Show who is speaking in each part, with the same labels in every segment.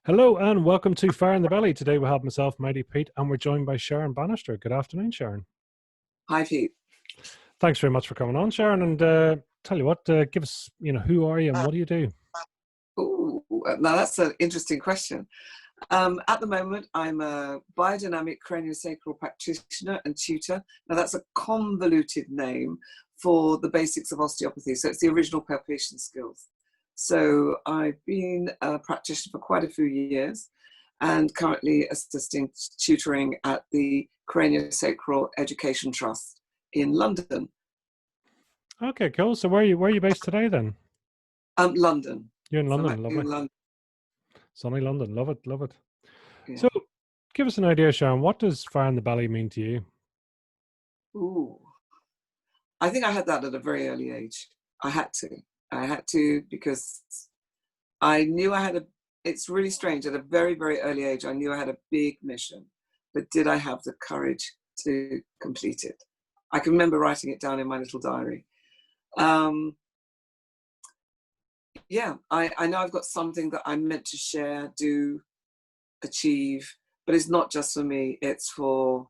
Speaker 1: Hello and welcome to Fire in the Belly. Today we have myself, Mighty Pete, and we're joined by Sharon Bannister. Good afternoon, Sharon.
Speaker 2: Hi, Pete.
Speaker 1: Thanks very much for coming on, Sharon. And tell you what, give us, who are you and what do you do?
Speaker 2: Ooh, now that's an interesting question. At the moment, I'm a biodynamic craniosacral practitioner and tutor. Now, that's a convoluted name for the basics of osteopathy. So it's the original palpation skills. So I've been a practitioner for quite a few years and currently assisting tutoring at the Craniosacral Education Trust in London.
Speaker 1: Okay, cool. So where are you based today then?
Speaker 2: London.
Speaker 1: You're in
Speaker 2: So
Speaker 1: London, lovely.
Speaker 2: in London.
Speaker 1: Sunny London, love it, love it.
Speaker 2: Yeah.
Speaker 1: So give us an idea, Sharon. What does Fire in the Belly mean to you?
Speaker 2: Ooh. I think I had that at a very early age. I had to because I knew it's really strange. At a very, very early age, I knew I had a big mission, but did I have the courage to complete it? I can remember writing it down in my little diary. Yeah, I know I've got something that I'm meant to share, do, achieve, but it's not just for me. It's for,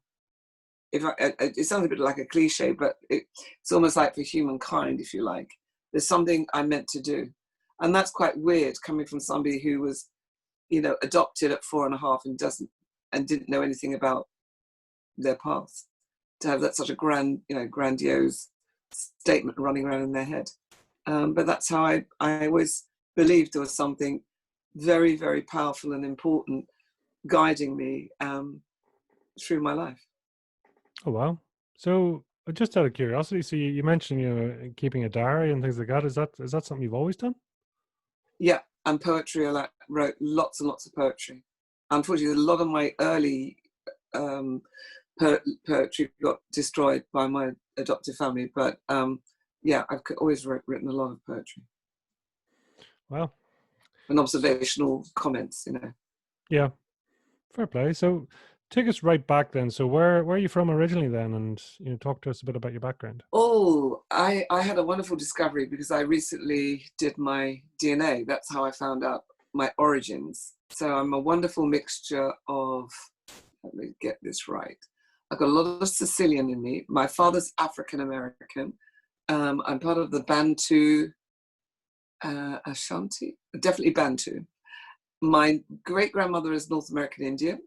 Speaker 2: it sounds a bit like a cliche, but it's almost like for humankind, if you like. There's something I'm meant to do. And that's quite weird coming from somebody who was, adopted at 4.5 and didn't know anything about their past. To have that such a grandiose statement running around in their head. But that's how I always believed there was something very, very powerful and important guiding me through my life.
Speaker 1: Oh, wow. So just out of curiosity, so you mentioned, keeping a diary and things like that. Is that something you've always done?
Speaker 2: Yeah, and poetry. I wrote lots and lots of poetry. Unfortunately, a lot of my early poetry got destroyed by my adoptive family, but yeah, I've always written a lot of poetry.
Speaker 1: Wow.
Speaker 2: And observational comments,
Speaker 1: Yeah, fair play. So take us right back then. So where are you from originally then? And talk to us a bit about your background.
Speaker 2: Oh, I had a wonderful discovery because I recently did my DNA. That's how I found out my origins. So I'm a wonderful mixture of, let me get this right. I've got a lot of Sicilian in me. My father's African American. I'm part of the Bantu, Ashanti, definitely Bantu. My great grandmother is North American Indian.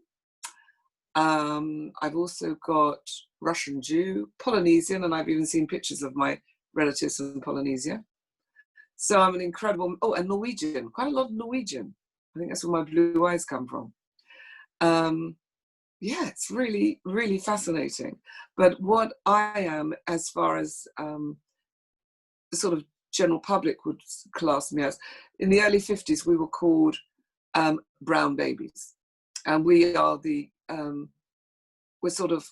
Speaker 2: I've also got Russian Jew, Polynesian, and I've even seen pictures of my relatives in Polynesia. So I'm an incredible, and Norwegian, quite a lot of Norwegian. I think that's where my blue eyes come from. Yeah, it's really, really fascinating. But what I am, as far as the sort of general public would class me as, in the early 50s, we were called brown babies. And we are we're sort of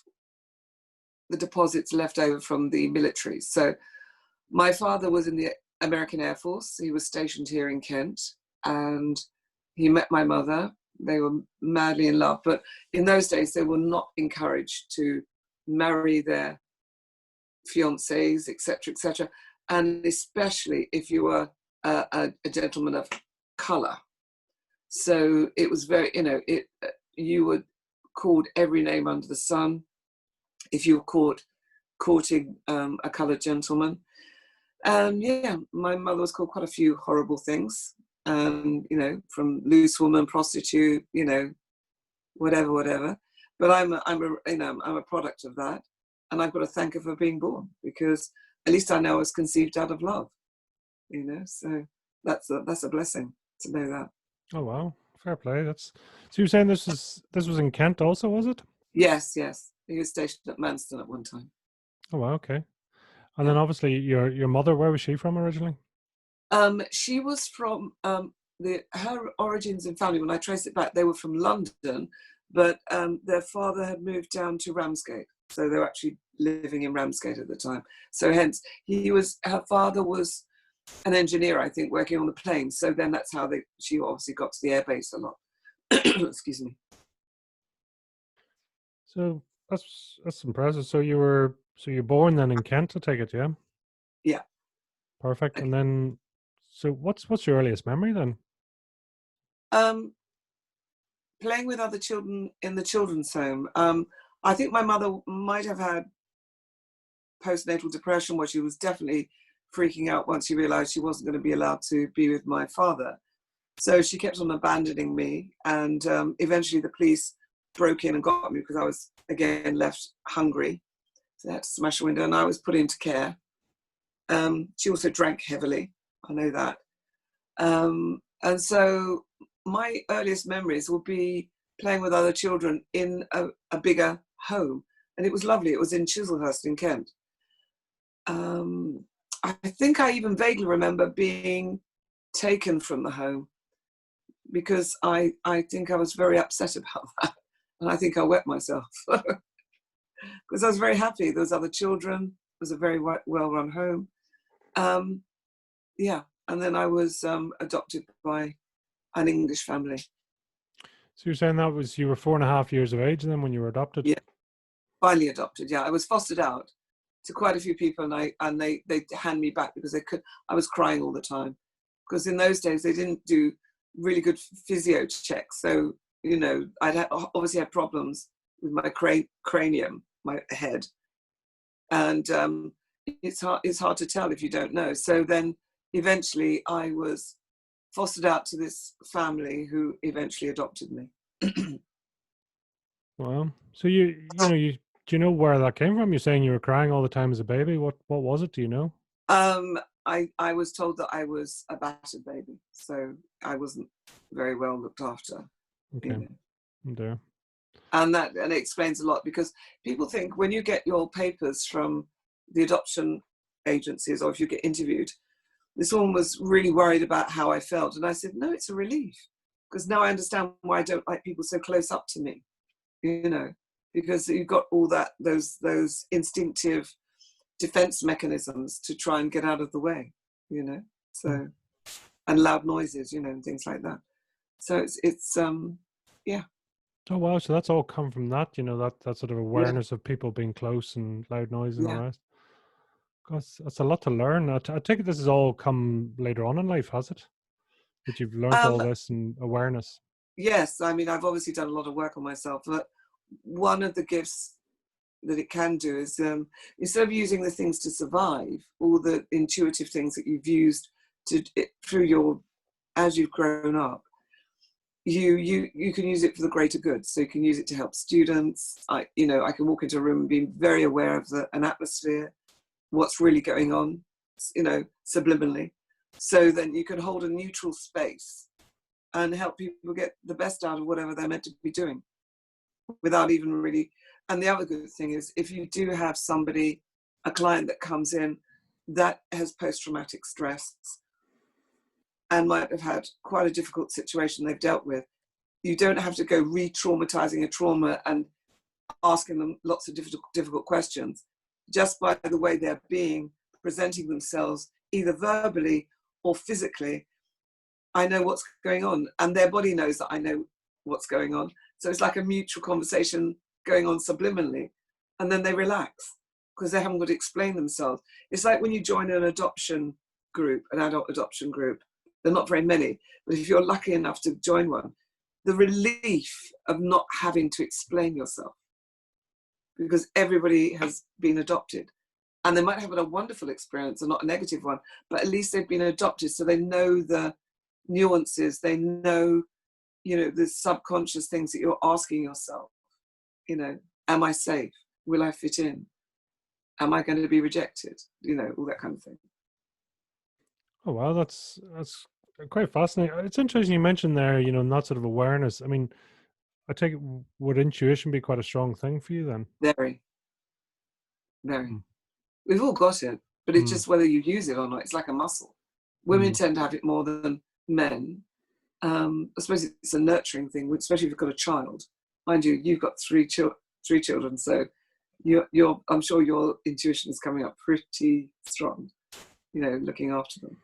Speaker 2: the deposits left over from the military. So my father was in the American Air Force. He was stationed here in Kent, and he met my mother. They were madly in love, but in those days they were not encouraged to marry their fiancés, etc., etc., and especially if you were a gentleman of color. So it was very, you were called every name under the sun if you were courting a colored gentleman. Yeah, my mother was called quite a few horrible things, from loose woman, prostitute, whatever. But I'm a product of that, and I've got to thank her for being born, because at least I know I was conceived out of love. So that's a blessing to know that.
Speaker 1: Oh wow, fair play. So you're saying this was in Kent also, was it?
Speaker 2: Yes. He was stationed at Manston at one time.
Speaker 1: Oh wow, okay. And
Speaker 2: Yeah.
Speaker 1: then obviously your mother, where was she from originally?
Speaker 2: She was from her origins and family. When I trace it back, they were from London, but their father had moved down to Ramsgate, so they were actually living in Ramsgate at the time. So hence, her father was an engineer, I think, working on the planes. So then that's how she obviously got to the airbase a lot. Excuse me.
Speaker 1: So that's impressive. So you're born then in Kent, I take it, yeah?
Speaker 2: Yeah.
Speaker 1: Perfect.
Speaker 2: Okay.
Speaker 1: And then, so what's your earliest memory then?
Speaker 2: playing with other children in the children's home. I think my mother might have had postnatal depression, where she was definitely freaking out once she realized she wasn't going to be allowed to be with my father. So she kept on abandoning me, and eventually the police broke in and got me because I was again left hungry. So they had to smash a window, and I was put into care. She also drank heavily, I know that. And so my earliest memories will be playing with other children in a bigger home. And it was lovely. It was in Chislehurst in Kent. I think I even vaguely remember being taken from the home because I think I was very upset about that. And I think I wet myself because I was very happy. There was other children. It was a very well-run home. Yeah. And then I was adopted by an English family.
Speaker 1: So you're saying that was, you were 4.5 years of age then when you were adopted?
Speaker 2: Yeah. Finally adopted. Yeah. I was fostered out to quite a few people, and they hand me back because I was crying all the time because in those days they didn't do really good physio checks. So, you know, obviously had problems with my cranium, my head. And it's hard to tell if you don't know. So then eventually I was fostered out to this family who eventually adopted me.
Speaker 1: Wow. So do you know where that came from? You're saying you were crying all the time as a baby. What was it? Do you know?
Speaker 2: I was told that I was a battered baby, so I wasn't very well looked after.
Speaker 1: Okay.
Speaker 2: You know.
Speaker 1: There.
Speaker 2: And it explains a lot because people think when you get your papers from the adoption agencies or if you get interviewed, this woman was really worried about how I felt. And I said, no, it's a relief because now I understand why I don't like people so close up to me, you know, because you've got all those instinctive defense mechanisms to try and get out of the way, you know, so, and loud noises, you know, and things like that. So it's yeah.
Speaker 1: Oh wow, so that's all come from that, that sort of awareness of people being close and loud noise and all
Speaker 2: Yeah.
Speaker 1: that. That's a lot to learn. I take it this has all come later on in life, has it? That you've learned all this and awareness.
Speaker 2: Yes, I mean, I've obviously done a lot of work on myself, but one of the gifts that it can do is instead of using the things to survive, all the intuitive things that you've used as you've grown up, you can use it for the greater good. So you can use it to help students. I can walk into a room and be very aware of an atmosphere, what's really going on, subliminally. So then you can hold a neutral space and help people get the best out of whatever they're meant to be doing without even really. And the other good thing is if you do have a client that comes in that has post-traumatic stress and might have had quite a difficult situation they've dealt with, you don't have to go re-traumatizing a trauma and asking them lots of difficult questions. Just by the way they're presenting themselves, either verbally or physically, I know what's going on, and their body knows that I know what's going on. So it's like a mutual conversation going on subliminally, and then they relax because they haven't got to explain themselves. It's like when you join an adoption group, an adult adoption group. They're not very many, but if you're lucky enough to join one, the relief of not having to explain yourself, because everybody has been adopted. And they might have a wonderful experience and not a negative one, but at least they've been adopted, so they know the nuances, they know, the subconscious things that you're asking yourself. Am I safe? Will I fit in? Am I going to be rejected? All that kind of thing.
Speaker 1: Oh wow, that's quite fascinating. It's interesting you mentioned there, that sort of awareness. I mean, I take it, would intuition be quite a strong thing for you then?
Speaker 2: Very, very. We've all got it, but it's just whether you use it or not. It's like a muscle. Women tend to have it more than men. I suppose it's a nurturing thing, especially if you've got a child. Mind you, you've got three children, so I'm sure your intuition is coming up pretty strong. Looking after them.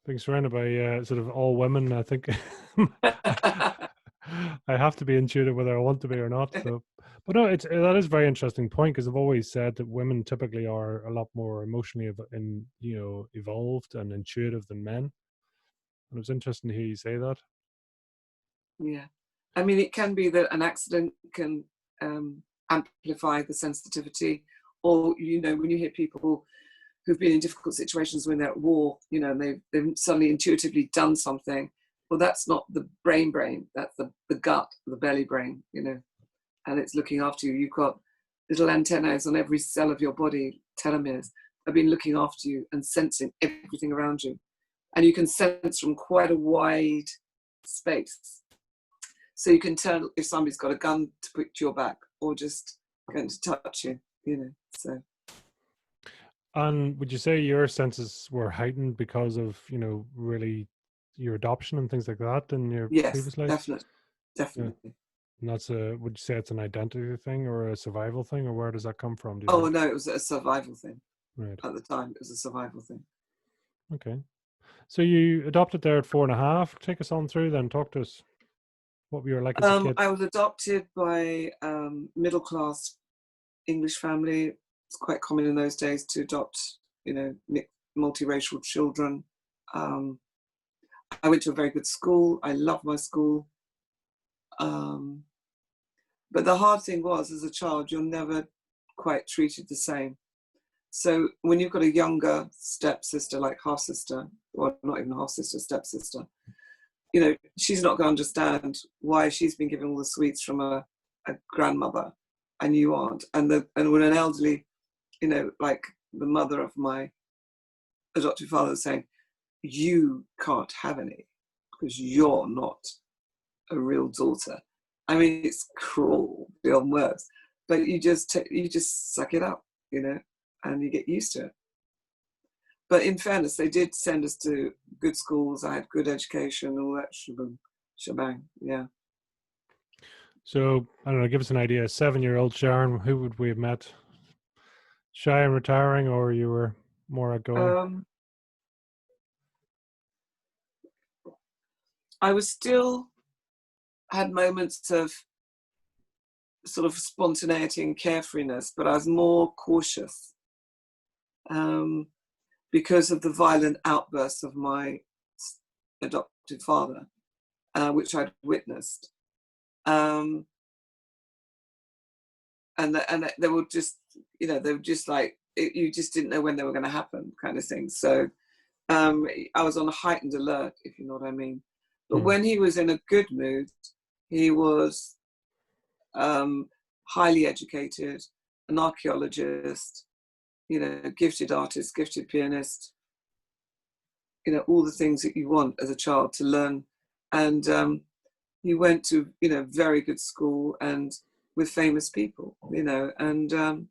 Speaker 1: Being surrounded by sort of all women, I think I have to be intuitive whether I want to be or not. So, but no, that is a very interesting point because I've always said that women typically are a lot more emotionally evolved and intuitive than men. And it was interesting to hear you say that.
Speaker 2: Yeah, I mean, it can be that an accident can amplify the sensitivity, or, you know, when you hear people who've been in difficult situations when they're at war, you know, and they've suddenly intuitively done something. Well, that's not the brain, that's the gut, the belly brain, you know, and it's looking after you. You've got little antennas on every cell of your body, telomeres, have been looking after you and sensing everything around you. And you can sense from quite a wide space. So you can tell if somebody's got a gun to put to your back or just going to touch you, you know, so.
Speaker 1: And would you say your senses were heightened because of, you know, really your adoption and things like that in your
Speaker 2: Yes,
Speaker 1: previous life? Yeah.
Speaker 2: definitely.
Speaker 1: And that's would you say it's an identity thing or a survival thing, or where does that come from, do you
Speaker 2: Oh,
Speaker 1: think?
Speaker 2: no, it was a survival thing.
Speaker 1: Right.
Speaker 2: At the time, it was a survival thing.
Speaker 1: Okay. So you adopted there at 4.5. Take us on through then. Talk to us. What you were like as a kid.
Speaker 2: I was adopted by middle-class English family. It's quite common in those days to adopt, you know, multiracial children. I went to a very good school. I loved my school. But the hard thing was, as a child, you're never quite treated the same. So when you've got a younger stepsister, like half-sister, or not even half-sister, stepsister, you know, she's not going to understand why she's been given all the sweets from a grandmother and you aren't. And when an elderly, you know, like the mother of my adoptive father was saying, you can't have any because you're not a real daughter. I mean, it's cruel beyond words, but you just suck it up, you know, and you get used to it. But in fairness, they did send us to good schools. I had good education, all that shebang. Yeah.
Speaker 1: So I don't know. Give us an idea. 7-year-old Sharon. Who would we have met? Shy and retiring, or you were more outgoing?
Speaker 2: I was still had moments of sort of spontaneity and carefreeness, but I was more cautious because of the violent outbursts of my adopted father, which I'd witnessed. And they were just, you know, they were just like, you just didn't know when they were going to happen, kind of thing. So I was on a heightened alert, if you know what I mean. But when he was in a good mood, he was highly educated, an archaeologist, you know, gifted artist, gifted pianist, you know, all the things that you want as a child to learn. And he went to, you know, very good school and with famous people, you know, and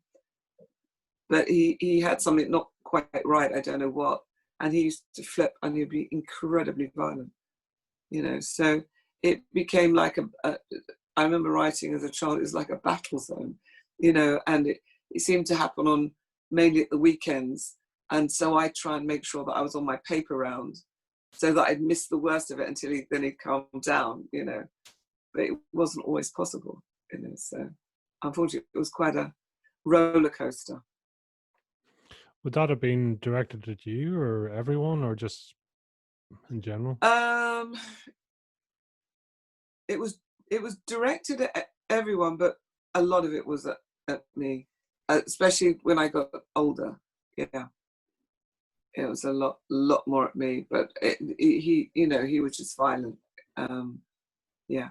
Speaker 2: but he had something not quite right, I don't know what, and he used to flip and he'd be incredibly violent, you know. So it became like I remember writing as a child, it was like a battle zone, you know, and it seemed to happen on mainly at the weekends. And so I try and make sure that I was on my paper round so that I'd miss the worst of it until he'd calm down, you know. But it wasn't always possible, you know. So unfortunately, it was quite a roller coaster.
Speaker 1: Would that have been directed at you or everyone, or just in general?
Speaker 2: It was directed at everyone, but a lot of it was at me, especially when I got older. Yeah, it was a lot more at me. But he, you know, he was just violent. Yeah,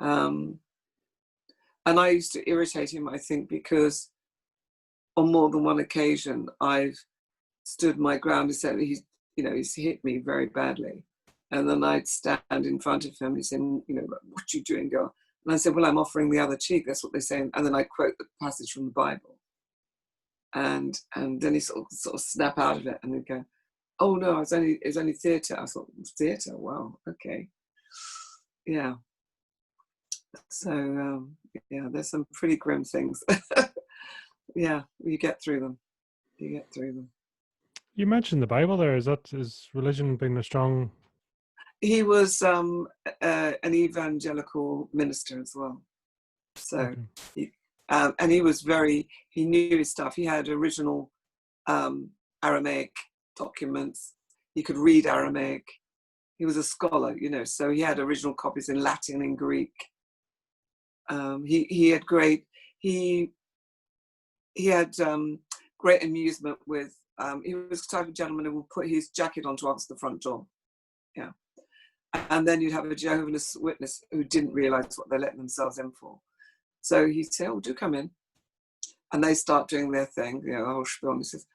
Speaker 2: and I used to irritate him, I think, because on more than one occasion I've stood my ground and said he's hit me very badly. And then I'd stand in front of him and he'd say, you know, what are you doing, girl? And I said, well, I'm offering the other cheek. That's what they say. And then I quote the passage from the Bible. And then he sort of snap out of it and he'd go, oh no, it was only theatre. I thought, theatre? Wow, okay. Yeah. So yeah, there's some pretty grim things. Yeah, you get through them.
Speaker 1: You mentioned the Bible there. Is religion being a strong?
Speaker 2: He was an evangelical minister as well. So,
Speaker 1: Okay.
Speaker 2: and he knew his stuff. He had original Aramaic documents. He could read Aramaic. He was a scholar, you know, so he had original copies in Latin and Greek. He had great he had great amusement with. He was the type of gentleman who would put his jacket on to answer the front door. Yeah, and then you'd have a Jehovah's Witness who didn't realise what they're letting themselves in for. So he'd say, "Oh, do come in," and they start doing their thing. You know, oh, spiel. And he says,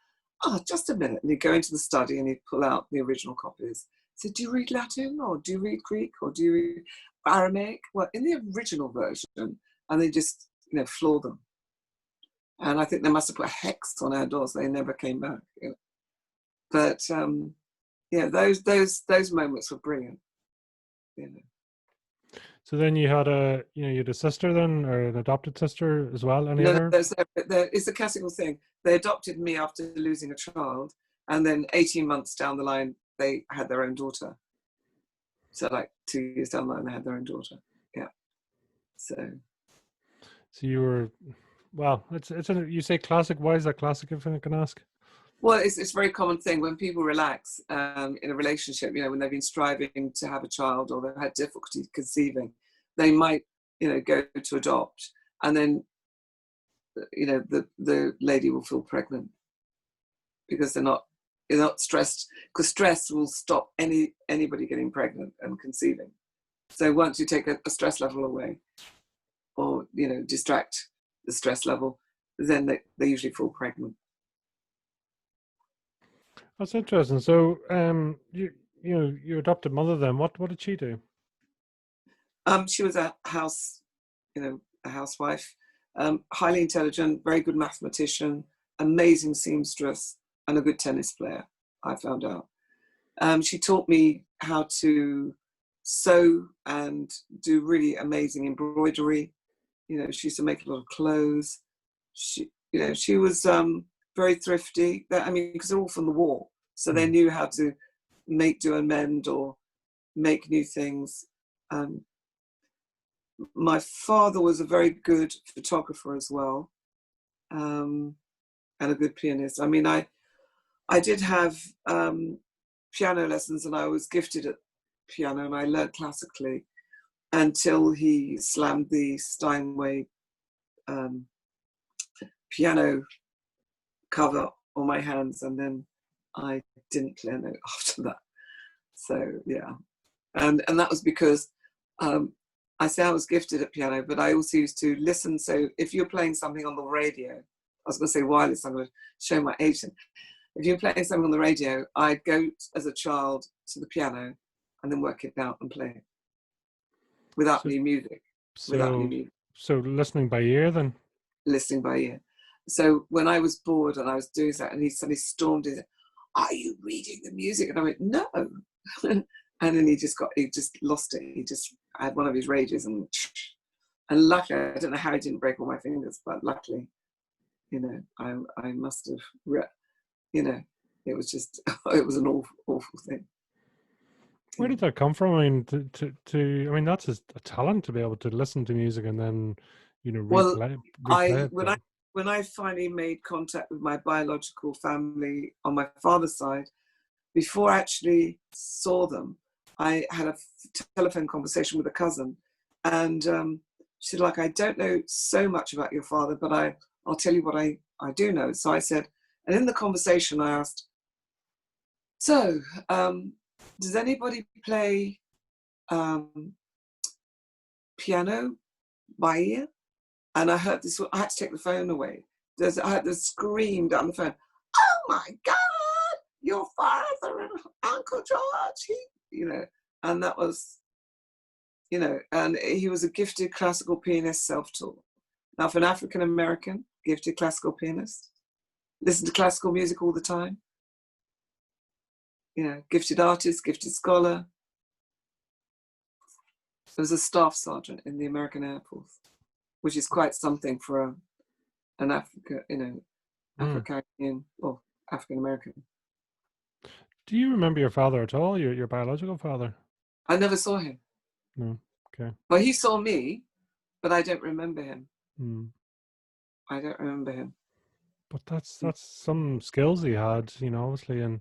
Speaker 2: "Oh, just a minute," and he'd go into the study and he'd pull out the original copies. He said, "Do you read Latin, or do you read Greek, or do you read Aramaic?" Well, in the original version, and they just, you know, floor them. And I think they must have put a hex on our doors. They never came back. You know. But yeah, those moments were brilliant. You know.
Speaker 1: So then you had you had a sister then, or an adopted sister as well. Any
Speaker 2: No,
Speaker 1: other?
Speaker 2: it's a classical thing. They adopted me after losing a child, and then 18 months down the line, they had their own daughter. So like 2 years down the line, they had their own daughter. Yeah. So
Speaker 1: you were, well, you say classic. Why is that classic, if I can ask?
Speaker 2: well, it's a very common thing when people relax in a relationship, you know, when they've been striving to have a child or they've had difficulty conceiving, they might, you know, go to adopt, and then, you know, the lady will feel pregnant because they're not stressed, because stress will stop anybody getting pregnant and conceiving. So once you take a stress level away, or, you know, distract the stress level, then they usually fall pregnant.
Speaker 1: That's interesting. So, your adopted mother then, what did she do?
Speaker 2: She was a housewife, highly intelligent, very good mathematician, amazing seamstress, and a good tennis player, I found out. She taught me how to sew and do really amazing embroidery. You know, she used to make a lot of clothes. She was very thrifty. I mean, because they're all from the war, so they knew how to make, do, and mend, or make new things. My father was a very good photographer as well, and a good pianist. I mean, I did have piano lessons, and I was gifted at piano, and I learned classically until he slammed the Steinway piano cover on my hands, and then I didn't play a note after that. So yeah, and that was because I say I was gifted at piano, but I also used to listen. So if you're playing something on the radio, I was going to say wireless, I'm going to show my age. If you're playing something on the radio, I'd go as a child to the piano and then work it out and play it without any music.
Speaker 1: So listening by ear then?
Speaker 2: Listening by ear. So when I was bored and I was doing that, and he suddenly stormed in, "Are you reading the music?" And I went, "No." And then he just lost it. He just had one of his rages, and luckily, I don't know how he didn't break all my fingers, but luckily, you know, I must have, you know, it was just, it was an awful thing.
Speaker 1: Where did that come from? I mean, I mean, that's a talent to be able to listen to music and then, you know, replay it.
Speaker 2: When I finally made contact with my biological family on my father's side, before I actually saw them, I had a telephone conversation with a cousin, and she said, like, "I don't know so much about your father, but I'll tell you what I do know." So I said, and in the conversation I asked, "So, does anybody play piano by ear?" And I heard this, I had to take the phone away. I heard this scream down the phone, "Oh my God, your father and Uncle George," you know, and that was, you know, and he was a gifted classical pianist, self-taught. Now, for an African-American gifted classical pianist, listen to classical music all the time, you know, gifted artist, gifted scholar. He was a staff sergeant in the American Air Force, which is quite something for an African or African American.
Speaker 1: Do you remember your father at all? Your biological father?
Speaker 2: I never saw him.
Speaker 1: No. Okay.
Speaker 2: Well, he saw me, but I don't remember him.
Speaker 1: Mm.
Speaker 2: I don't remember him.
Speaker 1: But that's some skills he had, you know, obviously, and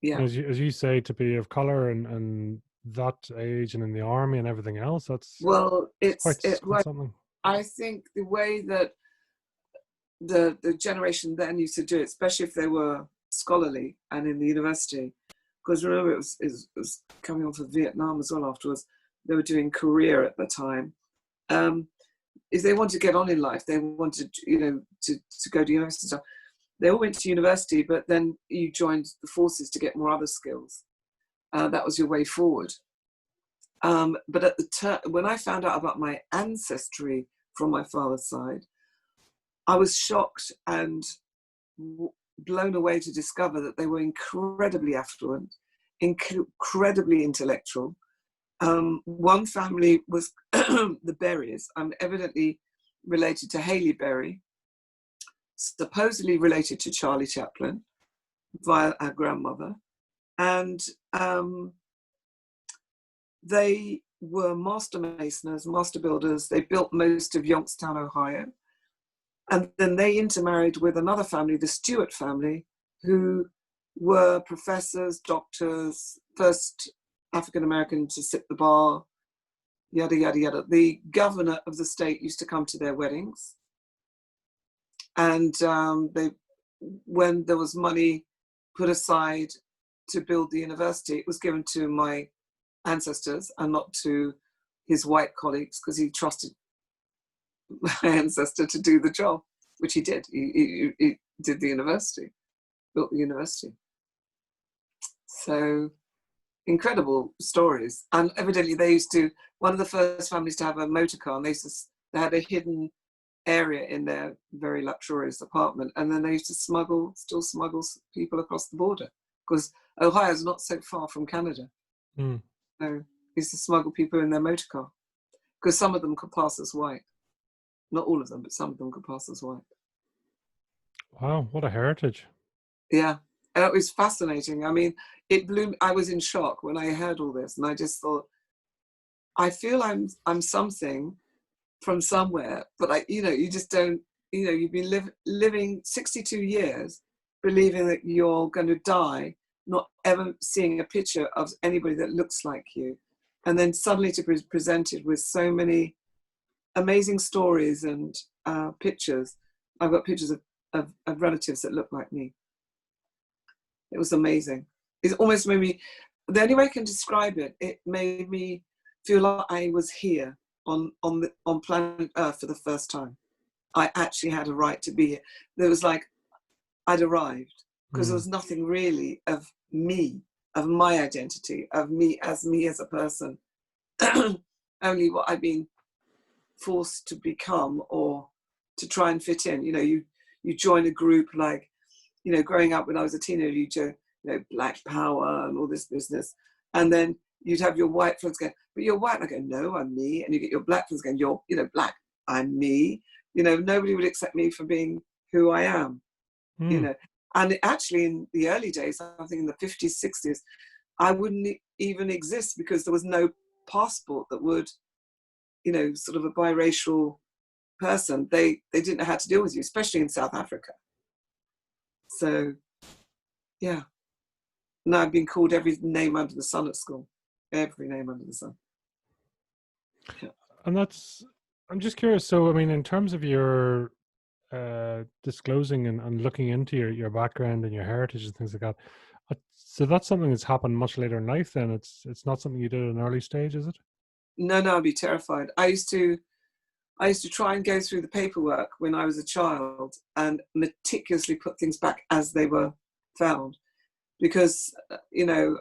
Speaker 2: Yeah.
Speaker 1: As you say, to be of color and that age and in the army and everything else,
Speaker 2: Well,
Speaker 1: it's quite
Speaker 2: well,
Speaker 1: something.
Speaker 2: I think the way that the generation then used to do it, especially if they were scholarly and in the university, because remember it was coming off of Vietnam as well afterwards. They were doing Korea at the time. If they wanted to get on in life, they wanted, to go to university and stuff. They all went to university, but then you joined the forces to get more other skills. That was your way forward. But at the when I found out about my ancestry from my father's side, I was shocked and blown away to discover that they were incredibly affluent, incredibly intellectual. One family was the Berries. I'm evidently related to Haley Berry, supposedly related to Charlie Chaplin via our grandmother. And they were master masoners, master builders. They built most of Youngstown, Ohio. And then they intermarried with another family, the Stewart family, who were professors, doctors, first African-American to sit the bar, yada, yada, yada. The governor of the state used to come to their weddings. And when there was money put aside to build the university, it was given to my ancestors and not to his white colleagues, because he trusted my ancestor to do the job, which he did. He did the university, built the university. So incredible stories. And evidently they used to, one of the first families to have a motor car, and they had a hidden area in their very luxurious apartment, and then they used to still smuggle people across the border, because Ohio is not so far from Canada.
Speaker 1: Mm.
Speaker 2: So they used to smuggle people in their motor car, because some of them could pass as white. Not all of them, but some of them could pass as white.
Speaker 1: Wow, what a heritage.
Speaker 2: Yeah, and it was fascinating. I mean, it blew me. I was in shock when I heard all this, and I just thought, I feel I'm something from somewhere, but you just don't, you've been living 62 years believing that you're going to die, not ever seeing a picture of anybody that looks like you, and then suddenly to be presented with so many amazing stories and pictures. I've got pictures of relatives that look like me. It was amazing. It almost made me, the only way I can describe it, it made me feel like I was here on planet Earth for the first time. I actually had a right to be here. There was like, I'd arrived, because there was nothing really of me, of my identity, of me as a person. Only what I've been forced to become or to try and fit in. You join a group, like, growing up when I was a teenager, you join, Black Power and all this business. And then you'd have your white friends going, but you're white. And I go, no, I'm me. And you get your black friends going, you're, black, I'm me. Nobody would accept me for being who I am, And actually in the early days, I think in the 50s, 60s, I wouldn't even exist, because there was no passport that would, sort of a biracial person, they didn't know how to deal with you, especially in South Africa. So, yeah. Now I've been called every name under the sun at school. Every name under the sun. Yeah.
Speaker 1: And I'm just curious. So, I mean, in terms of your disclosing and looking into your background and your heritage and things like that, so that's something that's happened much later in life. Then it's not something you did at an early stage, is it?
Speaker 2: No, I'd be terrified. I used to try and go through the paperwork when I was a child and meticulously put things back as they were found, because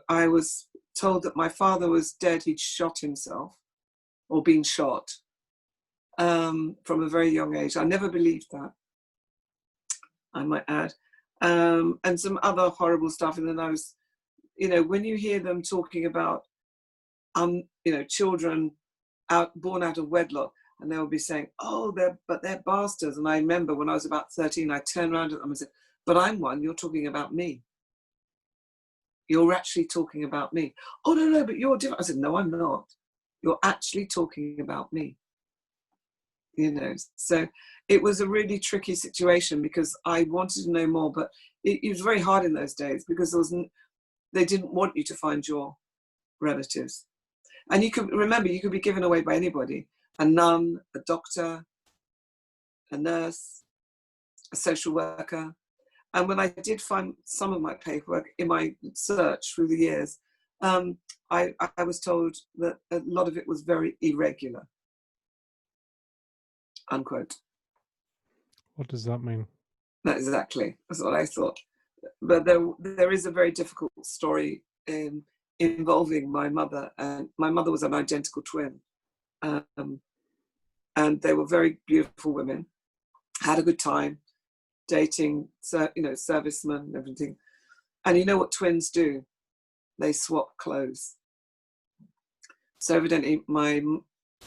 Speaker 2: I was told that my father was dead. He'd shot himself or been shot from a very young age. I never believed that, I might add, and some other horrible stuff. And then I was, when you hear them talking about children born out of wedlock, and they will be saying, oh, they're bastards. And I remember when I was about 13, I turned around at them and said, but I'm one. You're talking about me. You're actually talking about me. Oh, no, but you're different. I said, no, I'm not. You're actually talking about me. So it was a really tricky situation, because I wanted to know more, but it was very hard in those days, because they didn't want you to find your relatives. And you could remember, you could be given away by anybody: a nun, a doctor, a nurse, a social worker. And when I did find some of my paperwork in my search through the years, I was told that a lot of it was very irregular, unquote.
Speaker 1: What does that mean?
Speaker 2: Not exactly. That's what I thought. But there is a very difficult story involving my mother. And my mother was an identical twin. And they were very beautiful women, had a good time, dating, servicemen and everything. And you know what twins do? They swap clothes. So evidently my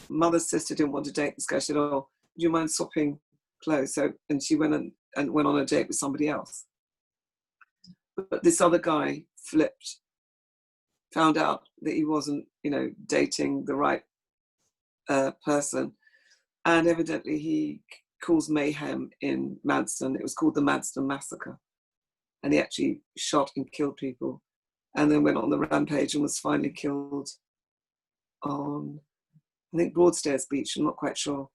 Speaker 2: mother's sister didn't want to date this guy. She said, "Oh, do you mind swapping clothes?" So, and she went and went on a date with somebody else. But this other guy flipped, found out that he wasn't, dating the right person. And evidently he caused mayhem in Madston. It was called the Madston Massacre. And he actually shot and killed people, and then went on the rampage and was finally killed on, I think, Broadstairs Beach. I'm not quite sure,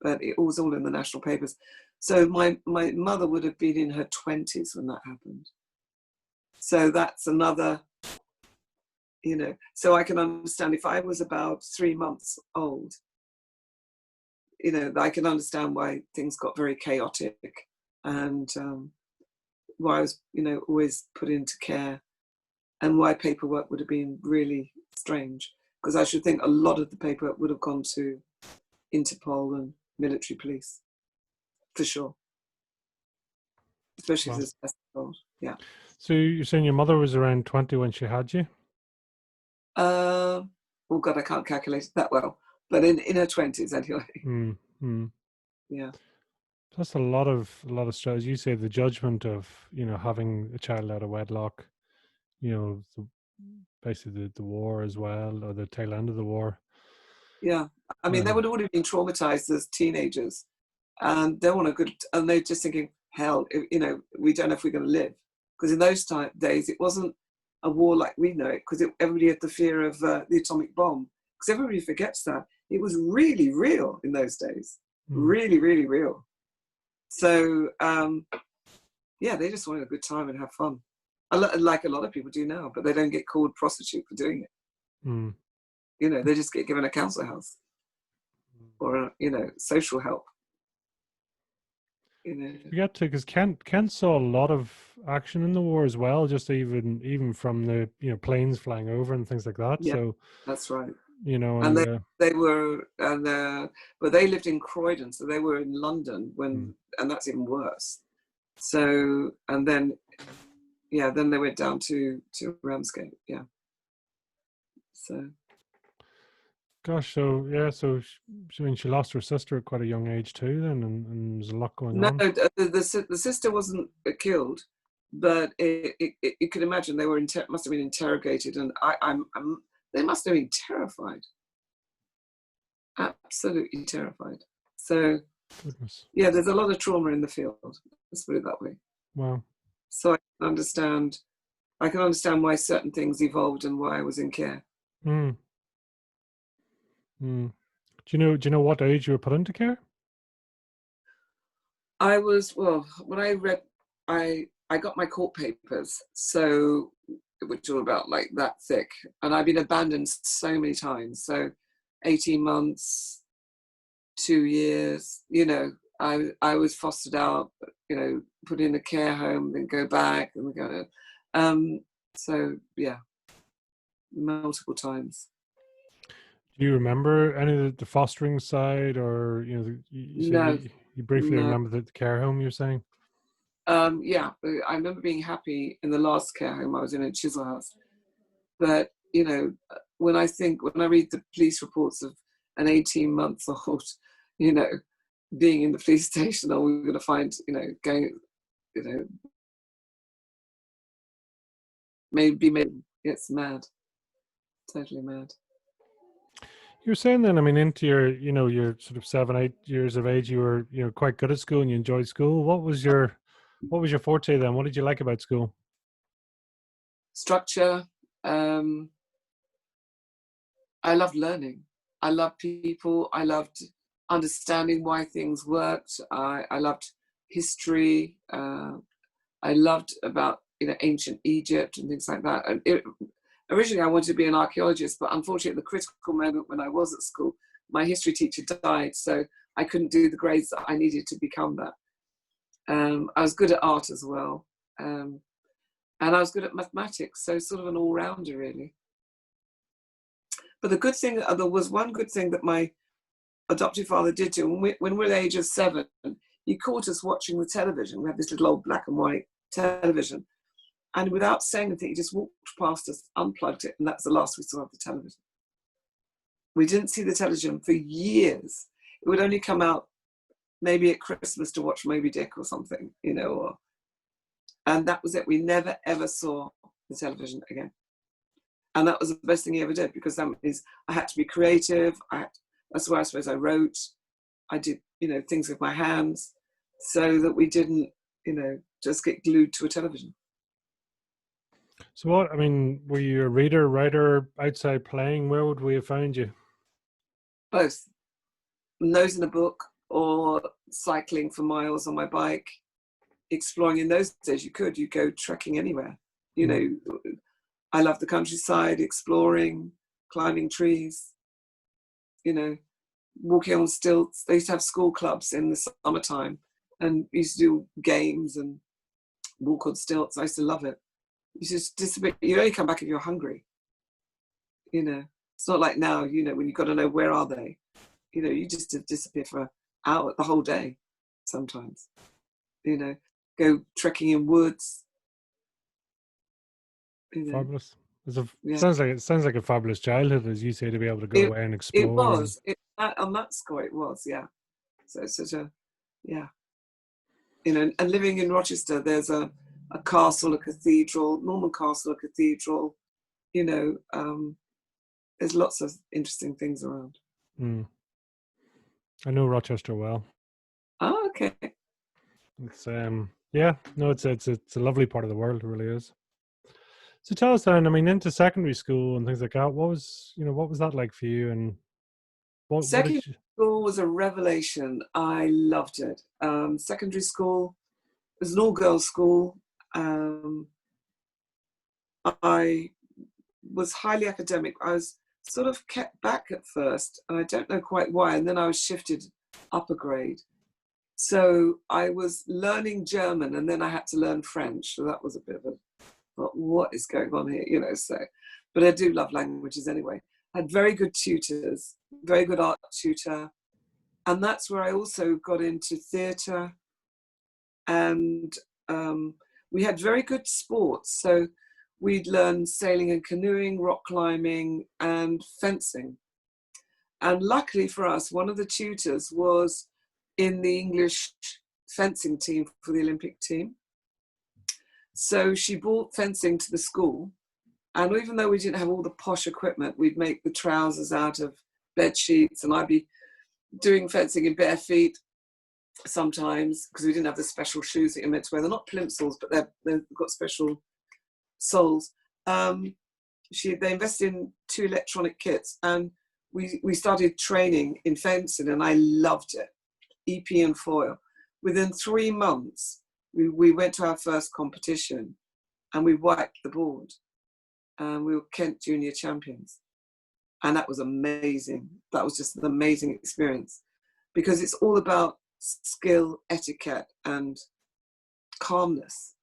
Speaker 2: but it was all in the national papers. So my mother would have been in her 20s when that happened. So that's another, so I can understand if I was about 3 months old, I can understand why things got very chaotic, and why I was, always put into care, and why paperwork would have been really strange, because I should think a lot of the paperwork would have gone to Interpol and military police, for sure, especially as a child. Yeah.
Speaker 1: So you're saying your mother was around 20 when she had you?
Speaker 2: Oh God, I can't calculate it that well, but in her 20s anyway. Yeah.
Speaker 1: That's a lot of stress. You say the judgment of having a child out of wedlock, basically the war as well, or the tail end of the war.
Speaker 2: Yeah, I mean, they would have been traumatized as teenagers, and they want a good, and they're just thinking, hell, we don't know if we're going to live, because in those days it wasn't a war like we know it, because everybody had the fear of the atomic bomb, because everybody forgets that it was really real in those days, really, really real. So yeah, they just wanted a good time and have fun, like a lot of people do now, but they don't get called prostitute for doing it. They just get given a council house or social help.
Speaker 1: You get to, because Kent saw a lot of action in the war as well, just even from the planes flying over and things like that.
Speaker 2: Yeah,
Speaker 1: so
Speaker 2: that's right.
Speaker 1: And
Speaker 2: they were, but they lived in Croydon, so they were in London when, and that's even worse. So, and then they went down to Ramsgate. Yeah. So.
Speaker 1: Gosh, so yeah, so she lost her sister at quite a young age too, then, and there's a lot going on.
Speaker 2: No, the sister wasn't killed, but you could imagine they were must have been interrogated, and they must have been terrified, absolutely terrified. So, yeah, there's a lot of trauma in the field. Let's put it that way.
Speaker 1: Wow.
Speaker 2: So I can understand why certain things evolved and why I was in care.
Speaker 1: Do you know what age you were put into care?
Speaker 2: I was, well, when I read, I got my court papers, so which were about like that thick, and I've been abandoned so many times. So 18 months, 2 years, I was fostered out, put in a care home, then go back, and we go. So yeah, multiple times.
Speaker 1: Do you remember any of the fostering side, or you briefly remember the care home you're saying?
Speaker 2: Yeah, I remember being happy in the last care home I was in Chislehurst. But when I read the police reports of an 18-month-old, being in the police station, or we're going to find, going, maybe it's mad, totally mad.
Speaker 1: You were saying then, I mean, into your, your sort of 7-8 years of age, you were, quite good at school and you enjoyed school. What was your forte then? What did you like about school?
Speaker 2: structure. I loved learning. I loved people. I loved understanding why things worked. I loved history. I loved about ancient Egypt and things like that. And originally, I wanted to be an archaeologist, but unfortunately, at the critical moment when I was at school, my history teacher died, so I couldn't do the grades that I needed to become that. I was good at art as well, and I was good at mathematics, so sort of an all-rounder, really. But the good thing, there was one good thing that my adoptive father did do. When we were the age of 7, he caught us watching the television. We had this little old black and white television. And without saying anything, he just walked past us, unplugged it, and that's the last we saw of the television. We didn't see the television for years. It would only come out maybe at Christmas to watch Moby Dick or something, and that was it. We never, ever saw the television again. And that was the best thing he ever did, because that means I had to be creative. That's why I suppose I wrote. I did, things with my hands, so that we didn't, just get glued to a television.
Speaker 1: So were you a reader, writer, outside playing? Where would we have found you?
Speaker 2: Both. Nose in a book or cycling for miles on my bike, exploring. In those days, you go trekking anywhere. I love the countryside, exploring, climbing trees, walking on stilts. They used to have school clubs in the summertime, and we used to do games and walk on stilts. I used to love it. You just disappear. You only come back if you're hungry. It's not like now, when you've got to know where are they. You just disappear for an hour, the whole day, sometimes. Go trekking in woods.
Speaker 1: Fabulous. Sounds like a fabulous childhood, as you say, to be able to go away and explore.
Speaker 2: It was. On that score, it was, yeah. So it's such a, yeah. And living in Rochester, there's a castle, a cathedral, Norman Castle, a cathedral. There's lots of interesting things around.
Speaker 1: I know Rochester well.
Speaker 2: Oh, okay.
Speaker 1: It's it's a lovely part of the world, it really is. So tell us then, into secondary school and things like that, what was that like for you? And
Speaker 2: secondary school was a revelation. I loved it. Secondary school was an all-girls school. I was highly academic. I was sort of kept back at first, and I don't know quite why, and then I was shifted up a grade. So I was learning German, and then I had to learn French, so that was a bit of what is going on here, but I do love languages anyway. I had very good tutors, very good art tutor, and that's where I also got into theatre, and we had very good sports. So we'd learn sailing and canoeing, rock climbing, and fencing. And luckily for us, one of the tutors was in the English fencing team for the Olympic team. So she brought fencing to the school. And even though we didn't have all the posh equipment, we'd make the trousers out of bed sheets, and I'd be doing fencing in bare feet sometimes, because we didn't have the special shoes that you're meant to wear. They're not plimsolls, but they've got special soles. They invested in 2 electronic kits, and we started training in fencing, and I loved it. EP and foil. Within 3 months, we went to our first competition, and we wiped the board. We were Kent Junior champions, and that was amazing. That was just an amazing experience, because it's all about skill, etiquette, and calmness.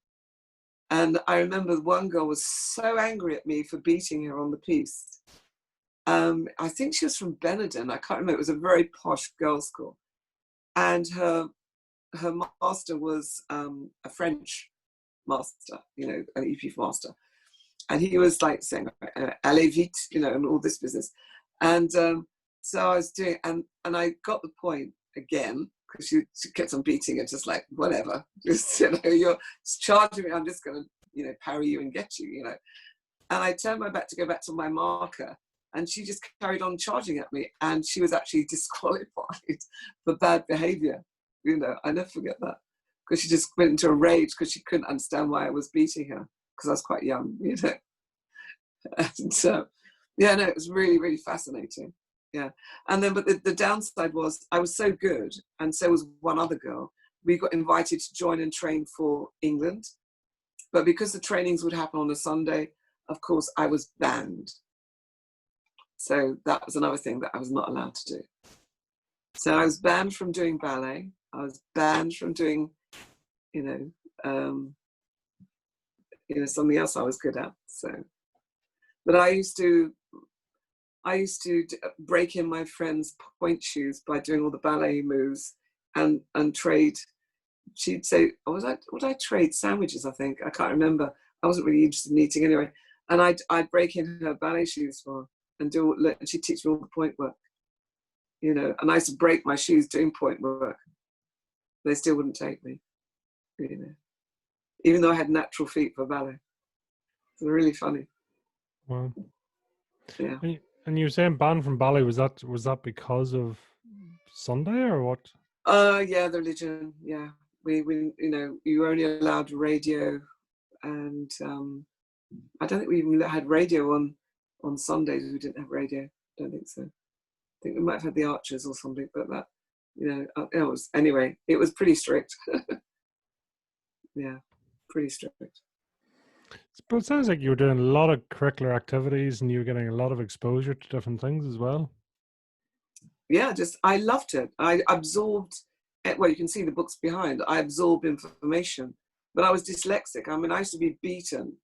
Speaker 2: And I remember one girl was so angry at me for beating her on the piece. I think she was from Benidorm. I can't remember. It was a very posh girls' school. And her master was a French master, an EP master. And he was like saying, allez vite, and all this business. And so I was doing, and I got the point again, because she kept on beating it, just like, whatever, just, you're charging me, I'm just going to, parry you and get you, And I turned my back to go back to my marker, and she just carried on charging at me, and she was actually disqualified for bad behavior. I never forget that, because she just went into a rage because she couldn't understand why I was beating her, because I was quite young, you know. And yeah, no, it was really, really fascinating. Yeah. And then, but the downside was I was so good, and so was one other girl. We got invited to join and train for England. But because the trainings would happen on a Sunday, of course, I was banned. So that was another thing that I was not allowed to do. So I was banned from doing ballet. I was banned from doing, you know, something else I was good at. So, but I used to break in my friends' point shoes by doing all the ballet moves and trade. She'd say, oh, would I trade sandwiches? I think, I can't remember. I wasn't really interested in eating anyway. And I'd break in her ballet shoes for her and she'd teach me all the point work, you know. And I used to break my shoes doing point work. They still wouldn't take me, you know, even though I had natural feet for ballet. It's really funny.
Speaker 1: Wow.
Speaker 2: Yeah.
Speaker 1: And you were saying banned from ballet, was that because of Sunday or what?
Speaker 2: Yeah, the religion. Yeah, we you know, you were only allowed radio, and I don't think we even had radio on Sundays. We didn't have radio. I don't think so. I think we might have had the Archers or something, but that, you know, it was, anyway, it was pretty strict. Yeah, pretty strict.
Speaker 1: But it sounds like you were doing a lot of curricular activities and you were getting a lot of exposure to different things as well.
Speaker 2: Yeah, I loved it. I absorbed, well, you can see the books behind. I absorbed information, but I was dyslexic. I mean, I used to be beaten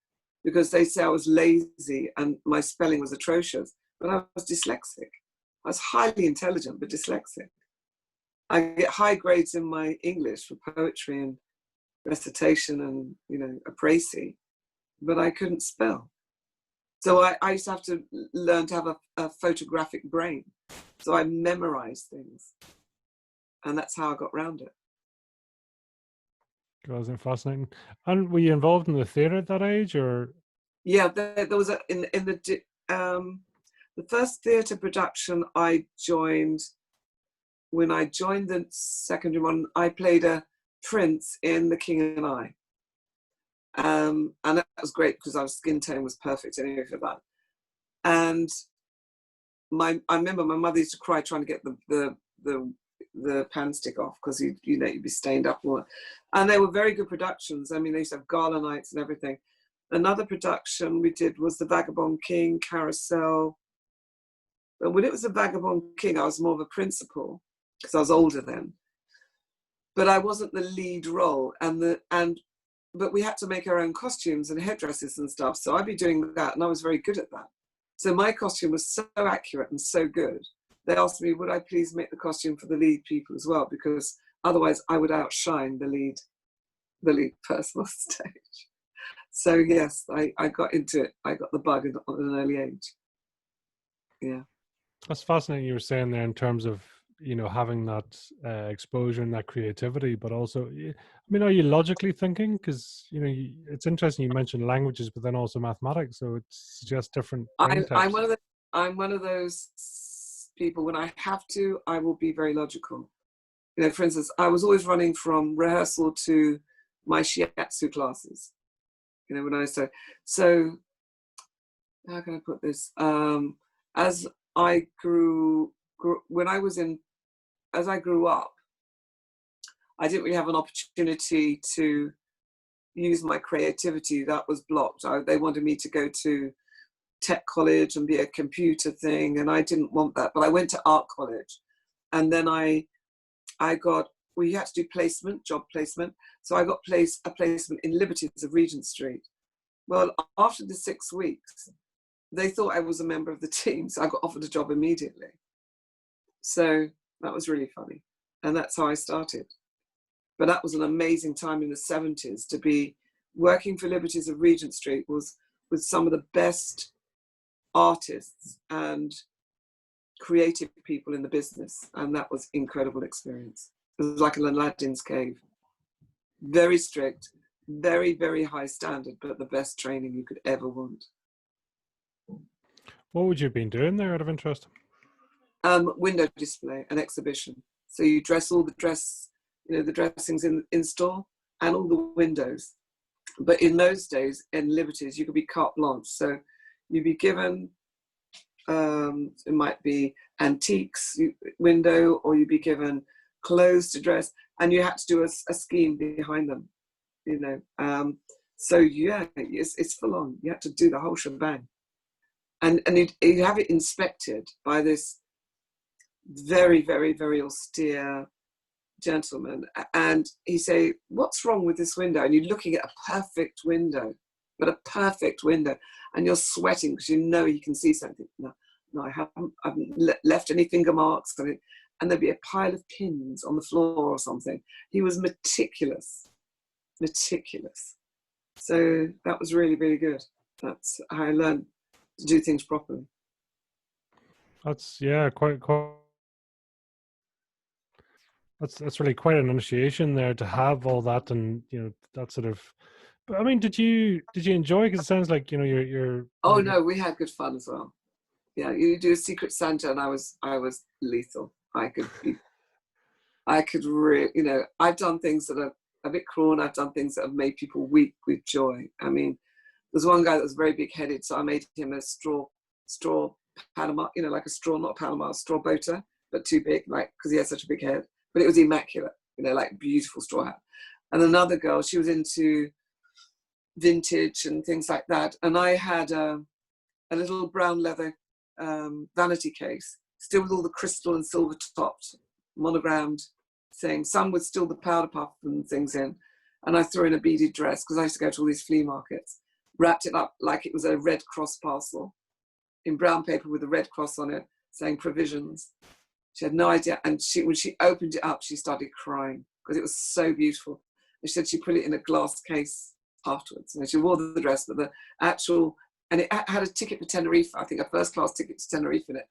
Speaker 2: because they say I was lazy and my spelling was atrocious, but I was dyslexic. I was highly intelligent, but dyslexic. I get high grades in my English for poetry and recitation and, you know, appraisy, but I couldn't spell. So I used to have to learn to have a photographic brain. So I memorized things. And that's how I got around it.
Speaker 1: Wasn't fascinating. And were you involved in the theatre at that age, or?
Speaker 2: Yeah, there was the first theatre production I joined. When I joined the secondary one, I played a prince in The King and I. And that was great because our skin tone was perfect anyway for that. And I remember my mother used to cry trying to get the pan stick off because you'd be stained up. And they were very good productions. I mean, they used to have gala nights and everything. Another production we did was The Vagabond King, Carousel. But when it was The Vagabond King, I was more of a principal because I was older then. But I wasn't the lead role. But we had to make our own costumes and headdresses and stuff. So I'd be doing that, and I was very good at that. So my costume was so accurate and so good. They asked me, would I please make the costume for the lead people as well? Because otherwise I would outshine the lead person on stage. So yes, I got into it. I got the bug at an early age. Yeah.
Speaker 1: That's fascinating. You were saying there in terms of, you know, having that exposure and that creativity, but also, I mean, are you logically thinking? Because, you know, it's interesting you mentioned languages, but then also mathematics. So it suggests different brain types.
Speaker 2: I'm one of those people, when I have to, I will be very logical. You know, for instance, I was always running from rehearsal to my shiatsu classes. You know, when I started. So how can I put this? As I grew up, I didn't really have an opportunity to use my creativity. That was blocked. They wanted me to go to tech college and be a computer thing, and I didn't want that. But I went to art college, and then we had to do job placement. So I got a placement in Liberties of Regent Street. Well, after the 6 weeks, they thought I was a member of the team, so I got offered a job immediately. So that was really funny. And that's how I started. But that was an amazing time in the 70s to be working for Liberties of Regent Street was with some of the best artists and creative people in the business. And that was an incredible experience. It was like an Aladdin's cave. Very strict, very, very high standard, but the best training you could ever want.
Speaker 1: What would you have been doing there out of interest?
Speaker 2: Window display, an exhibition. So you dress all the dressings in store and all the windows. But in those days, in Liberties, you could be carte blanche. So you'd be given, it might be antiques window, or you'd be given clothes to dress, and you had to do a scheme behind them, you know. So yeah, it's full on. You had to do the whole shebang. And you have it inspected by this very, very, very austere gentleman, and he say, "What's wrong with this window?" And you're looking at a perfect window, but a perfect window, and you're sweating because you know you can see something. No, I haven't left any finger marks, and there'd be a pile of pins on the floor or something. He was meticulous. So that was really, really good. That's how I learned to do things properly.
Speaker 1: That's quite. That's really quite an initiation there to have all that, and you know, that sort of. But I mean, did you enjoy? Because it sounds like, you know, you're.
Speaker 2: Oh no, we had good fun as well. Yeah, you do a Secret Santa, and I was lethal. I could really, you know, I've done things that are a bit cruel, and I've done things that have made people weep with joy. I mean, there's one guy that was very big-headed, so I made him a straw Panama, you know, like a straw, not a Panama, a straw boater, but too big, like, because he had such a big head. But it was immaculate, you know, like beautiful straw hat. And another girl, she was into vintage and things like that. And I had a little brown leather vanity case, still with all the crystal and silver topped, monogrammed things. Some with still the powder puff and things in. And I threw in a beaded dress, because I used to go to all these flea markets, wrapped it up like it was a Red Cross parcel in brown paper with a red cross on it saying provisions. She had no idea. And when she opened it up, she started crying because it was so beautiful. And she said she put it in a glass case afterwards. And she wore the dress, but the actual, and it had a ticket for Tenerife, I think a first class ticket to Tenerife in it,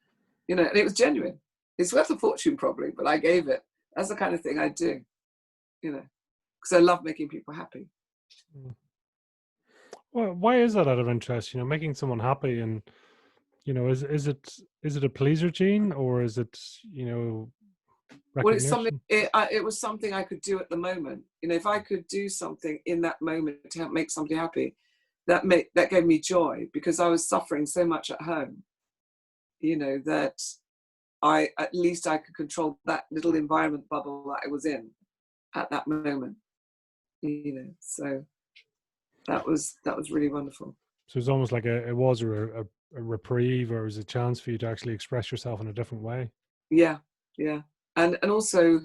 Speaker 2: you know, and it was genuine. It's worth a fortune probably, but I gave it. That's the kind of thing I do, you know, because I love making people happy.
Speaker 1: Well, why is that out of interest? You know, making someone happy, and you know, is it a pleaser gene, or is it, you know,
Speaker 2: Well, it's something.
Speaker 1: recognition?
Speaker 2: It was something I could do at the moment. You know, if I could do something in that moment to help make somebody happy, that gave me joy, because I was suffering so much at home. You know, that at least I could control that little environment bubble that I was in at that moment. You know, so that was really wonderful.
Speaker 1: So it's almost like it was a reprieve, or it was a chance for you to actually express yourself in a different way.
Speaker 2: Yeah, and also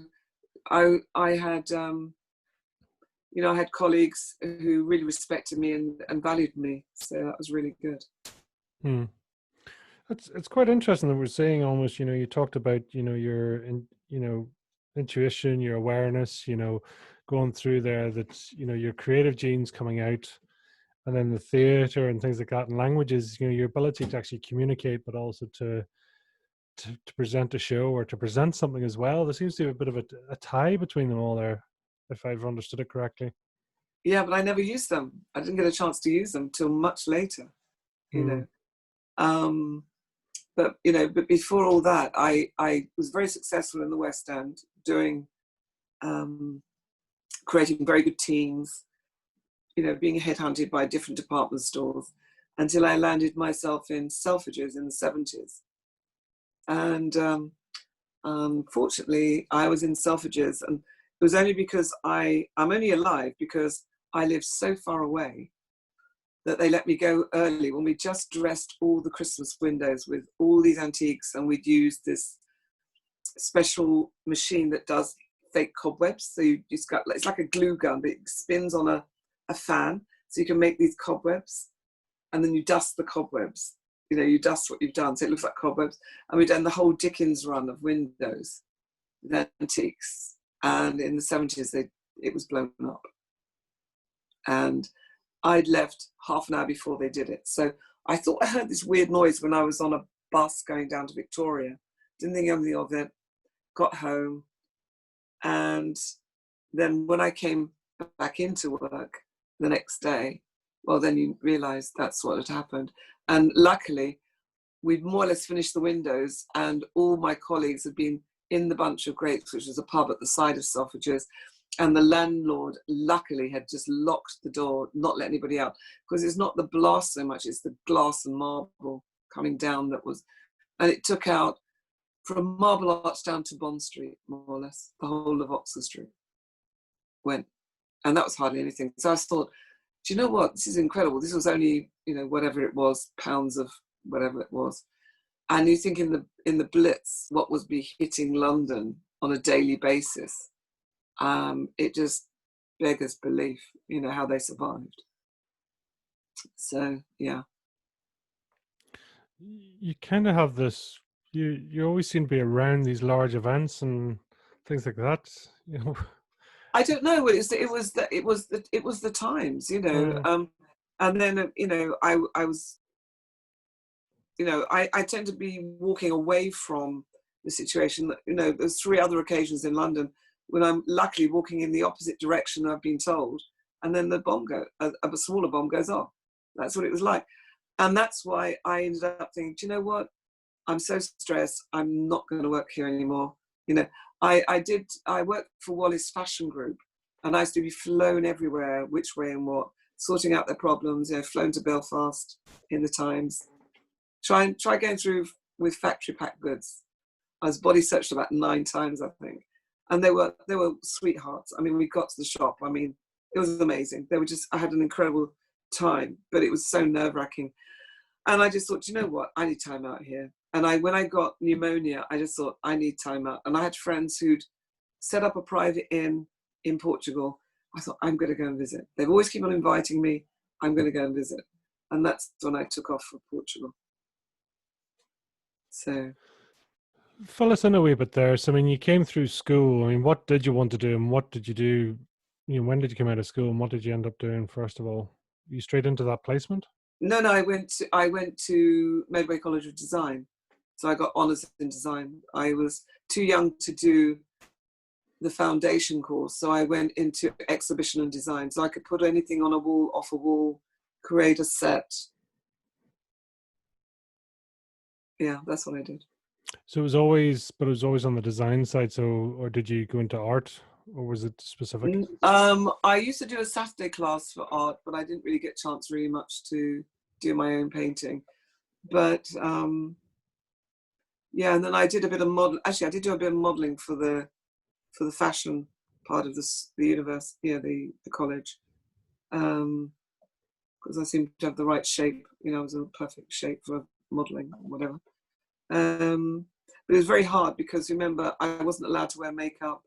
Speaker 2: I had you know, I had colleagues who really respected me and valued me, so that was really good.
Speaker 1: Hmm. It's quite interesting that we're saying almost, you know, you talked about, you know, you know, intuition, your awareness, you know, going through there, that, you know, your creative genes coming out, and then the theater and things like that, and languages, you know, your ability to actually communicate, but also to present a show or to present something as well. There seems to be a bit of a tie between them all there, if I've understood it correctly.
Speaker 2: Yeah, but I never used them. I didn't get a chance to use them till much later, you
Speaker 1: Mm.
Speaker 2: know. But you know, but before all that, I was very successful in the West End, doing creating very good teams, you know, being headhunted by different department stores, until I landed myself in Selfridges in the 70s. And fortunately, I was in Selfridges, and it was only because I'm only alive because I live so far away that they let me go early, when we just dressed all the Christmas windows with all these antiques, and we'd use this special machine that does fake cobwebs. So you just got, it's like a glue gun, but it spins on a fan, so you can make these cobwebs, and then you dust the cobwebs. You know, you dust what you've done, so it looks like cobwebs. And we've done the whole Dickens run of windows with antiques. And in the 70s, it was blown up. And I'd left half an hour before they did it. So I thought I heard this weird noise when I was on a bus going down to Victoria. Didn't think anything of it. Got home. And then when I came back into work the next day, well, then you realise that's what had happened. And luckily, we'd more or less finished the windows, and all my colleagues had been in the Bunch of Grapes, which was a pub at the side of Selfridges, And the landlord, luckily, had just locked the door, not let anybody out, because it's not the blast so much, it's the glass and marble coming down that was, and it took out from Marble Arch down to Bond Street, more or less, the whole of Oxford Street went. And that was hardly anything. So I thought, do you know what? This is incredible. This was only, whatever it was, pounds of whatever it was. And you think in the Blitz, what was be hitting London on a daily basis, it just beggars belief, how they survived. So, yeah.
Speaker 1: You kind of have this, you always seem to be around these large events and things like that,
Speaker 2: I don't know. It was the times, and then I was, I tend to be walking away from the situation. There's 3 other occasions in London when I'm luckily walking in the opposite direction I've been told, and then a smaller bomb goes off. That's what it was like, and that's why I ended up thinking, do you know what? I'm so stressed. I'm not going to work here anymore. I worked for Wallace Fashion Group, and I used to be flown everywhere, which way and what, sorting out their problems. Flown to Belfast in the Times. Try going through with factory packed goods. I was body searched about 9 times, I think, and they were sweethearts. I mean, we got to the shop. I mean, it was amazing. I had an incredible time, but it was so nerve wracking. And I just thought, you know what? I need time out here. And when I got pneumonia, I just thought, I need time out. And I had friends who'd set up a private inn in Portugal. I thought, I'm going to go and visit. They've always keep on inviting me. I'm going to go and visit. And that's when I took off for Portugal. So.
Speaker 1: Fill us in a wee bit there. So, I mean, you came through school. I mean, what did you want to do and what did you do? When did you come out of school and what did you end up doing, first of all? You straight into that placement?
Speaker 2: No, I went to Medway College of Design. So I got honours in design. I was too young to do the foundation course. So I went into exhibition and design. So I could put anything on a wall, off a wall, create a set. Yeah, that's what I did.
Speaker 1: So it was always on the design side. So, or did you go into art, or was it specific?
Speaker 2: I used to do a Saturday class for art, but I didn't really get a chance really much to do my own painting. But yeah, and then I did a bit of Actually, I did do a bit of modelling for the fashion part of the university, the college, because I seemed to have the right shape. I was in a perfect shape for modelling or whatever. But it was very hard because remember, I wasn't allowed to wear makeup.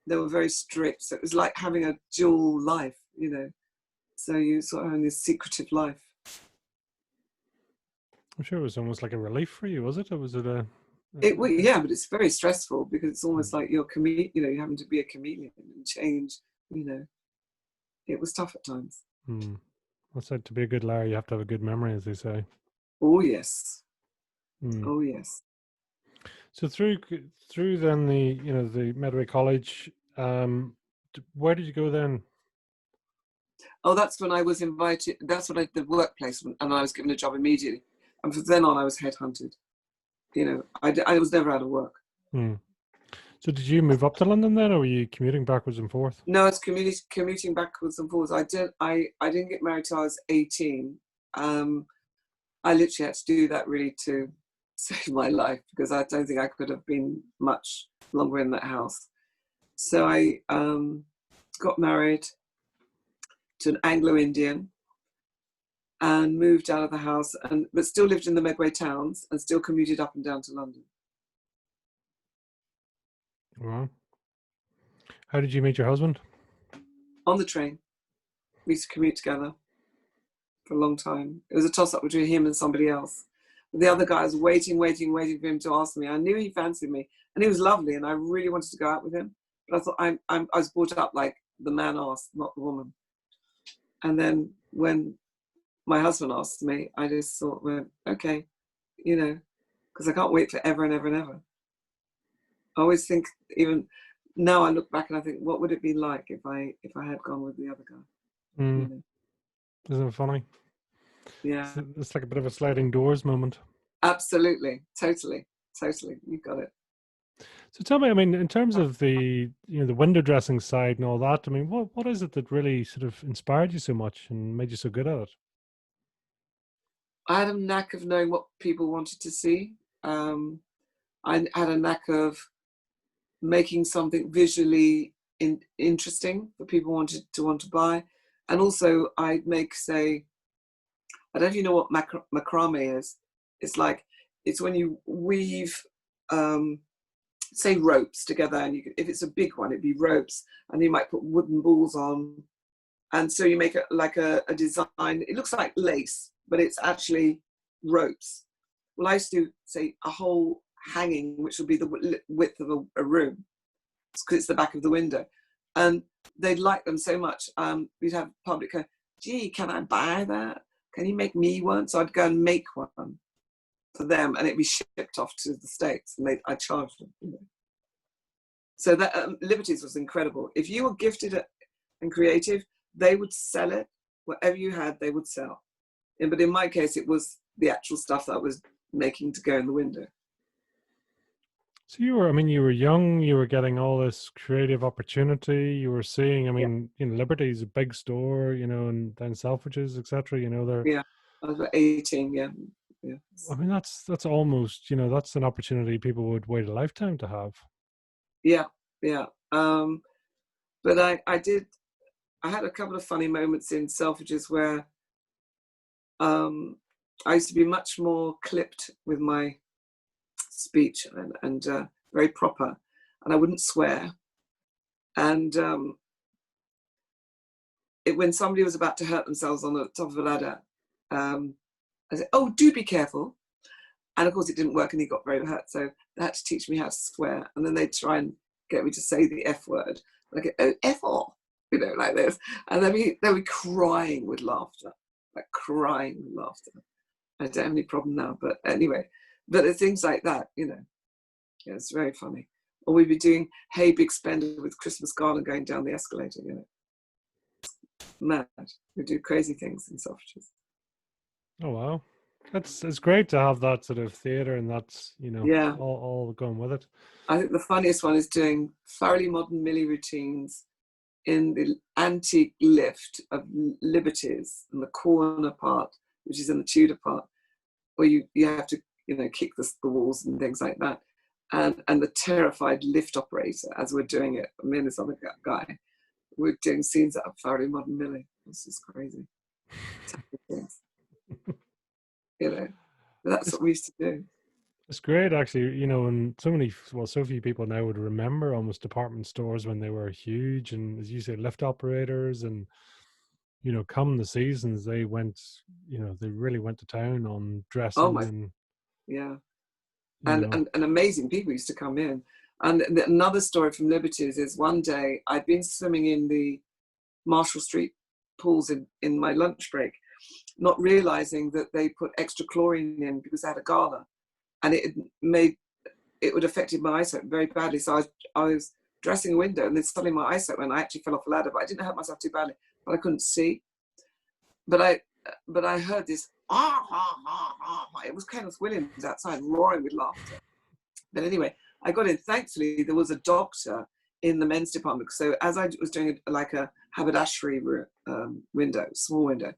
Speaker 2: They were very strict, so it was like having a dual life, So you sort of have this secretive life.
Speaker 1: I'm sure it was almost like a relief for you, was it? Or was it
Speaker 2: yeah, but it's very stressful because it's almost like you're you're having to be a chameleon and change. It was tough at times.
Speaker 1: What's that? To be a good liar, you have to have a good memory, as they say.
Speaker 2: Oh yes. Oh yes.
Speaker 1: So through then the Medway College, where did you go then?
Speaker 2: Oh, that's when I was invited. That's when I did the work placement, and I was given a job immediately. And from then on, I was headhunted. I was never out of work.
Speaker 1: So did you move up to London then, or were you commuting backwards and forth?
Speaker 2: No, it's commuting backwards and forwards. I didn't get married till I was 18. I literally had to do that really to save my life because I don't think I could have been much longer in that house. So I got married to an Anglo-Indian and moved out of the house, but still lived in the Medway towns and still commuted up and down to London.
Speaker 1: Wow. How did you meet your husband?
Speaker 2: On the train. We used to commute together for a long time. It was a toss-up between him and somebody else. The other guy was waiting for him to ask me. I knew he fancied me, and he was lovely, and I really wanted to go out with him. But I thought I was brought up like the man asked, not the woman. And then when my husband asked me, I just thought, well, okay, because I can't wait forever and ever and ever. I always think, even now I look back and I think, what would it be like if I had gone with the other guy?
Speaker 1: Isn't it funny?
Speaker 2: Yeah.
Speaker 1: It's like a bit of a sliding doors moment.
Speaker 2: Absolutely. Totally. You got it.
Speaker 1: So tell me, I mean, in terms of the the window dressing side and all that, I mean, what is it that really sort of inspired you so much and made you so good at it?
Speaker 2: I had a knack of knowing what people wanted to see. Um, I had a knack of making something visually interesting that people wanted to want to buy. And also I'd make, say, I don't know if you know what macrame is. It's like, it's when you weave, say, ropes together, and if it's a big one, it'd be ropes, and you might put wooden balls on. And so you make it like a design. It looks like lace, but it's actually ropes. Well, I used to do, say, a whole hanging, which would be the width of a room, because it's the back of the window. And they'd like them so much. We'd have public go, gee, can I buy that? Can you make me one? So I'd go and make one for them, and it'd be shipped off to the States, and I'd charge them. So that Liberties was incredible. If you were gifted and creative, they would sell it. Whatever you had, they would sell. But in my case, it was the actual stuff that I was making to go in the window.
Speaker 1: So you were, I mean, you were young, you were getting all this creative opportunity, you were seeing, I
Speaker 2: Yeah,
Speaker 1: mean, Liberty's a big store, and then Selfridges, etc. They're,
Speaker 2: yeah. I was about 18. Yeah, yeah,
Speaker 1: I mean, that's almost, that's an opportunity people would wait a lifetime to have.
Speaker 2: yeah, yeah. But I had a couple of funny moments in Selfridges where I used to be much more clipped with my speech and very proper, and I wouldn't swear. And when somebody was about to hurt themselves on the top of a ladder, I said, "Oh, do be careful." And of course, it didn't work, and he got very hurt. So they had to teach me how to swear, and then they'd try and get me to say the F word. And I go, "Oh, F off," like this, and they'd be crying with laughter, like crying with laughter. I don't have any problem now, but anyway, but things like that, yeah, it's very funny. Or we'd be doing "Hey Big Spender" with Christmas garland going down the escalator, mad. We do crazy things in Selfridges.
Speaker 1: Oh wow, it's great to have that sort of theater, and that's
Speaker 2: Yeah,
Speaker 1: all going with it.
Speaker 2: I think the funniest one is doing thoroughly modern Millie routines in the antique lift of Liberties in the corner part, which is in the Tudor part, where you have to kick the walls and things like that, and the terrified lift operator as we're doing it. Me and this other guy, we're doing scenes out of thoroughly modern Millie. It's just crazy. Things, but that's
Speaker 1: It's
Speaker 2: what we used to do.
Speaker 1: it's great actually, and so few people now would remember almost department stores when they were huge, and as you say, lift operators, and come the seasons, they went, they really went to town on
Speaker 2: Oh
Speaker 1: dressing,
Speaker 2: my,
Speaker 1: and
Speaker 2: yeah.
Speaker 1: you
Speaker 2: and,
Speaker 1: know,
Speaker 2: and, and amazing people used to come in. And another story from Liberties is one day I'd been swimming in the Marshall Street pools in my lunch break, not realizing that they put extra chlorine in because they had a gala, and it would affected my eyesight very badly. So I was dressing a window, and then suddenly my eyesight went. I actually fell off a ladder, but I didn't hurt myself too badly. But I couldn't see. But I heard this. It was Kenneth Williams outside roaring with laughter. But anyway, I got in. Thankfully, there was a doctor in the men's department. So as I was doing like a haberdashery window, small window,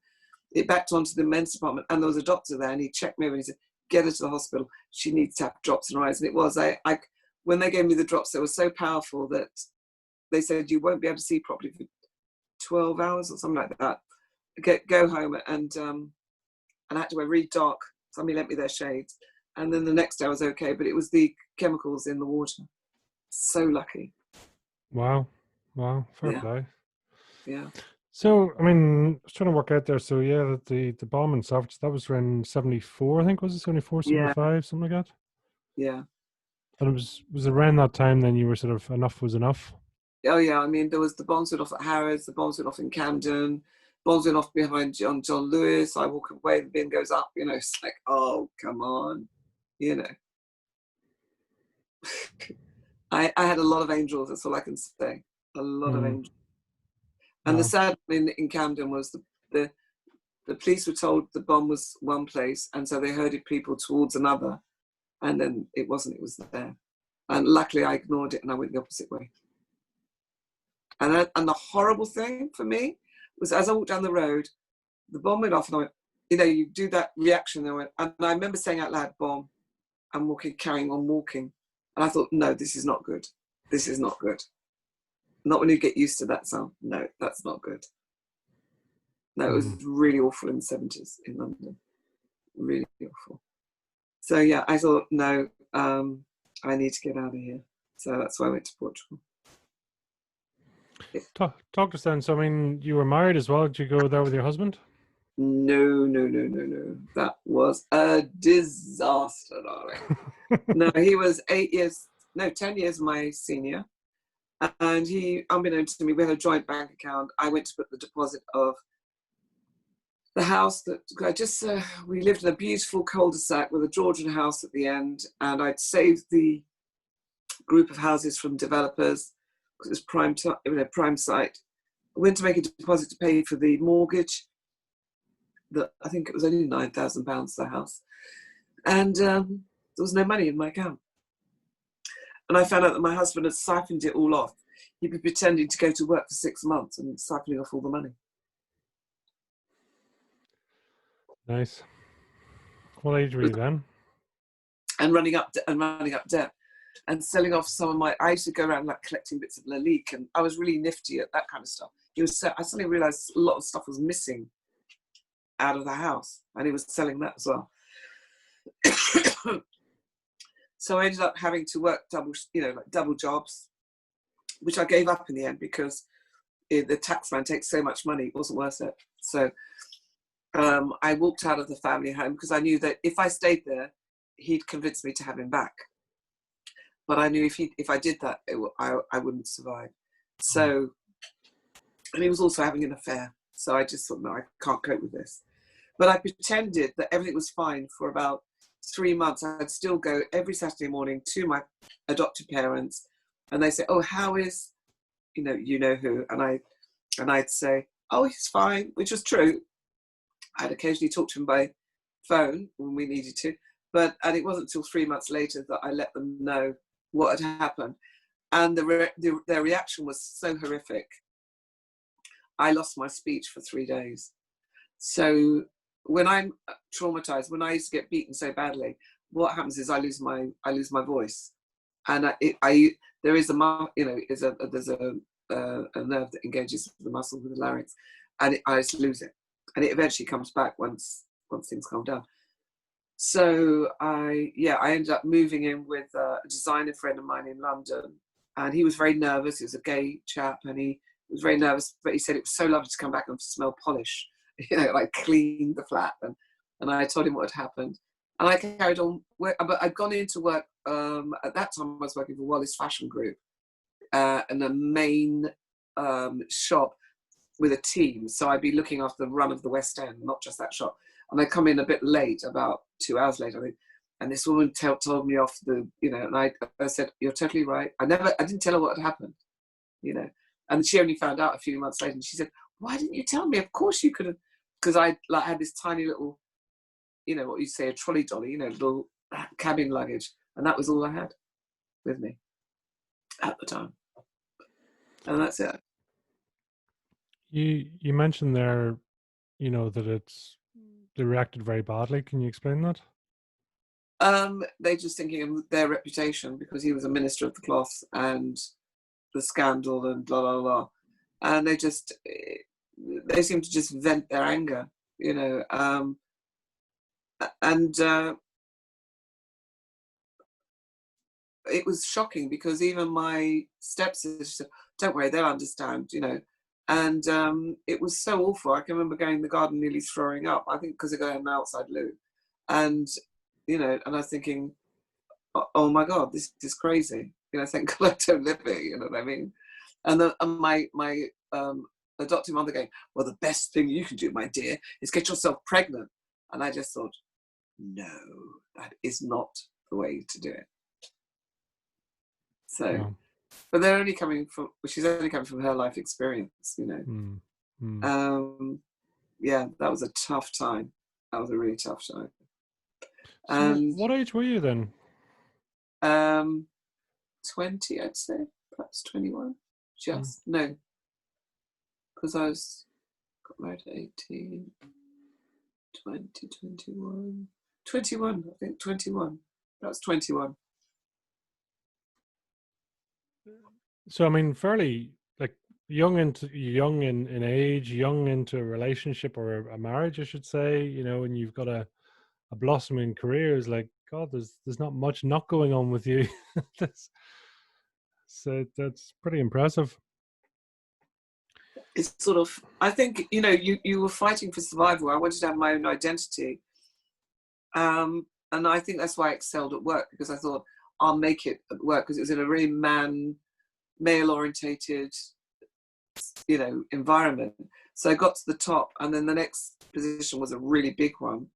Speaker 2: it backed onto the men's department, and there was a doctor there, and he checked me over and he said, "Get her to the hospital. She needs to have drops in her eyes." And it was, when they gave me the drops, they were so powerful that they said, "You won't be able to see properly for 12 hours or something like that. Go home." And I had to wear really dark. Somebody lent me their shades. And then the next day I was okay, but it was the chemicals in the water. So lucky.
Speaker 1: wow, fair
Speaker 2: Yeah,
Speaker 1: play.
Speaker 2: yeah,
Speaker 1: So I mean, I was trying to work out there. So yeah, the bomb in Savage, that was around 74, I think, was it 74,
Speaker 2: yeah,
Speaker 1: 75, something like that.
Speaker 2: yeah.
Speaker 1: And it was around that time then you were sort of, enough was enough.
Speaker 2: Oh yeah, I mean, there was the bombs went off at Harrods, the bombs went off in Camden, bombs went off behind John Lewis. I walk away, the bin goes up, it's like, oh, come on, you know. I had a lot of angels, that's all I can say. A lot of
Speaker 1: Mm,
Speaker 2: angels. And the
Speaker 1: wow.
Speaker 2: sad thing in Camden was the police were told the bomb was one place, and so they herded people towards another, and then it wasn't, it was there. And luckily I ignored it and I went the opposite way. And the horrible thing for me was, as I walked down the road, the bomb went off and I went, you know, you do that reaction. And I remember saying out loud, bomb, I'm walking, carrying on walking. And I thought, no, this is not good. This is not good. Not when you get used to that sound. No, that's not good. No, it was really awful in the 70s in London. Really awful. So yeah, I thought, no, I need to get out of here. So that's why I went to Portugal.
Speaker 1: Talk to us then. So, I mean, you were married as well. Did you go there with your husband?
Speaker 2: No. That was a disaster, darling. No, he was 10 years my senior. And he, unbeknownst to me, we had a joint bank account. I went to put the deposit of the house that I just, we lived in a beautiful cul-de-sac with a Georgian house at the end. And I'd saved the group of houses from developers because it was prime site. I went to make a deposit to pay for the mortgage. I think it was only £9,000, the house. And there was no money in my account. And I found out that my husband had siphoned it all off. He'd been pretending to go to work for 6 months and siphoning off all the money.
Speaker 1: Nice. What age were you then?
Speaker 2: And running up debt and selling off some of my, I used to go around like collecting bits of Lalique, and I was really nifty at that kind of stuff. I suddenly realized a lot of stuff was missing out of the house, and he was selling that as well. So I ended up having to work double jobs, which I gave up in the end because the tax man takes so much money, it wasn't worth it. So I walked out of the family home because I knew that if I stayed there, he'd convince me to have him back. But I knew if I did that, I wouldn't survive. So, and he was also having an affair. So I just thought, no, I can't cope with this. But I pretended that everything was fine for about 3 months. I'd still go every Saturday morning to my adopted parents, and they say, "Oh, how is, you know who?" And I'd say, "Oh, he's fine," which was true. I'd occasionally talk to him by phone when we needed to, and it wasn't until 3 months later that I let them know what had happened, and their reaction was so horrific. I lost my speech for 3 days. So when I'm traumatized, when I used to get beaten so badly, what happens is I lose my voice, and there is there's a nerve that engages the muscle with the larynx, and I just lose it, and it eventually comes back once things calm down. So I ended up moving in with a designer friend of mine in London, and he was very nervous. He was a gay chap, and he was very nervous, but he said it was so lovely to come back and smell polish, like clean the flat. And I told him what had happened, and I carried on work. But I'd gone into work at that time. I was working for Wallace Fashion Group in the main shop with a team. So I'd be looking after the run of the West End, not just that shop. And I come in a bit late, about 2 hours later, I think. And this woman told me off and I said, "You're totally right." I didn't tell her what had happened, And she only found out a few months later. And she said, "Why didn't you tell me? Of course you could have," because I had this tiny little, what you say, a trolley dolly, little cabin luggage, and that was all I had with me at the time. And that's it.
Speaker 1: You mentioned there, that they reacted very badly. Can you explain that?
Speaker 2: They're just thinking of their reputation because he was a minister of the cloth and the scandal and blah blah blah, and they seem to just vent their anger, and it was shocking because even my stepsister said, "Don't worry, they'll understand," and it was so awful. I can remember going in the garden nearly throwing up, I think because I got an outside loo, and and I was thinking, oh my God, this is crazy. Thank God I don't live here, you know what I mean? And my adopted mother going, "Well, the best thing you can do, my dear, is get yourself pregnant." And I just thought, no, that is not the way to do it. So,
Speaker 1: Wow.
Speaker 2: but she's only coming from her life experience, Yeah, that was a tough time. That was a really tough time.
Speaker 1: So what age were you then?
Speaker 2: 20, I'd say, perhaps 21. Just, no, because I got married at 18, 20, 21, 21, I think 21. That's 21.
Speaker 1: So I mean, fairly like young in age, young into a relationship or a marriage, I should say. You know, and you've got a blossoming career. Is like, God, there's not much not going on with you. That's pretty impressive.
Speaker 2: It's sort of, I think, you know, you were fighting for survival. I wanted to have my own identity. And I think that's why I excelled at work, because I thought I'll make it at work, because it was in a really male orientated, you know, environment. So I got to the top, and then the next position was a really big one.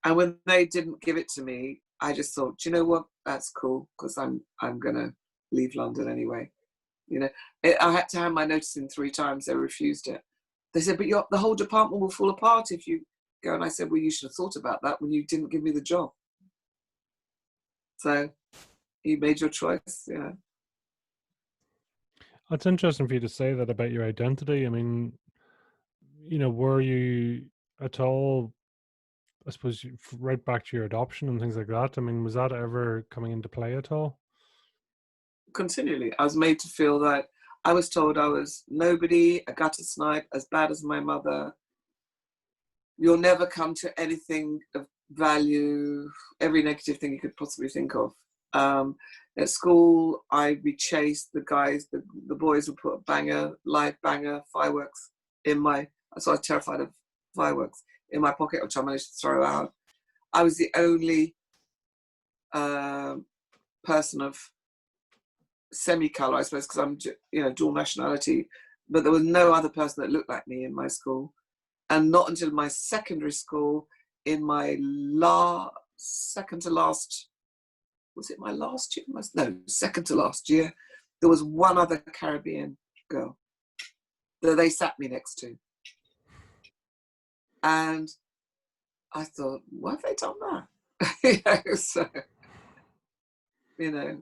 Speaker 2: And when they didn't give it to me, I just thought, do you know what? That's cool, because I'm gonna leave London anyway. You know, I had to hand my notice in 3 times. They refused it. They said, but the whole department will fall apart if you go. And I said, well, you should have thought about that when you didn't give me the job. So you made your choice, you know.
Speaker 1: It's interesting for you to say that about your identity. I mean, you know, were you at all, I suppose, right back to your adoption and things like that? I mean, was that ever coming into play at all?
Speaker 2: Continually, I was made to feel that I was told I was nobody, a gutter snipe, as bad as my mother. You'll never come to anything of value, every negative thing you could possibly think of. At school, I'd be chased. The guys, the boys would put a live banger, fireworks in my, so I was terrified of fireworks, in my pocket, which I managed to throw out. I was the only person of semi-colour, I suppose, because I'm, you know, dual nationality, but there was no other person that looked like me in my school. And not until my secondary school, in my second to last, was it my last year? No, second to last year, there was one other Caribbean girl that they sat me next to. And I thought, why have they done that? You know, so, you know,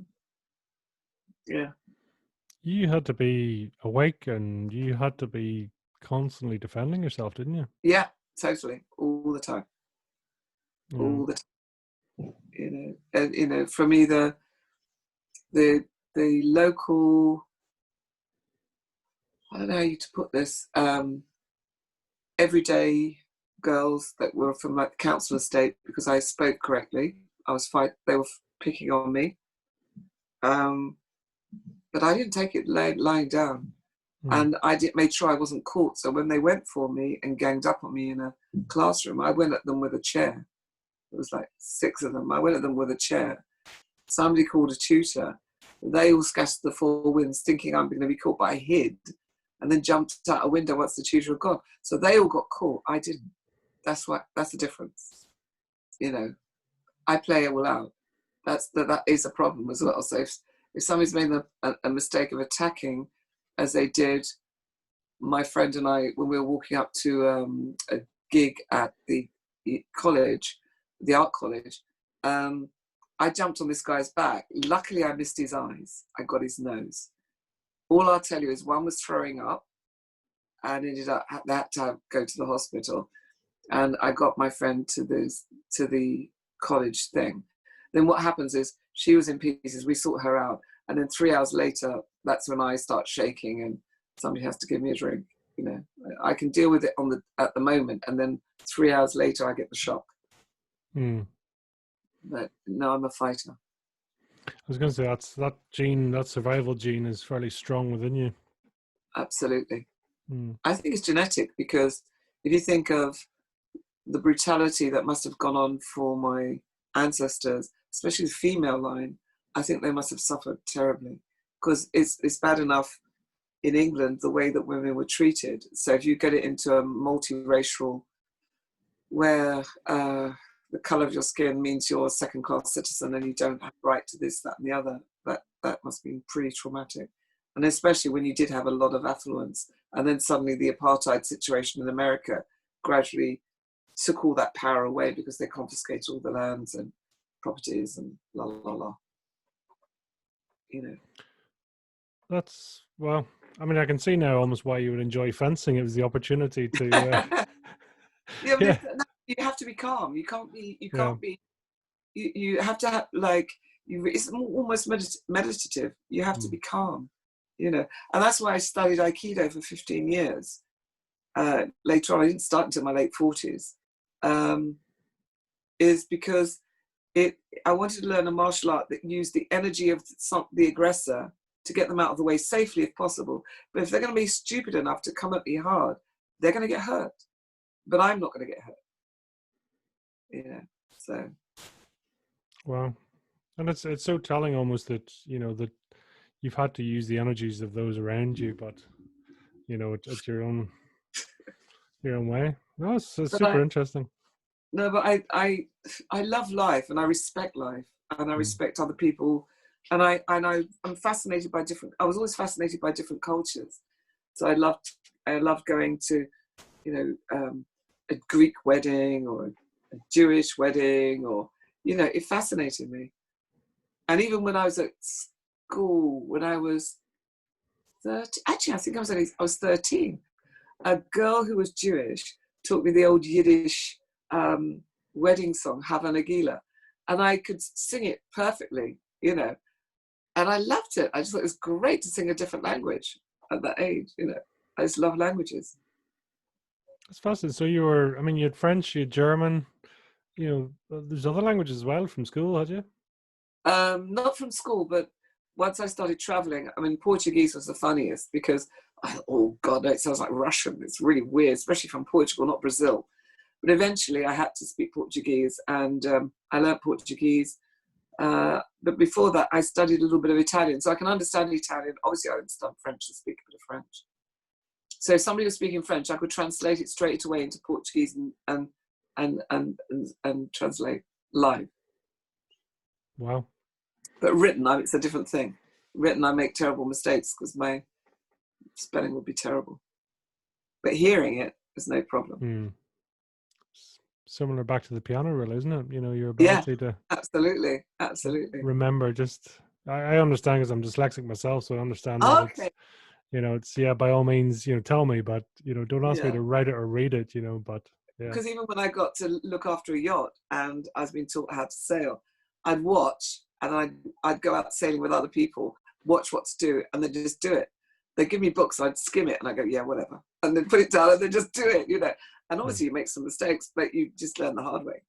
Speaker 2: yeah.
Speaker 1: You had to be awake and you had to be constantly defending yourself, didn't you?
Speaker 2: Yeah, totally, all the time.
Speaker 1: Yeah.
Speaker 2: All the time. You know, and, you know, for me, the local, I don't know how to put this, everyday girls that were from like the council estate, because I spoke correctly. They were picking on me. But I didn't take it lying down. And I made sure I wasn't caught. So when they went for me and ganged up on me in a classroom, I went at them with a chair. It was like 6 of them. I went at them with a chair. Somebody called a tutor. They all scattered the 4 winds thinking I'm going to be caught, but I hid and then jumped out a window once the tutor had gone. So they all got caught. I didn't. That's the difference. You know, I play it all out. That is a problem as well. So if somebody's made a mistake of attacking, as they did, my friend and I, when we were walking up to a gig at the college, the art college, I jumped on this guy's back. Luckily, I missed his eyes. I got his nose. All I'll tell you is one was throwing up and ended up, they had to go to the hospital. And I got my friend to the college thing. Then what happens is she was in pieces. We sort her out. And then 3 hours later, that's when I start shaking and somebody has to give me a drink. You know, I can deal with it at the moment. And then 3 hours later, I get the shock. But no, I'm a fighter.
Speaker 1: I was going to say that gene, that survival gene, is fairly strong within you.
Speaker 2: Absolutely. I think it's genetic, because if you think of the brutality that must have gone on for my ancestors, especially the female line, I think they must have suffered terribly, because it's bad enough in England the way that women were treated. So if you get it into a multiracial, where the colour of your skin means you're a second-class citizen and you don't have right to this, that, and the other, that must have been pretty traumatic. And especially when you did have a lot of affluence, and then suddenly the apartheid situation in America gradually took all that power away because they confiscated all the lands and properties and la la la. you know.
Speaker 1: That's, well, I mean, I can see now almost why you would enjoy fencing. It was the opportunity to,
Speaker 2: Yeah,
Speaker 1: yeah,
Speaker 2: no, you have to be calm. You can't be. You
Speaker 1: yeah,
Speaker 2: can't be. You have to have, like, you. It's almost meditative. You have to
Speaker 1: mm,
Speaker 2: be calm, you know. And that's why I studied Aikido for 15 years. Later on, I didn't start until my late 40s. Is because I wanted to learn a martial art that used the energy of the aggressor to get them out of the way safely if possible. But if they're going to be stupid enough to come at me hard, they're going to get hurt. But I'm not going to get hurt. You know. So.
Speaker 1: well, and it's so telling almost that, that you've had to use the energies of those around you, but, at your own way. No, it's
Speaker 2: But
Speaker 1: super interesting.
Speaker 2: no, but I love life, and I respect life, and I
Speaker 1: Mm,
Speaker 2: respect other people, and I'm fascinated by different. I was always fascinated by different cultures, so I loved going to, a Greek wedding or a Jewish wedding, or, it fascinated me. And even when I was at school, when I was 30, actually I think I was 13. A girl who was Jewish taught me the old Yiddish wedding song, Hava Nagila. And I could sing it perfectly, and I loved it. I just thought it was great to sing a different language at that age. I just love languages.
Speaker 1: it's fascinating. So I mean, you had French, you had German, there's other languages as well from school, had you?
Speaker 2: Not from school, but once I started traveling, I mean, Portuguese was the funniest because, oh God, no, it sounds like Russian. It's really weird, especially from Portugal, not Brazil. But eventually I had to speak Portuguese, and I learned Portuguese. But before that, I studied a little bit of Italian. So I can understand Italian. Obviously, I understand French and speak a bit of French. So if somebody was speaking French, I could translate it straight away into Portuguese and translate live.
Speaker 1: Wow.
Speaker 2: But written, it's a different thing. Written, I make terrible mistakes because my spelling would be terrible. But hearing it is no problem.
Speaker 1: Hmm. Similar back to the piano really, isn't it? Your
Speaker 2: Yeah,
Speaker 1: ability to
Speaker 2: absolutely, absolutely.
Speaker 1: remember. Just I understand because I'm dyslexic myself, so I understand that
Speaker 2: Okay,
Speaker 1: it's yeah, by all means, tell me, but don't ask me
Speaker 2: yeah.
Speaker 1: to write it or read it, but yeah.
Speaker 2: Because even when I got to look after a yacht and I was being taught how to sail, I'd watch, and I'd go out sailing with other people, watch what to do, and then just do it. They'd give me books, I'd skim it, and I go, yeah, whatever, and then put it down, and then just do it. And
Speaker 1: Hmm.
Speaker 2: obviously you make some mistakes, but you just learn the hard way.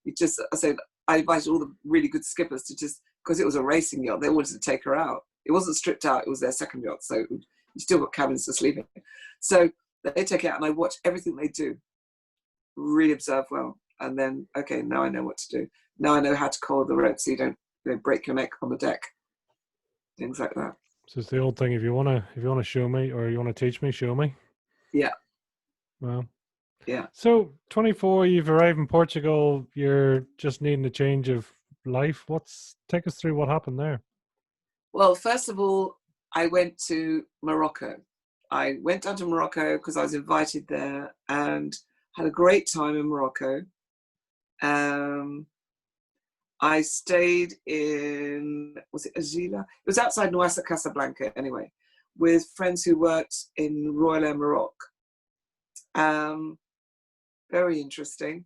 Speaker 2: I invited all the really good skippers to just, because it was a racing yacht, they wanted to take her out. It wasn't stripped out, it was their second yacht, so you still got cabins to sleep in. So they take it out, and I watch everything they do, really observe well, and then, okay, now I know what to do. Now I know how to coil the rope so you don't break your neck on the deck, things like that.
Speaker 1: So it's the old thing: if you wanna show me or you wanna teach me, show me.
Speaker 2: Yeah,
Speaker 1: Well,
Speaker 2: yeah.
Speaker 1: so 24, you've arrived in Portugal. You're just needing a change of life. Take us through what happened there.
Speaker 2: Well, first of all, I went to Morocco. I went down to Morocco because I was invited there and had a great time in Morocco. um, I stayed in, was it Azila? It was outside Nouassa Casablanca anyway, with friends who worked in Royal Air Maroc. Um, Very interesting.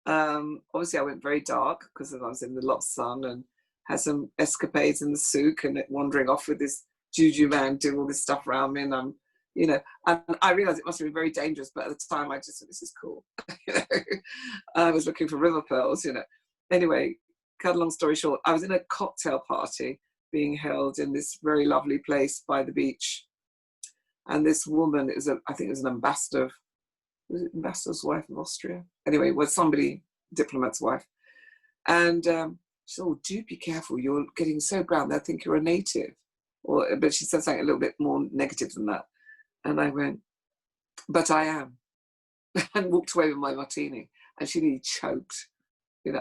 Speaker 2: Obviously, I went very dark because I was in a lot of sun and had some escapades in the souk and wandering off with this juju man doing all this stuff around me. And I realized it must have been very dangerous, but at the time I just thought, this is cool. I was looking for river pearls. Anyway, cut a long story short, I was in a cocktail party being held in this very lovely place by the beach. And this woman, I think it was an ambassador, was it ambassador's wife of Austria? Anyway, was somebody, diplomat's wife. And she said, oh, do be careful, you're getting so brown, they'll think you're a native. But she said something a little bit more negative than that. And I went, but I am. And walked away with my martini. And she nearly choked.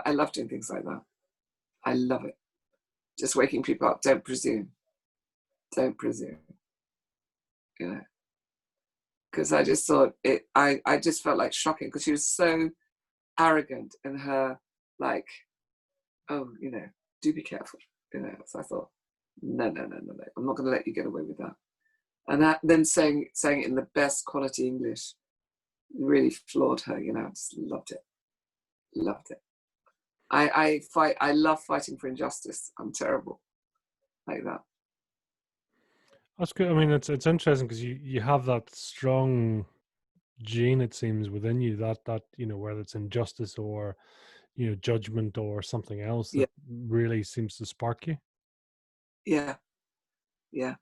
Speaker 2: I love doing things like that. I love it. Just waking people up, don't presume. Don't presume. Because I just thought I just felt like shocking because she was so arrogant in her, like, oh, do be careful. So I thought, no, no, no, no, no. I'm not going to let you get away with that. And that, then saying it in the best quality English really floored her. You know, I just loved it. Loved it. I love fighting for injustice. I'm terrible like that.
Speaker 1: That's good. I mean, it's interesting because you have that strong gene, it seems, within you, that whether it's injustice or judgment or something else
Speaker 2: Yeah,
Speaker 1: that really seems to spark you.
Speaker 2: yeah, yeah.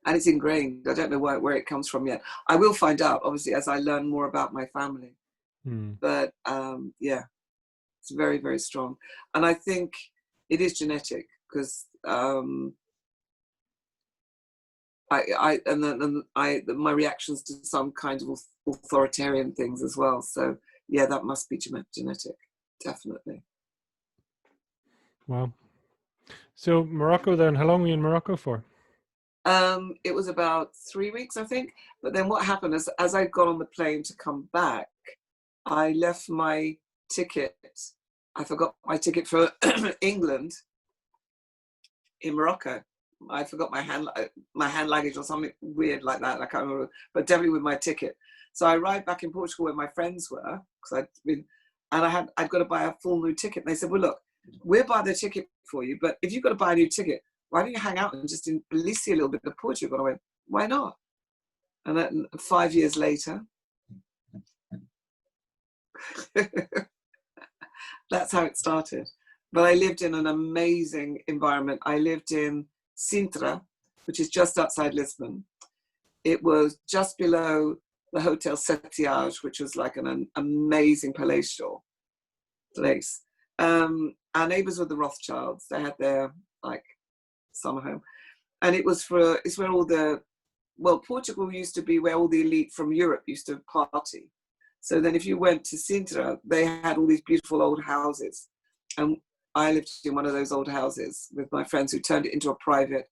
Speaker 2: And it's ingrained. I don't know where it comes from yet. I will find out, obviously, as I learn more about my family.
Speaker 1: Hmm.
Speaker 2: But yeah, it's very, very strong. And I think it is genetic because my reactions to some kind of authoritarian things as well. So yeah, that must be genetic, definitely.
Speaker 1: Wow. So Morocco, then, how long were you in Morocco for?
Speaker 2: It was about 3 weeks, I think. But then what happened is, as I got on the plane to come back, I left my ticket. I forgot my ticket for England in Morocco. I forgot my hand luggage or something weird like that. I can't remember, but definitely with my ticket. So I arrived back in Portugal where my friends were, because I'd got to buy a full new ticket. And they said, "Well, look, we'll buy the ticket for you, but if you've got to buy a new ticket, why don't you hang out and just at least see a little bit of Portugal?" I went, "Why not?" And then 5 years later, that's how it started. But I lived in an amazing environment. I lived in Sintra, which is just outside Lisbon. It was just below the Hotel Setiage, which was like an amazing palatial place. Our neighbors were the Rothschilds. They had their like summer home. And it's where Portugal used to be where all the elite from Europe used to party. So then if you went to Sintra, they had all these beautiful old houses. And I lived in one of those old houses with my friends who turned it into a private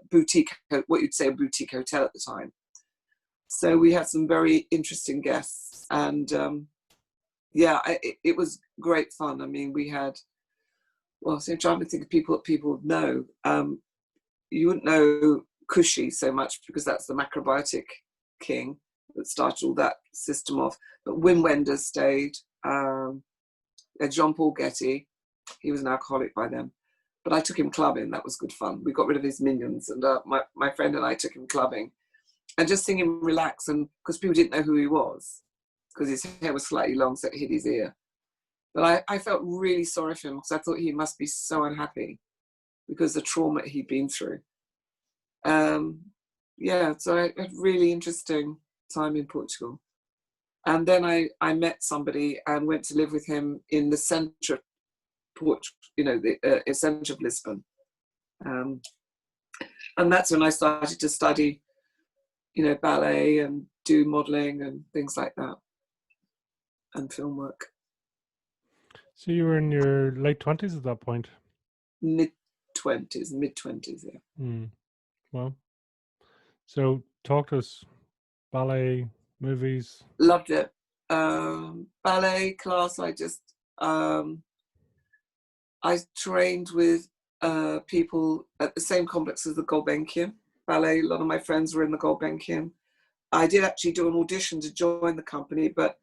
Speaker 2: boutique, what you'd say a boutique hotel at the time. So we had some very interesting guests. And it was great fun. I mean, we had, so I'm trying to think of people that people would know. You wouldn't know Kushi so much because that's the macrobiotic king that started all that system off. But Wim Wenders stayed. Jean-Paul Getty, he was an alcoholic by then. But I took him clubbing. That was good fun. We got rid of his minions, and my friend and I took him clubbing, and just seeing him relax, and because people didn't know who he was, because his hair was slightly long, so it hid his ear. But I felt really sorry for him because I thought he must be so unhappy because the trauma he'd been through. So I had a really interesting time in Portugal. And then I met somebody and went to live with him in the centre of Portugal, the centre of Lisbon. And that's when I started to study, ballet and do modelling and things like that, and film work.
Speaker 1: So you were in your late 20s at that point?
Speaker 2: Mid-20s, yeah.
Speaker 1: Well, so talk to us. Ballet, movies.
Speaker 2: Loved it. Ballet class, I trained with people at the same complex as the Gulbenkian Ballet. A lot of my friends were in the Gulbenkian. I did actually do an audition to join the company, but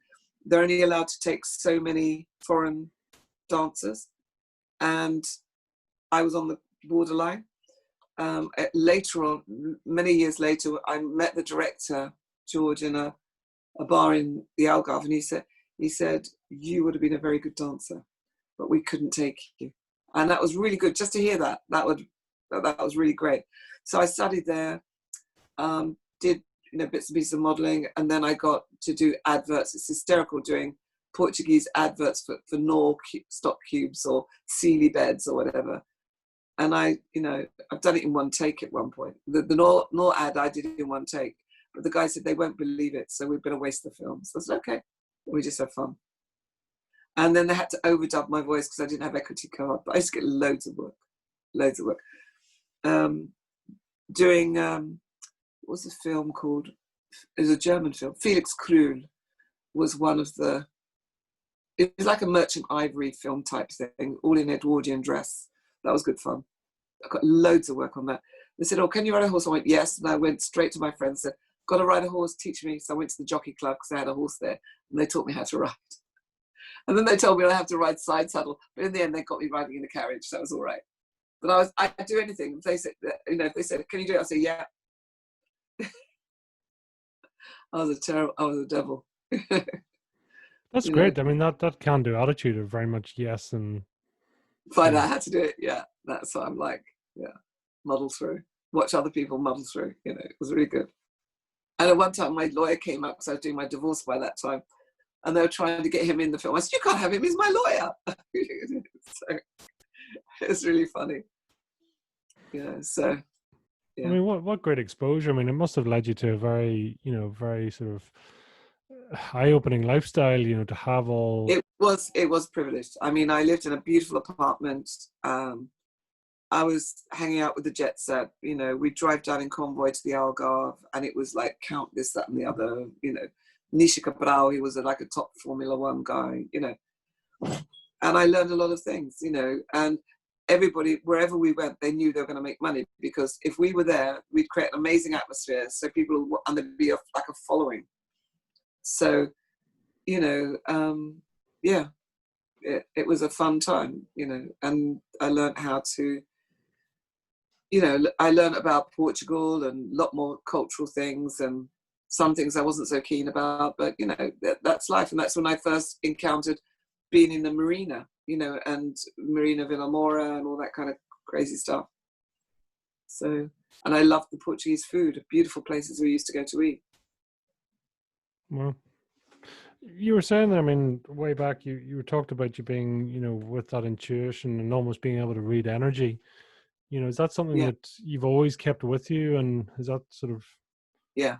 Speaker 2: they're only allowed to take so many foreign dancers. And I was on the borderline. Later on, many years later, I met the director, George, in a bar in the Algarve, and he said, "You would have been a very good dancer, but we couldn't take you." And that was really good just to hear that. That was really great. So I studied there, did bits and pieces of modelling, and then I got to do adverts. It's hysterical doing Portuguese adverts for Knorr stock cubes or Sealy beds or whatever. And I've done it in one take at one point. The Knorr ad I did it in one take, but the guy said they won't believe it, so we're going to waste the film. So I said, okay, we just have fun. And then they had to overdub my voice because I didn't have equity card, but I used to get loads of work. Doing, what was the film called? It was a German film. Felix Krull was one of it was like a Merchant Ivory film type thing, all in Edwardian dress. That was good fun. I've got loads of work on that. They said, oh, can you ride a horse? I went, yes. And I went straight to my friends and said, got to ride a horse, teach me. So I went to the jockey club because I had a horse there, and they taught me how to ride. And then they told me I have to ride side saddle. But in the end, they got me riding in a carriage. So that was all right. But I'd do anything. If they said, if they said, can you do it? I'd say, yeah. I was a devil.
Speaker 1: That's great. I mean, that can-do attitude of very much yes and
Speaker 2: find out how to do it. Yeah, that's what I'm like. Yeah, muddle through. Watch other people muddle through. It was really good. And at one time, my lawyer came up because I was doing my divorce by that time, and they were trying to get him in the film. I said, "You can't have him. He's my lawyer." So it was really funny. So. Yeah.
Speaker 1: I mean, what great exposure. I mean, it must have led you to a very, very sort of eye-opening lifestyle, to have all.
Speaker 2: It was privileged. I mean, I lived in a beautiful apartment. I was hanging out with the jet set. We'd drive down in convoy to the Algarve, and it was like count this, that, and the other. Nisha Cabral, he was like a top Formula One guy. And I learned a lot of things. And everybody, wherever we went, they knew they were going to make money, because if we were there, we'd create an amazing atmosphere. So people, and there'd be like a following. So, yeah, it was a fun time, and I learned how to, I learned about Portugal and a lot more cultural things, and some things I wasn't so keen about, but, that's life. And that's when I first encountered being in the marina, and Marina Vila Moura and all that kind of crazy stuff. So, and I loved the Portuguese food, beautiful places we used to go to eat.
Speaker 1: Well, you were saying that, I mean, way back, you talked about you being, with that intuition and almost being able to read energy. Is that something that you've always kept with you? And is that sort of...
Speaker 2: Yeah.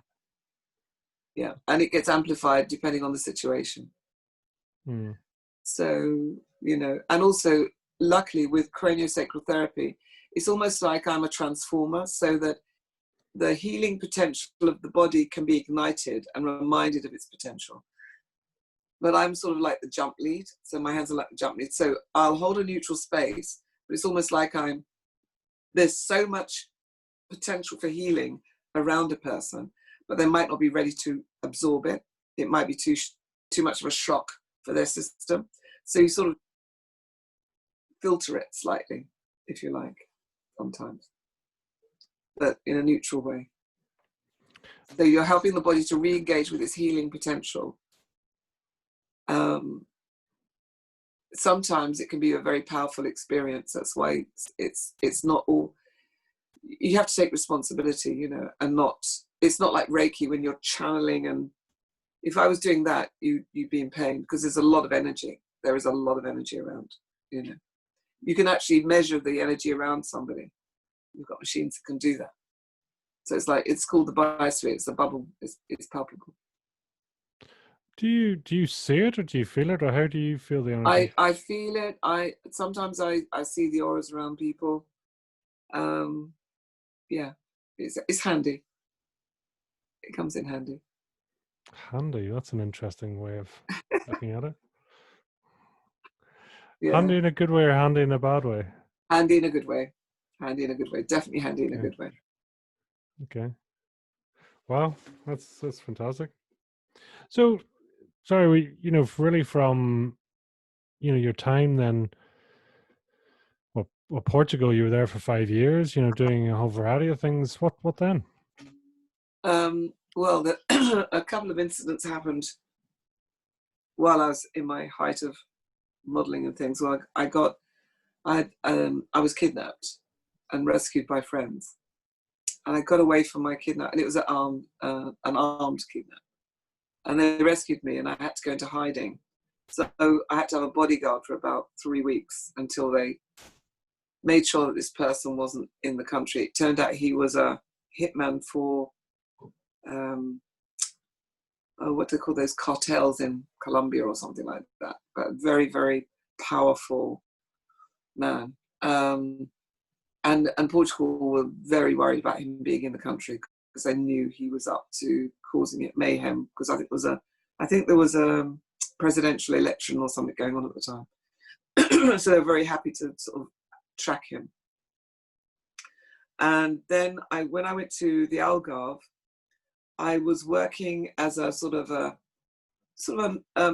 Speaker 2: And it gets amplified depending on the situation. So, and also, luckily with craniosacral therapy, it's almost like I'm a transformer, so that the healing potential of the body can be ignited and reminded of its potential. But I'm sort of like the jump lead. So my hands are like the jump lead. So I'll hold a neutral space, but it's almost like there's so much potential for healing around a person, but they might not be ready to absorb it. It might be too much of a shock for their system. So you sort of filter it slightly, if you like, sometimes, but in a neutral way. So you're helping the body to re-engage with its healing potential. Sometimes it can be a very powerful experience. That's why it's not all, you have to take responsibility, and it's not like Reiki when you're channeling. And if I was doing that, you'd be in pain, because there's a lot of energy. There is a lot of energy around, You can actually measure the energy around somebody. You've got machines that can do that. So it's called the biosphere. It's the bubble. It's palpable.
Speaker 1: Do you see it, or do you feel it, or how do you feel the energy?
Speaker 2: I feel it. Sometimes I see the auras around people. Yeah, it's handy. It comes in handy.
Speaker 1: Handy. That's an interesting way of looking at it.
Speaker 2: Yeah.
Speaker 1: Handy in a good way or handy in a bad way?
Speaker 2: Handy in a good way. Handy in a good way. Definitely handy in a good way.
Speaker 1: Okay. Wow, that's fantastic. So, sorry, really from, your time then, well, Portugal, you were there for 5 years, doing a whole variety of things. What then?
Speaker 2: Well, a couple of incidents happened while I was in my height of modeling and things. Well, I was kidnapped and rescued by friends, and I got away from my kidnap, and it was an armed kidnap, and they rescued me, and I had to go into hiding. So I had to have a bodyguard for about 3 weeks until they made sure that this person wasn't in the country. It turned out he was a hitman for what do they call those cartels in Colombia or something like that, but a very, very powerful man. And Portugal were very worried about him being in the country, because they knew he was up to causing it mayhem, because I think there was a presidential election or something going on at the time. So they're very happy to sort of track him. And then when I went to the Algarve, I was working as a sort of a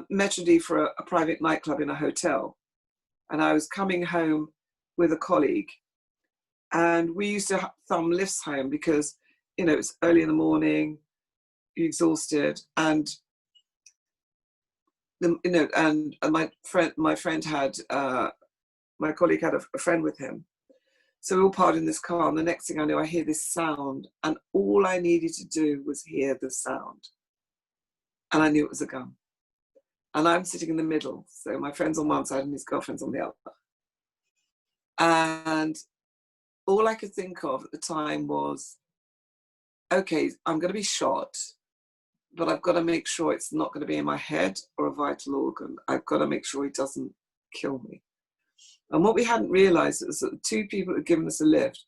Speaker 2: maitre d' for a private nightclub in a hotel. And I was coming home with a colleague, and we used to thumb lifts home because, you know, it's early in the morning, you're exhausted, and my colleague had a friend with him. So we all piled in this car, and the next thing I knew, I hear this sound, and all I needed to do was hear the sound. And I knew it was a gun. And I'm sitting in the middle. So my friend's on one side and his girlfriend's on the other. And all I could think of at the time was, okay, I'm going to be shot, but I've got to make sure it's not going to be in my head or a vital organ. I've got to make sure it doesn't kill me. And what we hadn't realized is that the two people who had given us a lift,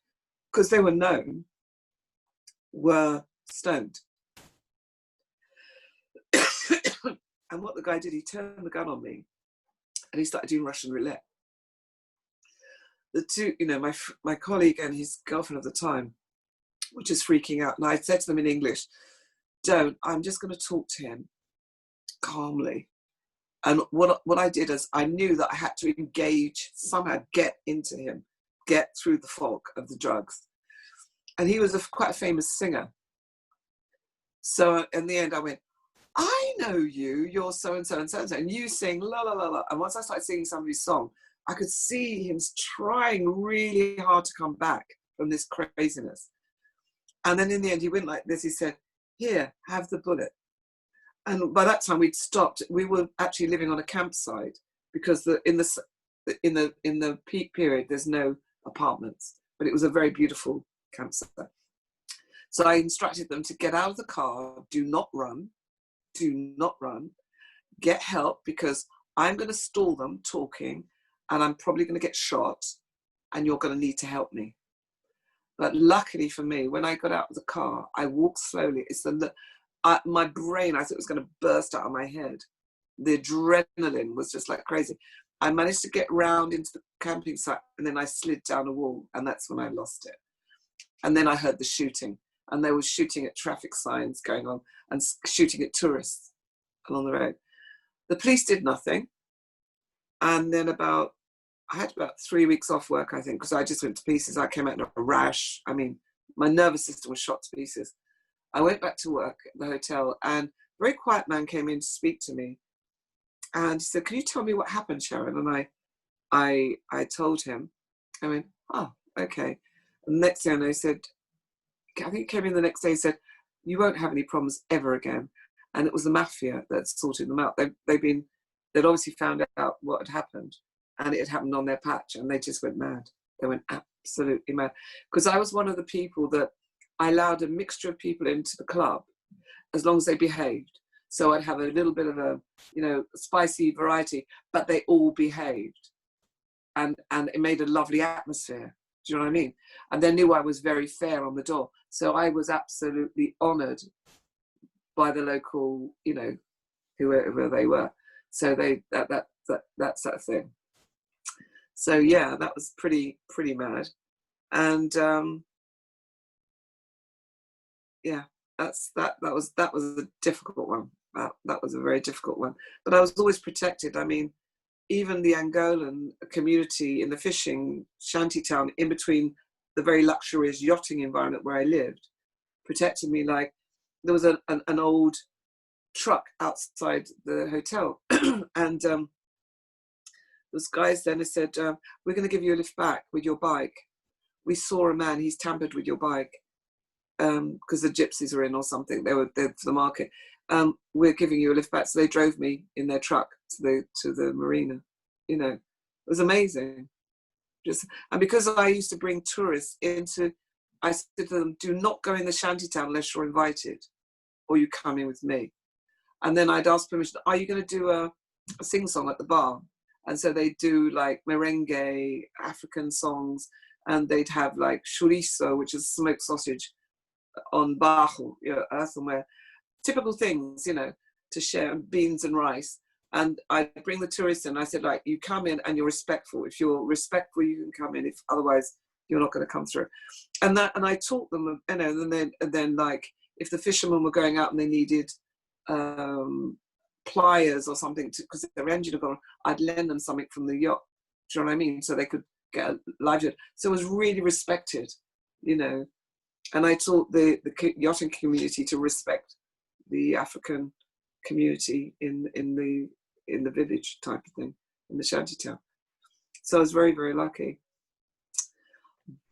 Speaker 2: because they were known, were stoned. And what the guy did, he turned the gun on me and he started doing Russian roulette. The two, you know, my colleague and his girlfriend at the time were just freaking out. And I said to them in English, I'm just going to talk to him calmly. And what I did is I knew that I had to engage, somehow get into him, get through the fog of the drugs. And he was quite a famous singer. So in the end I went, I know you, you're so-and-so and so-and-so, and you sing la la la la. And once I started singing somebody's song, I could see him trying really hard to come back from this craziness. And then in the end, he went like this. He said, here, have the bullet. And by that time we'd stopped. We were actually living on a campsite because in the peak period, there's no apartments, but it was a very beautiful campsite. So I instructed them to get out of the car, do not run, get help, because I'm going to stall them talking and I'm probably going to get shot and you're going to need to help me. But luckily for me, when I got out of the car, I walked slowly. My brain, I thought it was going to burst out of my head. The adrenaline was just like crazy. I managed to get round into the camping site and then I slid down a wall, and that's when I lost it. And then I heard the shooting, and they were shooting at traffic signs going on and shooting at tourists along the road. The police did nothing. And then I had about 3 weeks off work, I think, because I just went to pieces. I came out in a rash. I mean, my nervous system was shot to pieces. I went back to work at the hotel, and a very quiet man came in to speak to me. And he said, can you tell me what happened, Sharon? And I told him. I went, oh, okay. And the next day, he said, I think he came in the next day and said, you won't have any problems ever again. And it was the mafia that sorted them out. They'd obviously found out what had happened, and it had happened on their patch, and they just went mad. They went absolutely mad. Because I was one of the people that I allowed a mixture of people into the club as long as they behaved. So I'd have a little bit of a, spicy variety, but they all behaved. And it made a lovely atmosphere. Do you know what I mean? And they knew I was very fair on the door. So I was absolutely honoured by the local, whoever they were. So that's that thing. So yeah, that was pretty mad. And yeah, that was a difficult one. That was a very difficult one. But I was always protected. I mean, even the Angolan community in the fishing shantytown in between the very luxurious yachting environment where I lived protected me. Like, there was an old truck outside the hotel and those guys then said, we're going to give you a lift back with your bike. We saw a man, he's tampered with your bike because the gypsies are in or something. They were there for the market. We're giving you a lift back. So they drove me in their truck to the marina. It was amazing. And because I used to bring tourists I said to them, do not go in the shantytown unless you're invited, or you come in with me. And then I'd ask permission, are you going to do a sing-song at the bar? And so they'd do like merengue, African songs, and they'd have like chorizo, which is smoked sausage on barro, earthenware. Typical things, to share, beans and rice. And I'd bring the tourists in. I said, like, you come in and you're respectful. If you're respectful, you can come in. If otherwise, you're not going to come through. And I taught them, you know, and then like if the fishermen were going out and they needed pliers or something because their engine had gone, I'd lend them something from the yacht. Do you know what I mean? So they could get a livelihood. So it was really respected, you know. And I taught the yachting community to respect the African community in the village type of thing, in the shantytown. So I was very, very lucky.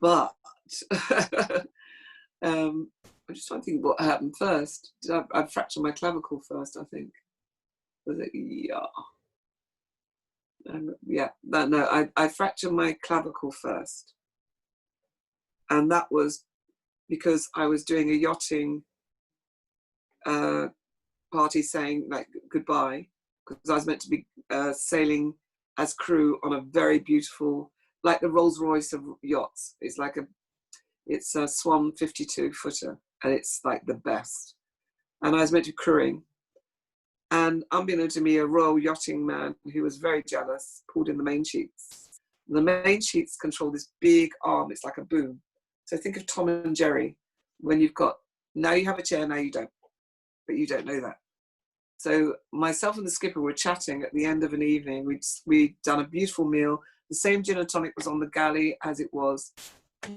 Speaker 2: But I'm just trying to think what happened first. I fractured my clavicle first, I think. Was it? Yeah. Yeah, no, I fractured my clavicle first. And that was because I was doing a yachting party saying like goodbye, because I was meant to be sailing as crew on a very beautiful, like the Rolls Royce of yachts. It's a Swan 52 footer, and it's like the best. And I was meant to be crewing. And unbeknownst to me, a royal yachting man who was very jealous pulled in the main sheets. The main sheets control this big arm. It's like a boom. So think of Tom and Jerry when you've got, now you have a chair, now you don't. But you don't know that. So myself and the skipper were chatting at the end of an evening. We'd done a beautiful meal. The same gin and tonic was on the galley as it was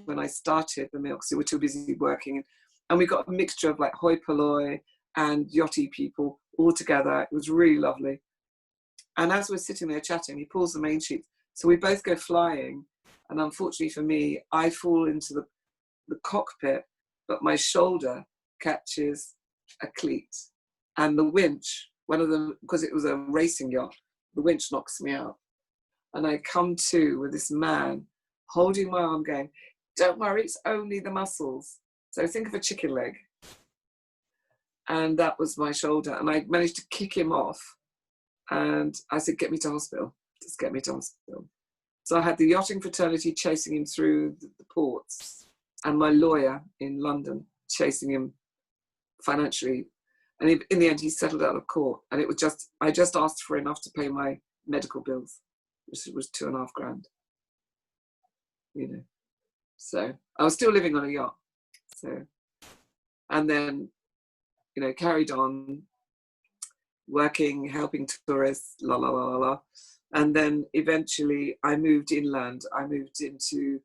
Speaker 2: when I started the meal because we were too busy working. And we got a mixture of like hoi polloi and yachty people all together. It was really lovely. And as we're sitting there chatting, he pulls the main sheet. So we both go flying. And unfortunately for me, I fall into the cockpit, but my shoulder catches a cleat. And the winch, one of them, because it was a racing yacht, the winch knocks me out. And I come to with this man holding my arm going, don't worry, it's only the muscles. So think of a chicken leg. And that was my shoulder. And I managed to kick him off. And I said, get me to hospital. Just get me to hospital. So I had the yachting fraternity chasing him through the ports and my lawyer in London chasing him financially. And in the end, he settled out of court. And it was just, I just asked for enough to pay my medical bills, which was $2,500. You know, so I was still living on a yacht. So, and then, you know, carried on working, helping tourists, la la la la la. And then eventually I moved inland. I moved into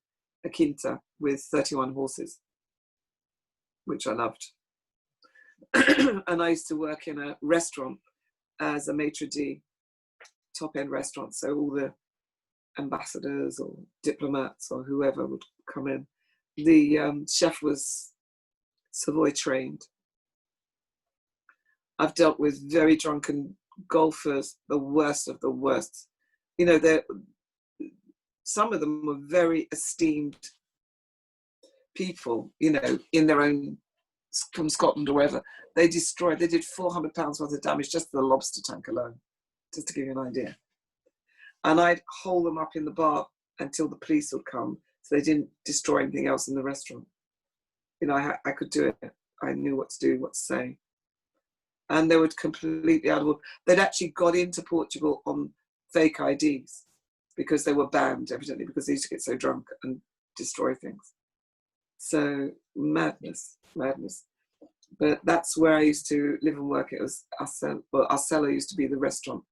Speaker 2: a quinta with 31 horses, which I loved. And I used to work in a restaurant as a maitre d', top-end restaurant. So all the ambassadors or diplomats or whoever would come in. The chef was Savoy trained. I've dealt with very drunken golfers, the worst of the worst. You know, some of them were very esteemed people, you know, in their own, from Scotland or wherever. They did £400 worth of damage just to the lobster tank alone, just to give you an idea. And I'd hold them up in the bar until the police would come, so they didn't destroy anything else in the restaurant. You know, I could do it. I knew what to do, what to say. And they were completely out of order. They'd actually got into Portugal on fake IDs because they were banned, evidently, because they used to get so drunk and destroy things. So madness. But that's where I used to live and work. It was Arcela used to be the restaurant.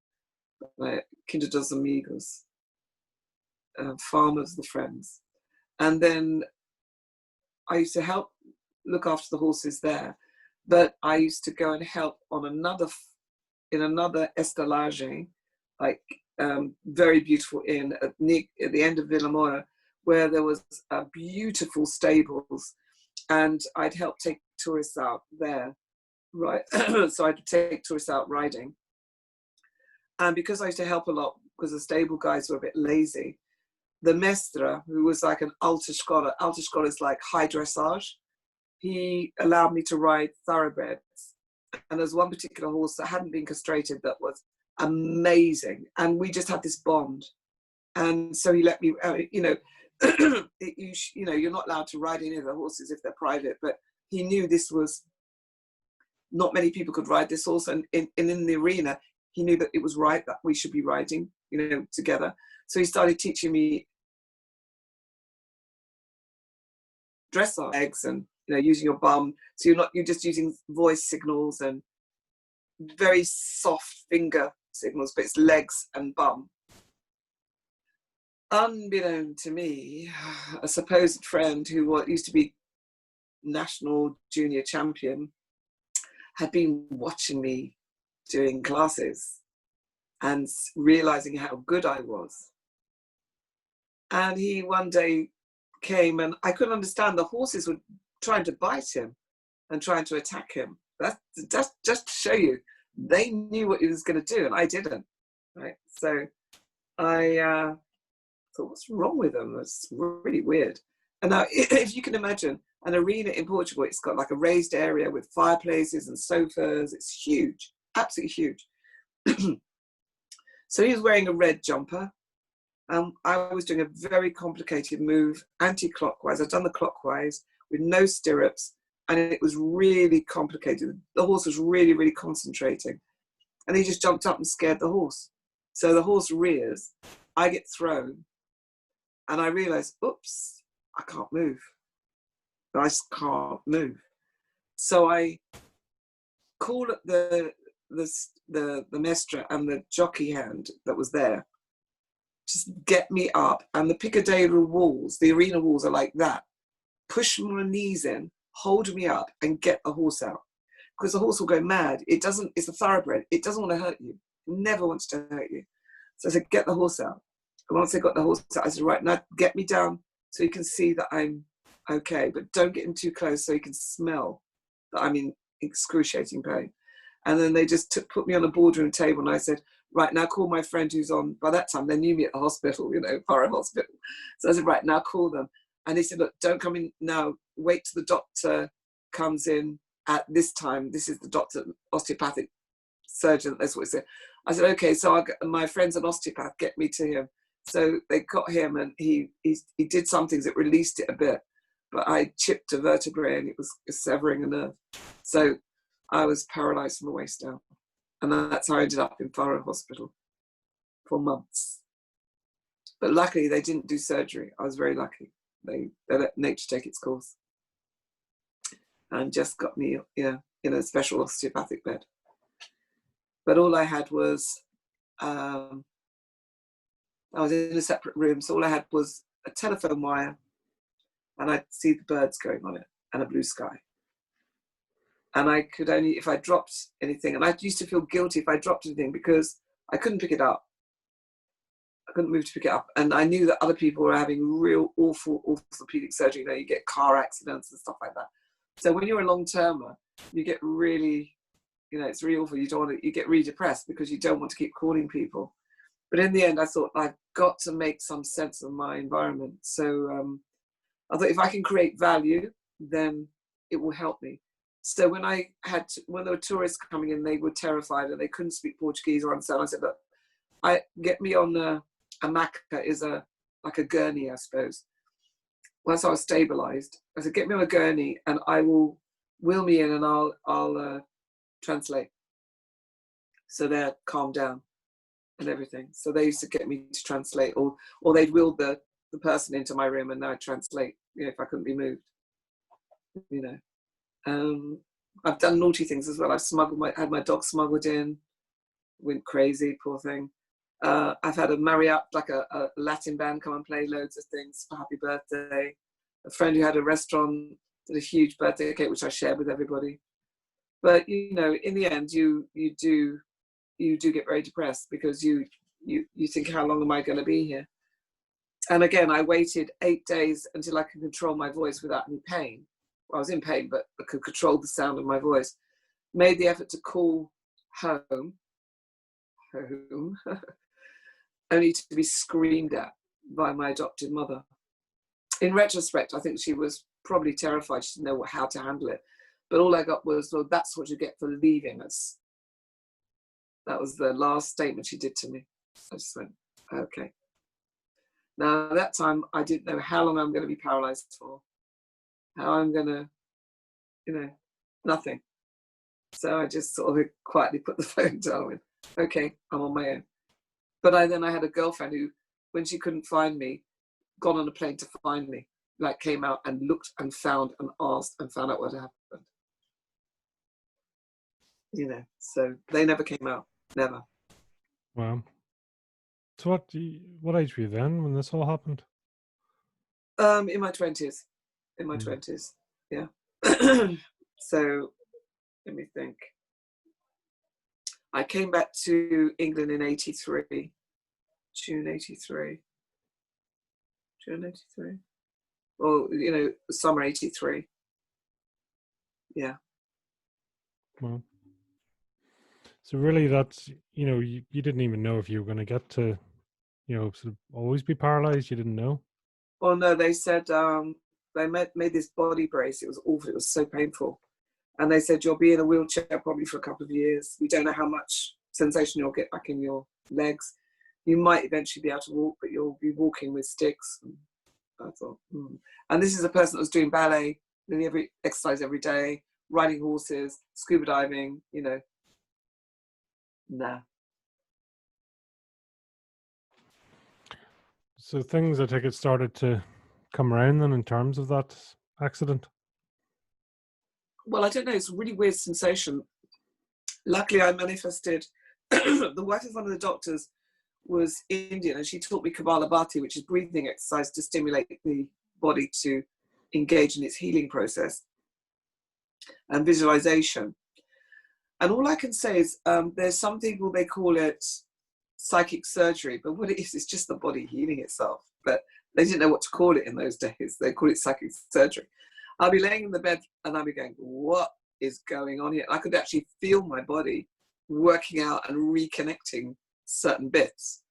Speaker 2: Quinta dos Amigos, Farmers, the Friends. And then I used to look after the horses there. But I used to go and help on another estalage, like very beautiful inn at the end of Villamora, where there was beautiful stables, and I'd help take tourists out there, right? So I'd take tourists out riding, and because I used to help a lot, because the stable guys were a bit lazy, the mestre, who was like an alta escola is like high dressage. He allowed me to ride thoroughbreds. And there's one particular horse that hadn't been castrated that was amazing. And we just had this bond. And so he let me, you know, you know, you're not allowed to ride any of the horses if they're private, but he knew this was, not many people could ride this horse. And in the arena, he knew that it was right that we should be riding, you know, together. So he started teaching me dressage legs and, you know, using your bum. So you're just using voice signals and very soft finger signals, but it's legs and bum. Unbeknown to me, a supposed friend who used to be national junior champion had been watching me doing classes and realizing how good I was. And he one day came, and I couldn't understand. The horses were trying to bite him and trying to attack him. That's just to show you, they knew what he was going to do, and I didn't. Right? So I thought, what's wrong with them? That's really weird. And now, if you can imagine an arena in Portugal, it's got like a raised area with fireplaces and sofas. It's huge, absolutely huge. So he was wearing a red jumper. I was doing a very complicated move, anti-clockwise. I'd done the clockwise with no stirrups, and it was really complicated. The horse was really, really concentrating. And he just jumped up and scared the horse. So the horse rears, I get thrown, and I realize, oops, I can't move. I just can't move. So I call at the mestre and the jockey hand that was there, just get me up. And the Piccadilly walls, the arena walls are like that. Push my knees in, hold me up, and get the horse out. Because the horse will go mad. It's a thoroughbred. It doesn't want to hurt you. It never wants to hurt you. So I said, get the horse out. And once I got the horse out, I said, right, now get me down so you can see that I'm okay, but don't get him too close so you can smell that I'm in excruciating pain. And then they just put me on a boardroom table, and I said, right, now call my friend who's on, by that time they knew me at the hospital, you know, Borough Hospital. So I said, right, now call them. And he said, look, don't come in now, wait till the doctor comes in at this time. This is the doctor, osteopathic surgeon, that's what he said. I said, okay, so my friend's an osteopath, get me to him. So they got him, and he did some things that released it a bit, but I chipped a vertebrae and it was severing a nerve. So I was paralyzed from the waist down. And that's how I ended up in Borough Hospital for months. But luckily they didn't do surgery. I was very lucky. They let nature take its course. And just got me, in a special osteopathic bed. But all I had was, I was in a separate room, so all I had was a telephone wire, and I'd see the birds going on it, and a blue sky. And I could only, if I dropped anything, and I used to feel guilty if I dropped anything because I couldn't pick it up. I couldn't move to pick it up. And I knew that other people were having real awful orthopedic surgery. You know, you get car accidents and stuff like that. So when you're a long-termer, you get really, it's really awful. You get really depressed because you don't want to keep calling people. But in the end, I thought, I've got to make some sense of my environment. So I thought, if I can create value, then it will help me. So when there were tourists coming in, they were terrified and they couldn't speak Portuguese or understand. I said, look, get me on a maca, is like a gurney, I suppose. Once I was stabilized, I said, get me on a gurney and I will wheel me in and I'll translate. So they're calmed down and everything. So they used to get me to translate, or they'd wheel the person into my room and I'd translate, if I couldn't be moved, I've done naughty things as well. I've had my dog smuggled in, went crazy, poor thing. I've had a mariachi, like a Latin band, come and play loads of things for happy birthday. A friend who had a restaurant did a huge birthday cake, which I shared with everybody. But in the end, you do get very depressed because you think, how long am I going to be here? And again, I waited 8 days until I could control my voice without any pain. Well, I was in pain, but I could control the sound of my voice. Made the effort to call home, only to be screamed at by my adopted mother. In retrospect, I think she was probably terrified. She didn't know how to handle it. But all I got was, well, that's what you get for leaving us. That was the last statement she did to me. I just went, okay. Now, at that time, I didn't know how long I'm going to be paralyzed for, how I'm going to, nothing. So I just sort of quietly put the phone down and went, okay, I'm on my own. But I had a girlfriend who, when she couldn't find me, got on a plane to find me. like came out and looked and found and asked and found out what happened. You know, so they never came out, never.
Speaker 1: Wow. So what age were you then when this all happened?
Speaker 2: In my 20s. In my
Speaker 1: Mm.
Speaker 2: 20s, yeah. So let me think. I came back to England in 83, June 83. June 83. Well, you know, summer 83. Yeah.
Speaker 1: Wow. So really that's, you know, you didn't even know if you were going to get to, you know, sort of always be paralyzed. You didn't know.
Speaker 2: Well, no, they said they made this body brace. It was awful. It was so painful. And they said, you'll be in a wheelchair probably for a couple of years. We don't know how much sensation you'll get back in your legs. You might eventually be able to walk, but you'll be walking with sticks. And I thought, And this is a person that was doing ballet, doing every exercise every day, riding horses, scuba diving, you know. Nah.
Speaker 1: So things, I take it, started to come around then in terms of that accident.
Speaker 2: Well, I don't know. It's a really weird sensation. Luckily, I manifested. The wife of one of the doctors was Indian, and she taught me Kapalabhati, which is breathing exercise to stimulate the body to engage in its healing process, and visualization. And all I can say is there's some people, they call it psychic surgery, but what it is just the body healing itself. But they didn't know what to call it in those days. They call it psychic surgery. I'll be laying in the bed and I'll be going, what is going on here? I could actually feel my body working out and reconnecting certain bits.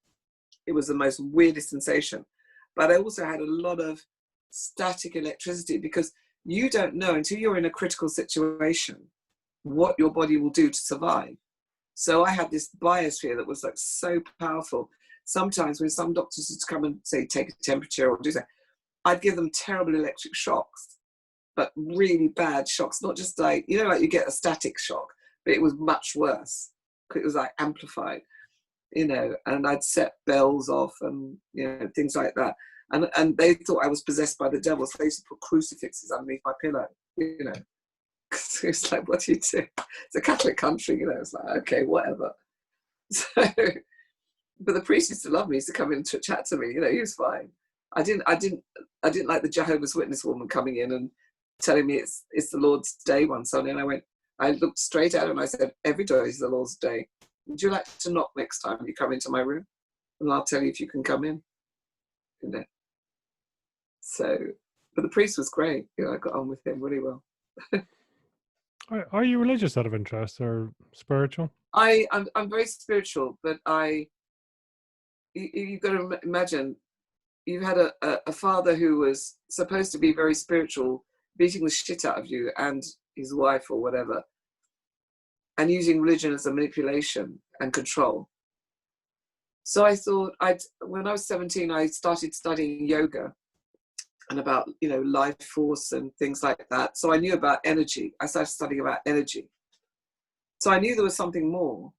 Speaker 2: It was the most weirdest sensation. But I also had a lot of static electricity, because you don't know until you're in a critical situation what your body will do to survive. So I had this biosphere that was like so powerful. Sometimes when some doctors would come and say, take a temperature or do that, I'd give them terrible electric shocks, but really bad shocks, not just like, you know, like you get a static shock, but it was much worse. It was like amplified, you know, and I'd set bells off and, you know, things like that. And they thought I was possessed by the devil. So they used to put crucifixes underneath my pillow, you know. It's like, what do you do? It's a Catholic country, you know. It's like, okay, whatever. So, but the priest used to love me. He used to come in to chat to me. You know, he was fine. I didn't like the Jehovah's Witness woman coming in and telling me it's the Lord's Day one Sunday. And I looked straight at her and I said, every day is the Lord's Day. Would you like to knock next time you come into my room, and I'll tell you if you can come in. You know. So, but the priest was great. You know, I got on with him really well.
Speaker 1: Are you religious out of interest or spiritual?
Speaker 2: I'm very spiritual, but you've got to imagine, you had a father who was supposed to be very spiritual, beating the shit out of you and his wife or whatever, and using religion as a manipulation and control. So I thought, when I was 17, I started studying yoga and about, you know, life force and things like that. So I knew about energy. I started studying about energy. So I knew there was something more.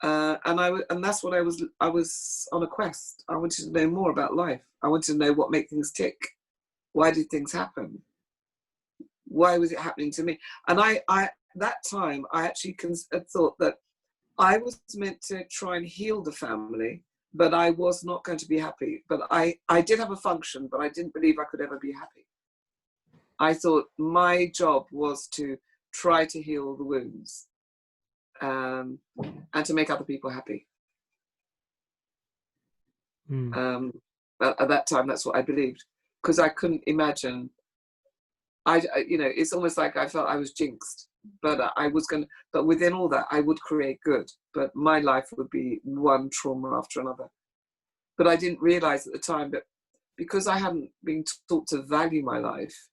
Speaker 2: And that's what I was on a quest. I wanted to know more about life. I wanted to know what made things tick. Why did things happen? Why was it happening to me? And I that time, I actually thought that I was meant to try and heal the family, but I was not going to be happy. But I did have a function, but I didn't believe I could ever be happy. I thought my job was to try to heal the wounds, and to make other people happy. But at that time, that's what I believed, because I couldn't imagine. You know, it's almost like I felt I was jinxed, but but within all that, I would create good, but my life would be one trauma after another. But I didn't realize at the time that because I hadn't been taught to value my life,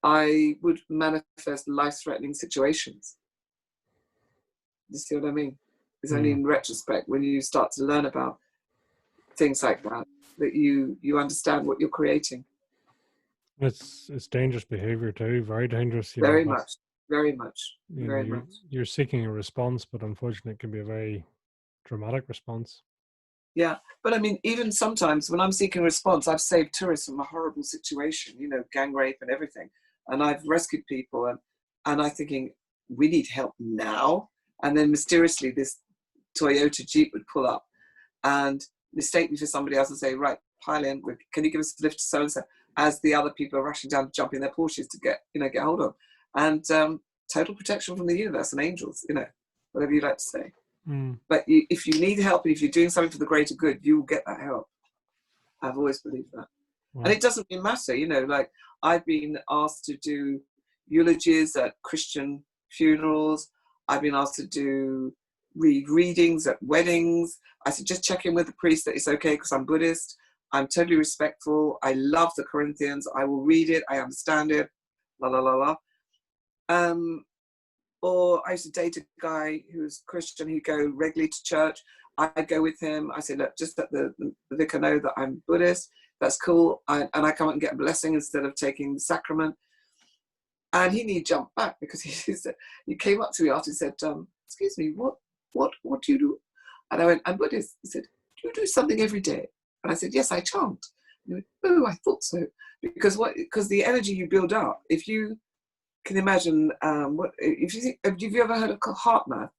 Speaker 2: I would manifest life-threatening situations. You see what I mean? It's only in retrospect, when you start to learn about things like that, that you understand what you're creating.
Speaker 1: It's dangerous behavior too, very dangerous. You
Speaker 2: very
Speaker 1: know,
Speaker 2: much, very much,
Speaker 1: you
Speaker 2: very
Speaker 1: know,
Speaker 2: much.
Speaker 1: You're seeking a response, but unfortunately it can be a very dramatic response.
Speaker 2: Yeah, but I mean, even sometimes when I'm seeking response, I've saved tourists from a horrible situation, you know, gang rape and everything, and I've rescued people, and I'm thinking we need help now, and then mysteriously this Toyota Jeep would pull up and mistake me for somebody else and say, right, pile in, can you give us a lift to so and so, as the other people are rushing down, jumping their Porsches to get hold of, and total protection from the universe and angels, you know, whatever you like to say. But if you need help, and if you're doing something for the greater good, you will get that help. I've always believed that. Wow. And it doesn't really matter, you know, like I've been asked to do eulogies at Christian funerals. I've been asked to do readings at weddings. I said, just check in with the priest that it's okay because I'm Buddhist. I'm totally respectful. I love the Corinthians. I will read it. I understand it. La, la, la, la. Or I used to date a guy who was Christian. He'd go regularly to church. I'd go with him. I said, look, just let the vicar know that I'm Buddhist. That's cool. And I come out and get a blessing instead of taking the sacrament. And he jumped back because he came up to me after and said, excuse me, what do you do? And I went, I'm Buddhist. He said, do you do something every day? And I said, yes, I chant. And he went, oh, I thought so. Because the energy you build up, if you can imagine, have you ever heard of heart math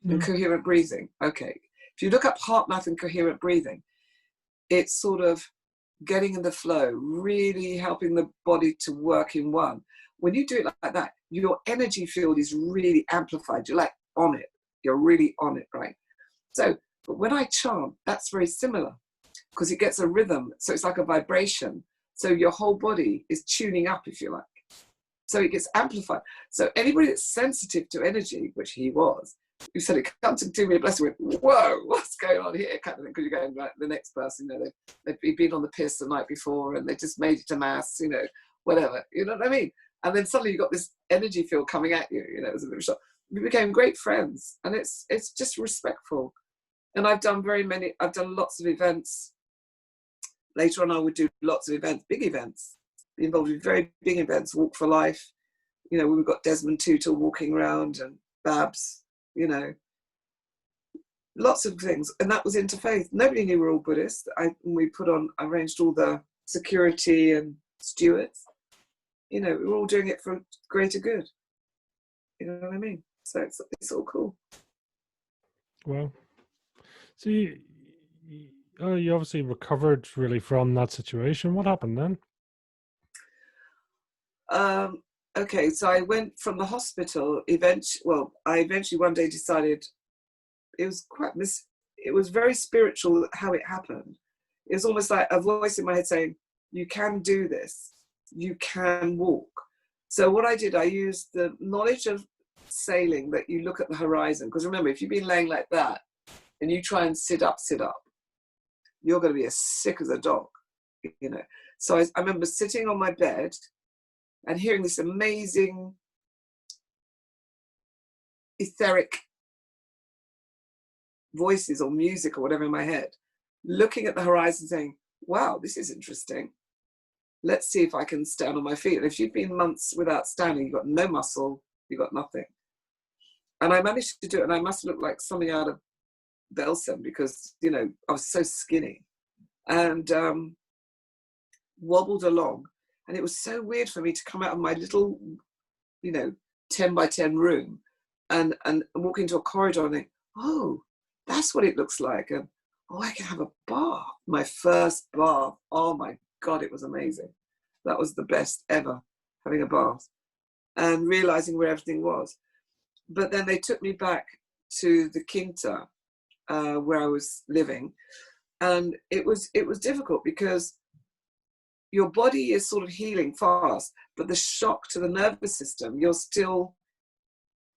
Speaker 2: and coherent breathing? Okay. If you look up heart math and coherent breathing, it's sort of getting in the flow, really helping the body to work in one. When you do it like that, your energy field is really amplified. You're like on it. You're really on it, right? So, but when I chant, that's very similar because it gets a rhythm. So it's like a vibration. So your whole body is tuning up, if you like. So it gets amplified. So anybody that's sensitive to energy, which he was, who said it comes to do me a blessing, went, whoa, what's going on here? Kind of thing, because you're going like the next person, you know, they've been on the piss the night before and they just made it to mass, you know, whatever, you know what I mean? And then suddenly you got this energy field coming at you, you know, it was a bit of a shock. We became great friends, and it's just respectful. And I've done lots of events. Later on, I would do lots of events, big events, be involved in very big events, Walk for Life. You know, we've got Desmond Tutu walking around and Babs, you know, lots of things. And that was interfaith. Nobody knew we were all Buddhist. I arranged all the security and stewards. You know, we were all doing it for greater good. You know what I mean? So it's all cool.
Speaker 1: Well, so you obviously recovered really from that situation. What happened then?
Speaker 2: Okay, so I went from the hospital. I eventually one day decided it was very spiritual how it happened. It was almost like a voice in my head saying, "You can do this. You can walk." So what I did, I used the knowledge of sailing that you look at the horizon. Because remember, if you've been laying like that and you try and sit up, you're going to be as sick as a dog, you know. So I remember sitting on my bed and hearing this amazing etheric voices or music or whatever in my head, looking at the horizon saying, wow, this is interesting. Let's see if I can stand on my feet. And if you've been months without standing, you've got no muscle, you've got nothing. And I managed to do it, and I must look like something out of Belsen because, you know, I was so skinny and wobbled along. And it was so weird for me to come out of my little, you know, 10 by 10 room and walk into a corridor and think, oh, that's what it looks like. And, oh, I can have a bath. My first bath. Oh, my God, it was amazing. That was the best ever, having a bath and realizing where everything was. But then they took me back to the Quinta where I was living. And it was difficult because your body is sort of healing fast, but the shock to the nervous system, you're still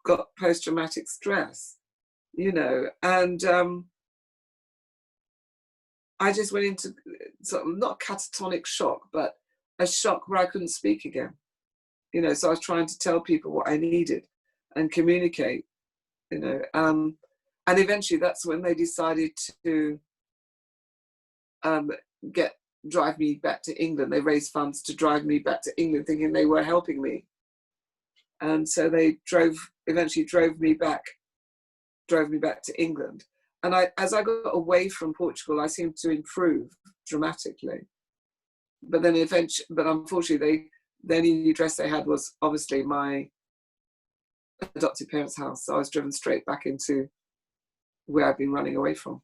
Speaker 2: got post-traumatic stress, you know, and I just went into sort of not catatonic shock, but a shock where I couldn't speak again, you know, so I was trying to tell people what I needed and communicate, you know, and eventually that's when they decided to drive me back to England. They raised funds to drive me back to England, thinking they were helping me. And so they eventually drove me back to England. And as I got away from Portugal, I seemed to improve dramatically. But then unfortunately, the only address they had was obviously my adopted parents' house. So I was driven straight back into where I've been running away from.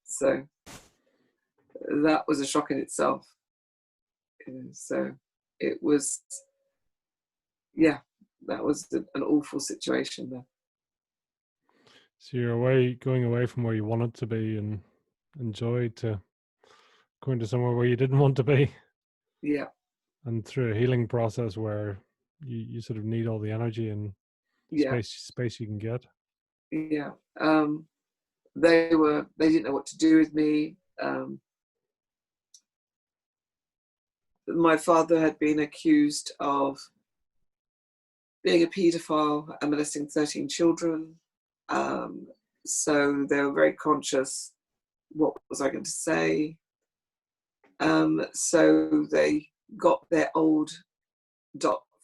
Speaker 2: So that was a shock in itself. So it was, that was an awful situation there.
Speaker 1: So you're going away from where you wanted to be and enjoyed to going to somewhere where you didn't want to be.
Speaker 2: Yeah.
Speaker 1: And through a healing process where you sort of need all the energy and space you can get.
Speaker 2: Yeah. They didn't know what to do with me. My father had been accused of being a paedophile and molesting 13 children. So they were very conscious, what was I going to say? So they got their old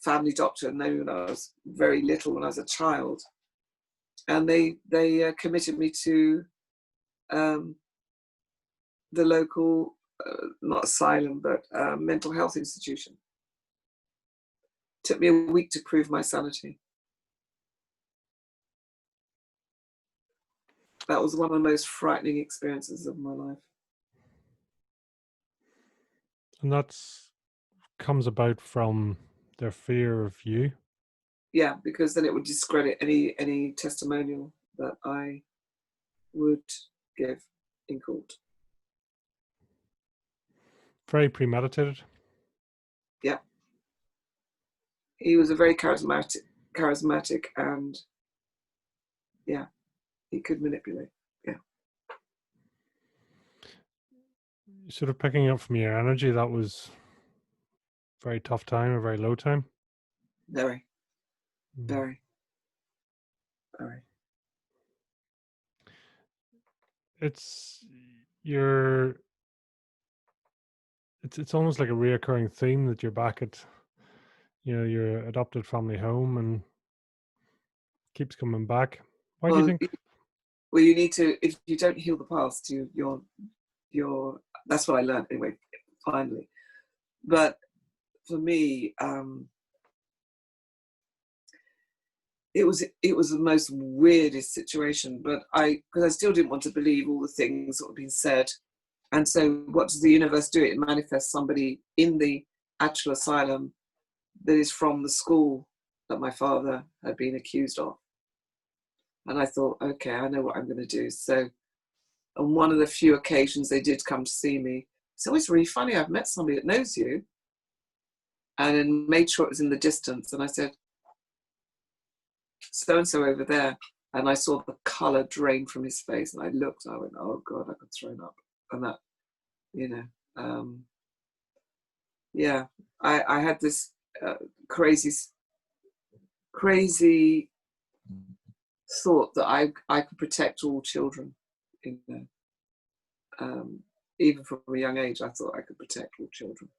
Speaker 2: family doctor, known when I was very little, when I was a child, and they committed me to the local, not asylum, but mental health institution. Took me a week to prove my sanity. That was one of the most frightening experiences of my life.
Speaker 1: And that comes about from their fear of you?
Speaker 2: Yeah, because then it would discredit any testimonial that I would give in court.
Speaker 1: Very premeditated.
Speaker 2: Yeah. He was a very charismatic and he could manipulate. Yeah.
Speaker 1: Sort of picking up from your energy, that was a very tough time, a very low time.
Speaker 2: Very. Very. Very.
Speaker 1: It's almost like a reoccurring theme that you're back at, your adopted family home and keeps coming back. Why do you think?
Speaker 2: Well, you need to, if you don't heal the past, you're that's what I learned anyway, finally. But for me, it was the most weirdest situation, but because I still didn't want to believe all the things that had been said. And so what does the universe do? It manifests somebody in the actual asylum that is from the school that my father had been accused of. And I thought, okay, I know what I'm going to do. So on one of the few occasions they did come to see me, so it's really funny, I've met somebody that knows you. And then made sure it was in the distance. And I said, so-and-so over there. And I saw the colour drain from his face. And I looked, and I went, oh God, I got thrown up. And that, I had this crazy thought that I could protect all children. Even from a young age, I thought I could protect all children.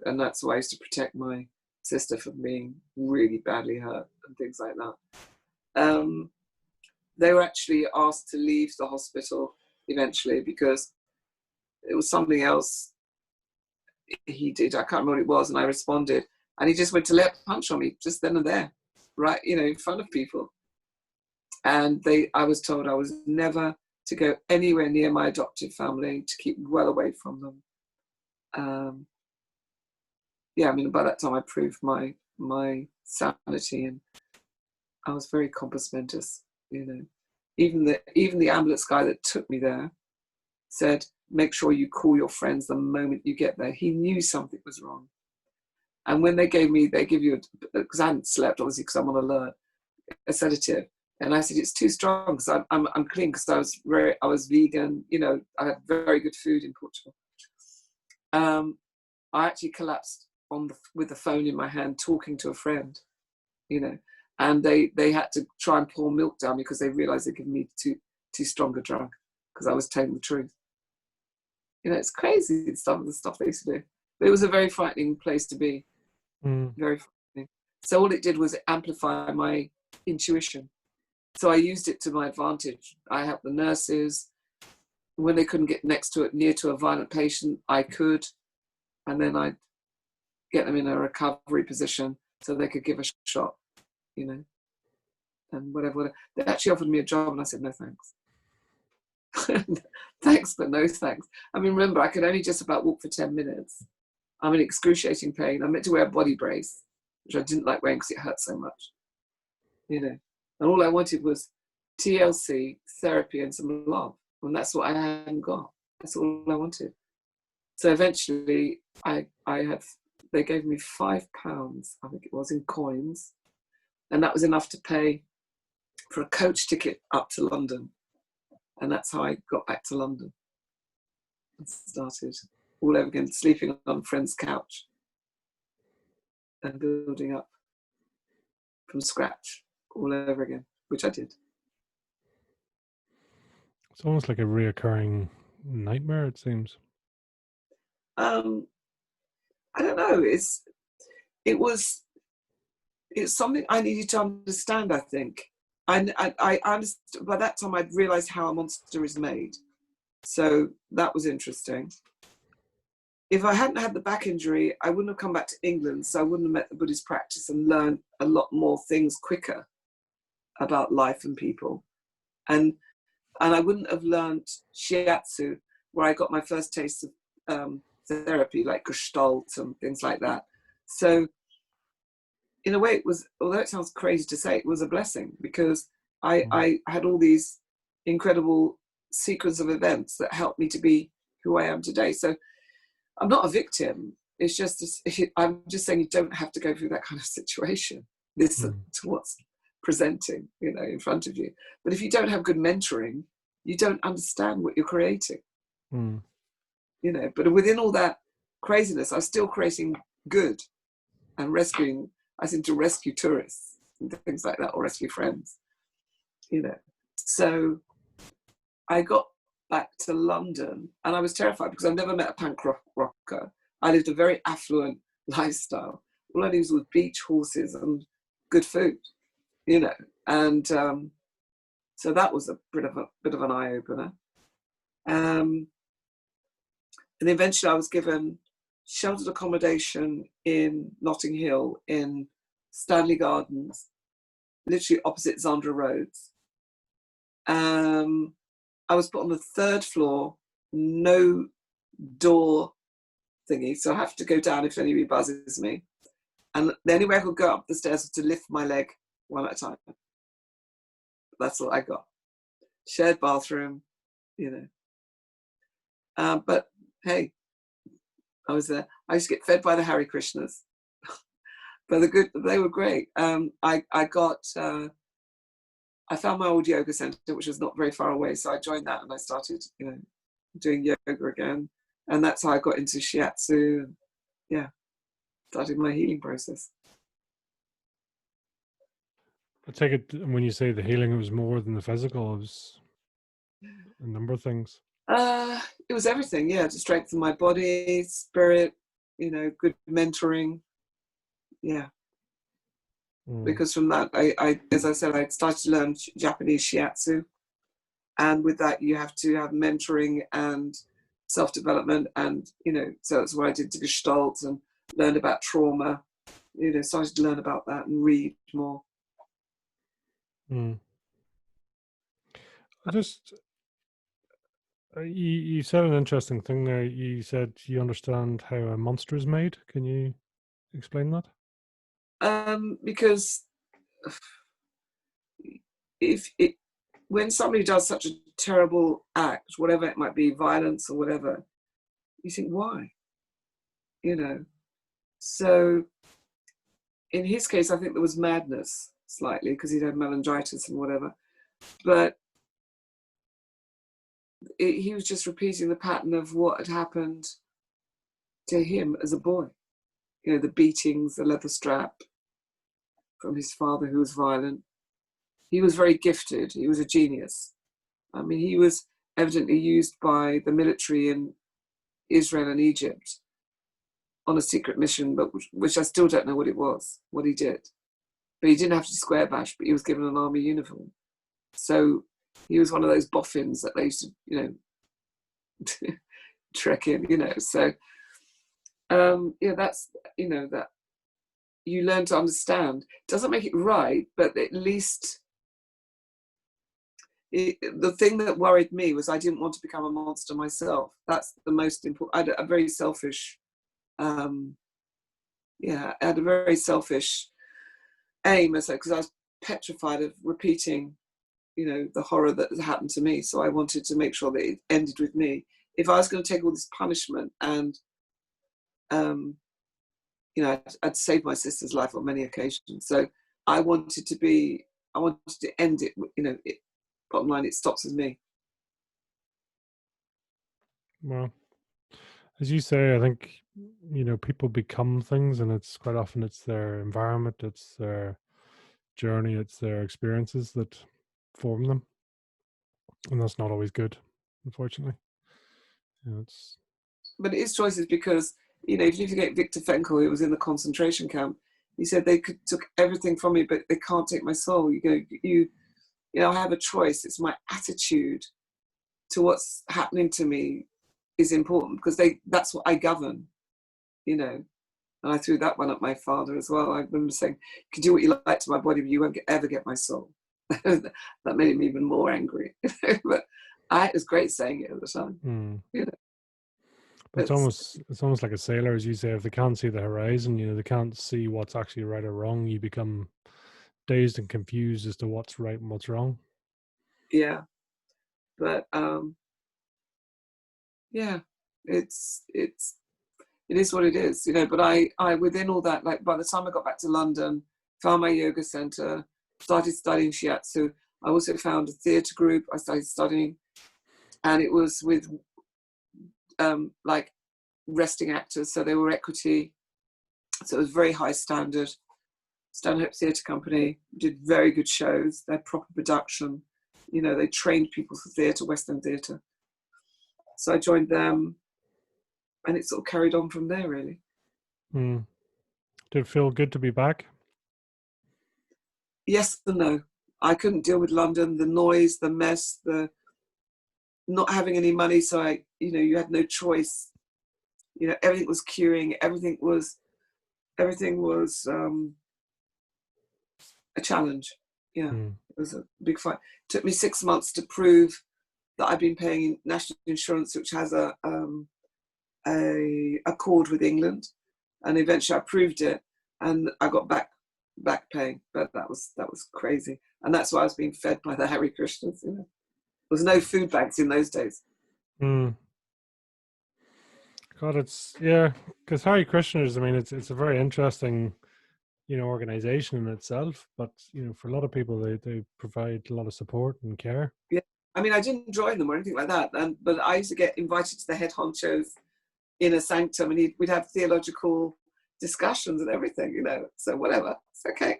Speaker 2: And that's why I used to protect my sister from being really badly hurt and things like that. They were actually asked to leave the hospital eventually because it was something else he did. I can't remember what it was, and I responded, and he just went to let punch on me just then and there, right, in front of people. And I was told I was never to go anywhere near my adopted family, to keep well away from them. By that time I proved my sanity, and I was very compos mentis. Even the ambulance guy that took me there said, make sure you call your friends the moment you get there. He knew something was wrong. And when they give you, because I hadn't slept, obviously, because I'm on alert, a sedative. And I said, it's too strong because I'm clean, because I was vegan. I had very good food in Portugal. I actually collapsed with the phone in my hand, talking to a friend, and they had to try and pour milk down me because they realized they'd given me too strong a drug because I was telling the truth. It's crazy the stuff they used to do. But it was a very frightening place to be. Very frightening. So all it did was amplify my intuition. So I used it to my advantage. I helped the nurses. When they couldn't get near to a violent patient, I could. And then I'd get them in a recovery position so they could give a shot, you know, and whatever. They actually offered me a job and I said, no, thanks. Thanks, but no thanks. I mean, remember, I could only just about walk for 10 minutes. I'm in excruciating pain. I meant to wear a body brace, which I didn't like wearing because it hurt so much, you know. And all I wanted was TLC, therapy, and some love. And that's what I hadn't got. That's all I wanted. So eventually, they gave me £5, I think it was, in coins. And that was enough to pay for a coach ticket up to London. And that's how I got back to London and started all over again, sleeping on a friend's couch and building up from scratch all over again, which I did.
Speaker 1: It's almost like a reoccurring nightmare, it seems.
Speaker 2: I don't know. It's something I needed to understand, I think. I understood, by that time I'd realised how a monster is made. So that was interesting. If I hadn't had the back injury, I wouldn't have come back to England, so I wouldn't have met the Buddhist practice and learned a lot more things quicker about life and people. And I wouldn't have learned shiatsu, where I got my first taste of therapy, like Gestalt and things like that. So in a way, it was, although it sounds crazy to say, it was a blessing, because I had all these incredible sequence of events that helped me to be who I am today. So I'm not a victim. It's just, I'm just saying you don't have to go through that kind of situation. Listen to what's presenting, you know, in front of you. But if you don't have good mentoring, you don't understand what you're creating. You know, but within all that craziness, I'm still creating good and rescuing. I seem to rescue tourists and things like that, or rescue friends, you know. So I got back to London and I was terrified because I've never met a punk rocker. I lived a very affluent lifestyle. All I knew was beach, horses and good food, you know. And so that was a bit of an eye-opener. And eventually I was given sheltered accommodation in Notting Hill in Stanley Gardens, literally opposite Zandra Roads. I was put on the 3rd floor, no door thingy, so I have to go down if anybody buzzes me. And the only way I could go up the stairs was to lift my leg one at a time. That's all I got. Shared bathroom, you know. But hey, I was there. I used to get fed by the Hare Krishnas. But they were great. I found my old yoga center, which was not very far away. So I joined that and I started, you know, doing yoga again. And that's how I got into shiatsu. And yeah, started my healing process.
Speaker 1: I take it when you say the healing, it was more than the physical, it was a number of things.
Speaker 2: It was everything, yeah, to strengthen my body, spirit, you know, good mentoring. Yeah. Because from that, I as I said, I started to learn Japanese shiatsu. And with that, you have to have mentoring and self-development. And, you know, so that's what I did to Gestalt and learned about trauma, you know, started to learn about that and read more.
Speaker 1: You said an interesting thing there. You said you understand how a monster is made. Can you explain that?
Speaker 2: Because when somebody does such a terrible act, whatever it might be, violence or whatever, you think, why? You know. So in his case, I think there was madness slightly because he'd had meningitis and whatever. But he was just repeating the pattern of what had happened to him as a boy. You know, the beatings, the leather strap from his father who was violent. He was very gifted. He was a genius. I mean, he was evidently used by the military in Israel and Egypt on a secret mission, but which I still don't know what it was, what he did. But he didn't have to square bash, but he was given an army uniform. So he was one of those boffins that they used to, trek in, So, that's, that you learn to understand. Doesn't make it right, but at least the thing that worried me was I didn't want to become a monster myself. That's the most important. I had a very selfish, I had a very selfish aim, because I was petrified of repeating, the horror that had happened to me. So I wanted to make sure that it ended with me. If I was going to take all this punishment and, I'd saved my sister's life on many occasions. So I wanted to end it, bottom line, it stops with me.
Speaker 1: Well, as you say, I think, people become things, and it's quite often it's their environment, it's their journey, it's their experiences that form them. And that's not always good, unfortunately.
Speaker 2: But it is choices, because, if you forget Viktor Frankl, who was in the concentration camp, he said they took everything from me, but they can't take my soul. I have a choice. It's my attitude to what's happening to me is important, because that's what I govern, And I threw that one at my father as well. I remember saying, you can do what you like to my body, but you won't ever get my soul. That made him even more angry. But it was great saying it at the time.
Speaker 1: But it's almost like a sailor, as you say, if they can't see the horizon, they can't see what's actually right or wrong. You become dazed and confused as to what's right and what's wrong.
Speaker 2: Yeah. But it is what it is, but I within all that, like by the time I got back to London, found my yoga center, started studying shiatsu. I also found a theatre group I started studying, and it was with like resting actors, so they were equity, so it was very high standard. Stanhope Theatre Company did very good shows. They had proper production, they trained people for theatre, West End theatre. So I joined them, and it sort of carried on from there, really.
Speaker 1: Did it feel good to be back?
Speaker 2: Yes and no. I couldn't deal with London, the noise, the mess, the not having any money. So you had no choice. Everything was queuing. Everything was a challenge. Yeah, It was a big fight. It took me 6 months to prove that I've been paying national insurance, which has a accord with England, and eventually I proved it, and I got back paying. But that was crazy, and that's why I was being fed by the Hare Krishnas. There was no food banks in those days.
Speaker 1: God, because Hare Krishnas, I mean, it's a very interesting, organization in itself, but for a lot of people, they provide a lot of support and care.
Speaker 2: Yeah, I mean, I didn't join them or anything like that, but I used to get invited to the head honchos in a sanctum, and we'd have theological discussions and everything, So whatever, it's okay.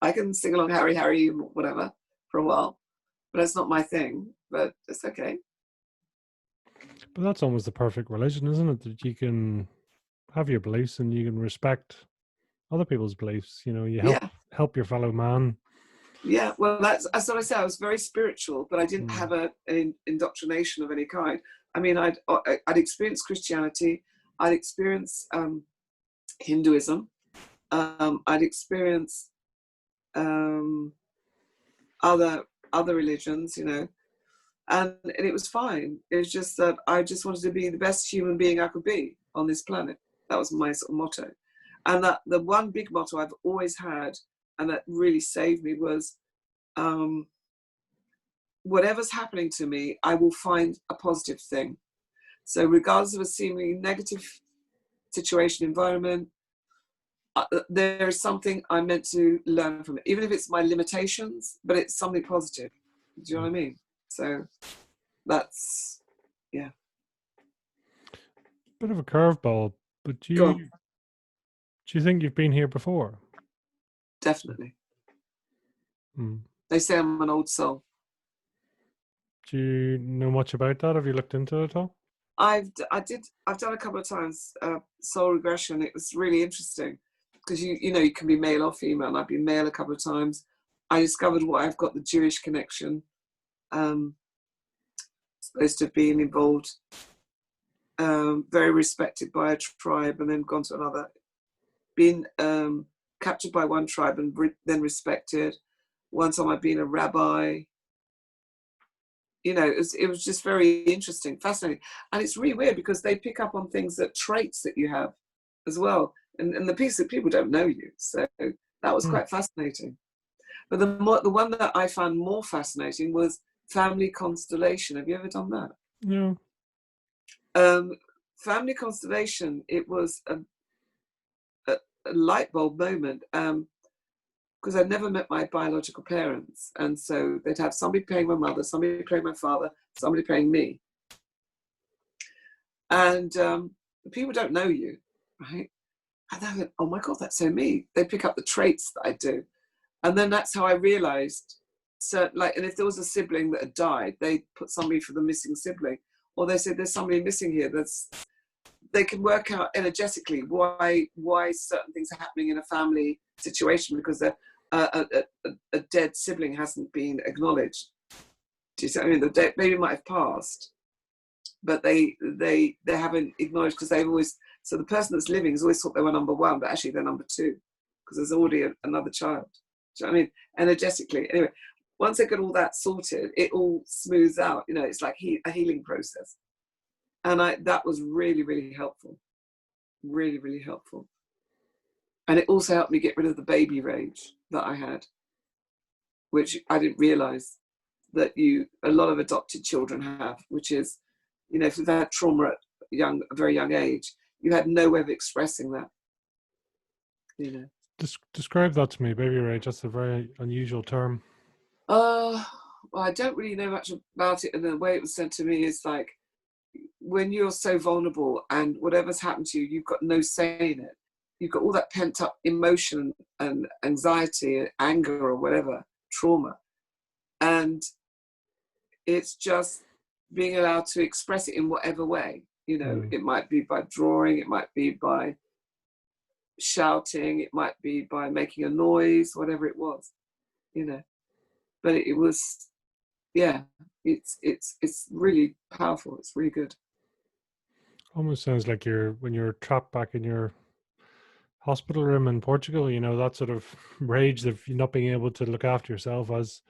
Speaker 2: I can sing along Harry Harry whatever for a while, but it's not my thing. But it's okay.
Speaker 1: But that's almost the perfect religion, isn't it? That you can have your beliefs and you can respect other people's beliefs. You help your fellow man.
Speaker 2: Yeah, well, that's what I said. I was very spiritual, but I didn't have an indoctrination of any kind. I mean, I'd experienced Christianity, I'd experienced Hinduism, I'd experienced other religions, and it was fine. It was just that I just wanted to be the best human being I could be on this planet. That was my sort of motto. And that the one big motto I've always had, and that really saved me, was whatever's happening to me, I will find a positive thing. So regardless of a seemingly negative situation, environment, there is something I'm meant to learn from it, even if it's my limitations, but it's something positive. Do you know what I mean? So that's, yeah.
Speaker 1: Bit of a curveball, but do you think you've been here before?
Speaker 2: Definitely. They say I'm an old soul.
Speaker 1: Do you know much about that? Have you looked into it at all?
Speaker 2: I've done a couple of times soul regression. It was really interesting because you can be male or female, and I've been male a couple of times. I discovered why I've got the Jewish connection. Supposed to have been involved, very respected by a tribe and then gone to another. Been captured by one tribe and then respected. One time I'd been a rabbi. You know, it was just very interesting, fascinating. And it's really weird because they pick up on things, that traits that you have as well. And the piece that people don't know you. So that was quite fascinating. But the one that I found more fascinating was family constellation. Have you ever done that?
Speaker 1: No.
Speaker 2: Family constellation, it was a light bulb moment. Because I'd never met my biological parents. And so they'd have somebody playing my mother, somebody playing my father, somebody playing me. And the people don't know you, right? And I went, oh my God, that's so me. They pick up the traits that I do. And then that's how I realized, and if there was a sibling that had died, they put somebody for the missing sibling. Or they said, there's somebody missing here. They can work out energetically why certain things are happening in a family situation, because a dead sibling hasn't been acknowledged. Do you see what I mean? The baby might have passed, but they haven't acknowledged, because they've always, so the person that's living has always thought they were number one, but actually they're number two, because there's already another child. Do you know what I mean? Energetically. Anyway, once they get all that sorted, it all smooths out. You know, it's like a healing process. And that was really, really helpful. Really, really helpful. And it also helped me get rid of the baby rage that I had, which I didn't realize that a lot of adopted children have, which is, you know, if you've had trauma at a very young age, you had no way of expressing that, you know.
Speaker 1: Describe that to me, baby rage. That's a very unusual term.
Speaker 2: Well, I don't really know much about it, and the way it was said to me is like, when you're so vulnerable and whatever's happened to you, you've got no say in it. You've got all that pent up emotion and anxiety, anger or whatever, trauma. And it's just being allowed to express it in whatever way. You know, it might be by drawing, it might be by shouting, it might be by making a noise, whatever it was, you know. But it was, yeah, it's really powerful. It's really good.
Speaker 1: Almost sounds like when you're trapped back in your hospital room in Portugal, you know, that sort of rage of not being able to look after yourself as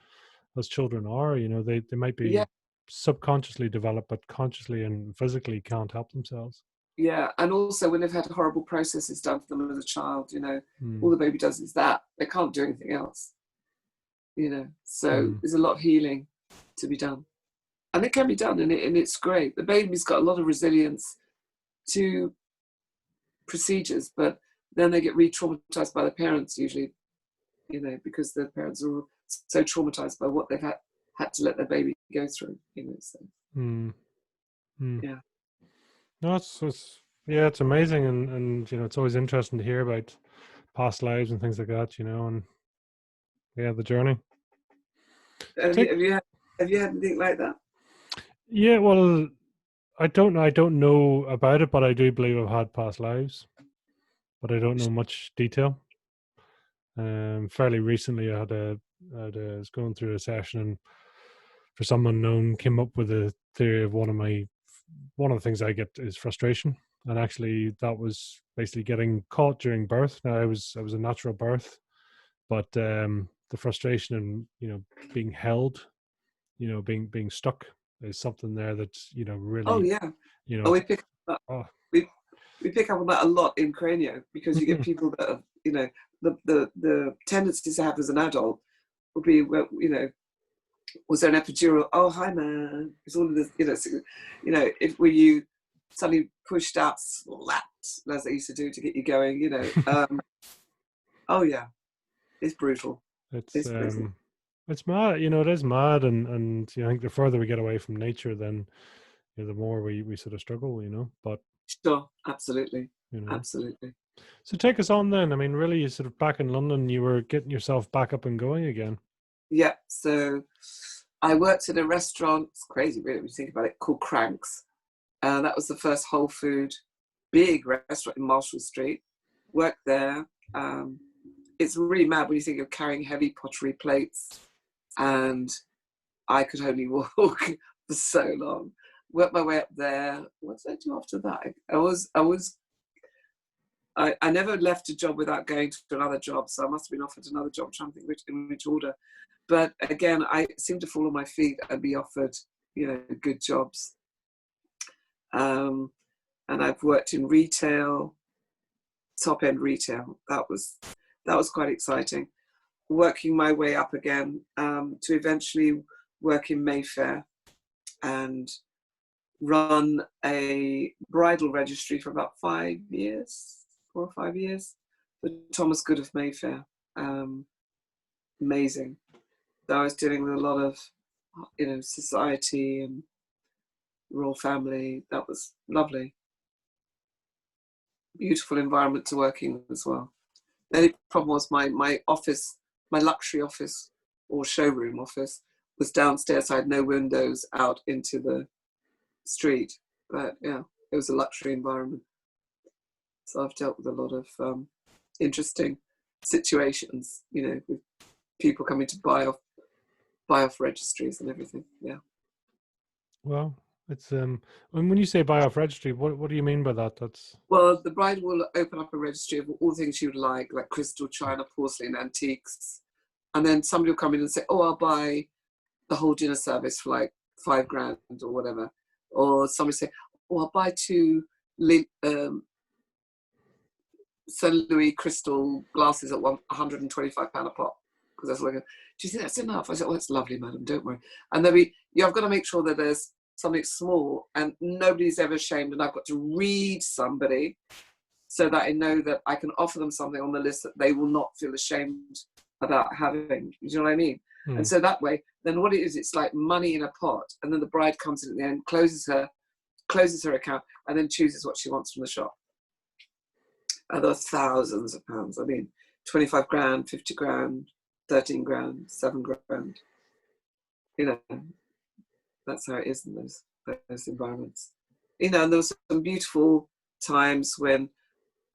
Speaker 1: children are, you know, they might be subconsciously developed, but consciously and physically can't help themselves.
Speaker 2: Yeah, and also when they've had horrible processes done for them as a child, you know, all the baby does is that. They can't do anything else, you know. So there's a lot of healing to be done. And it can be done, and it's great. The baby's got a lot of resilience to procedures, but then they get re-traumatized by the parents usually, you know, because the parents are so traumatized by what they've had to let their baby go through, you know. So yeah.
Speaker 1: No, it's amazing, and you know, it's always interesting to hear about past lives and things like that, you know, and the journey.
Speaker 2: Have you had anything like that?
Speaker 1: Yeah, well, I don't know about it, but I do believe I've had past lives, but I don't know much detail. Fairly recently, I was going through a session, and for some unknown came up with a theory of one of the things I get is frustration, and actually that was basically getting caught during birth. Now I was a natural birth, but the frustration and, you know, being held, you know, being stuck is something there that's, you know, really,
Speaker 2: Oh yeah.
Speaker 1: you know,
Speaker 2: we pick up we pick up on that a lot in Cranio, because you get people that are, you know, the tendencies to have as an adult will be, well, you know, was there an epidural? Oh, hi man. It's all of this, you know, if were you suddenly pushed out, slapped, as they used to do to get you going, you know. Oh yeah, it's brutal.
Speaker 1: it's mad, you know, it is mad, and you know, I think the further we get away from nature, then, you know, the more we sort of struggle, you know. But
Speaker 2: Sure, absolutely,
Speaker 1: you know,
Speaker 2: absolutely.
Speaker 1: so take us on then. I mean, really, you sort of back in London, you were getting yourself back up and going again.
Speaker 2: Yeah, so I worked in a restaurant. It's crazy, really, when you think about it, called Cranks. That was the first whole food, big restaurant in Marshall Street. Worked there. it's really mad when you think of carrying heavy pottery plates, and I could only walk for so long. Worked my way up there. What did I do after that? I never left a job without going to another job, so I must have been offered another job. I'm trying to think in which order. But again, I seem to fall on my feet and be offered, good jobs. And I've worked in retail, top end retail. That was quite exciting. Working my way up again to eventually work in Mayfair and run a bridal registry for about 4 or 5 years, for Thomas Good of Mayfair. Amazing. So I was dealing with a lot of, society and royal family. That was lovely. Beautiful environment to work in as well. The only problem was my office, my luxury office or showroom office, was downstairs. So I had no windows out into the street. But yeah, it was a luxury environment. So I've dealt with a lot of interesting situations, with people coming to buy off registries and everything. Yeah.
Speaker 1: Well, it's when you say buy off registry, what do you mean by that?
Speaker 2: Well, the bride will open up a registry of all things she would like crystal, china, porcelain, antiques, and then somebody will come in and say, "Oh, I'll buy the whole dinner service for like $5,000 or whatever," or somebody say, "Oh, I'll buy 2 St. Louis crystal glasses at £125 a pop." Because that's like, "Do you think that's enough?" I said, "Oh, that's lovely, madam. Don't worry." And then I've got to make sure that there's something small and nobody's ever ashamed, and I've got to read somebody so that I know that I can offer them something on the list that they will not feel ashamed about having. You know what I mean? And so that way, then what it is, it's like money in a pot, and then the bride comes in at the end, closes her account, and then chooses what she wants from the shop. And there are thousands of pounds. I mean, 25 grand, 50 grand, 13 grand, 7 grand. That's how it is in those environments. And there was some beautiful times when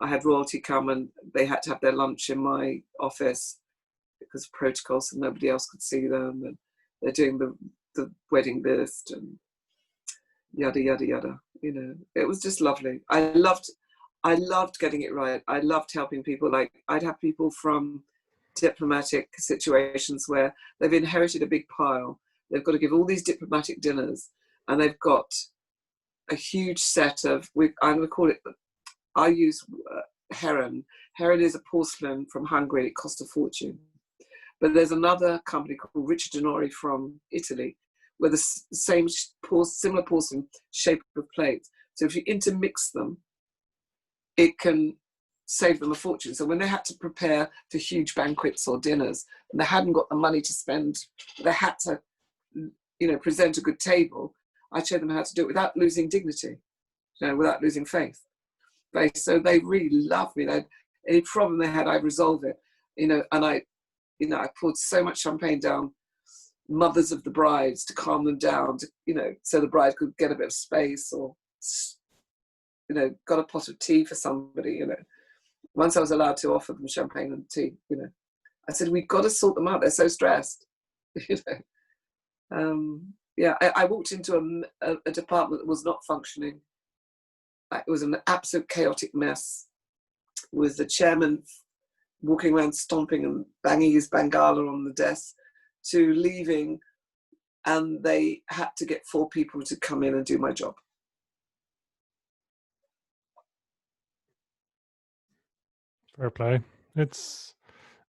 Speaker 2: I had royalty come and they had to have their lunch in my office because of protocols, so nobody else could see them, and they're doing the wedding list and yada yada yada. It was just lovely. I loved getting it right. I loved helping people. Like, I'd have people from diplomatic situations where they've inherited a big pile. They've got to give all these diplomatic dinners, and they've got a huge set of, I'm going to call it, I use Heron. Heron is a porcelain from Hungary. It cost a fortune. But there's another company called Richard Denori from Italy, where the same similar porcelain shape of plates. So if you intermix them, it can save them a fortune. So when they had to prepare for huge banquets or dinners, and they hadn't got the money to spend, they had to, present a good table, I showed them how to do it without losing dignity, without losing faith. So they really loved me. Any problem they had, I'd resolve it, and I poured so much champagne down mothers of the brides to calm them down, so the bride could get a bit of space, or, got a pot of tea for somebody, Once I was allowed to offer them champagne and tea, I said, we've got to sort them out. They're so stressed, I walked into a department that was not functioning. It was an absolute chaotic mess, with the chairman walking around stomping and banging his bangala on the desk, to leaving, and they had to get 4 people to come in and do my job.
Speaker 1: Fair play. It's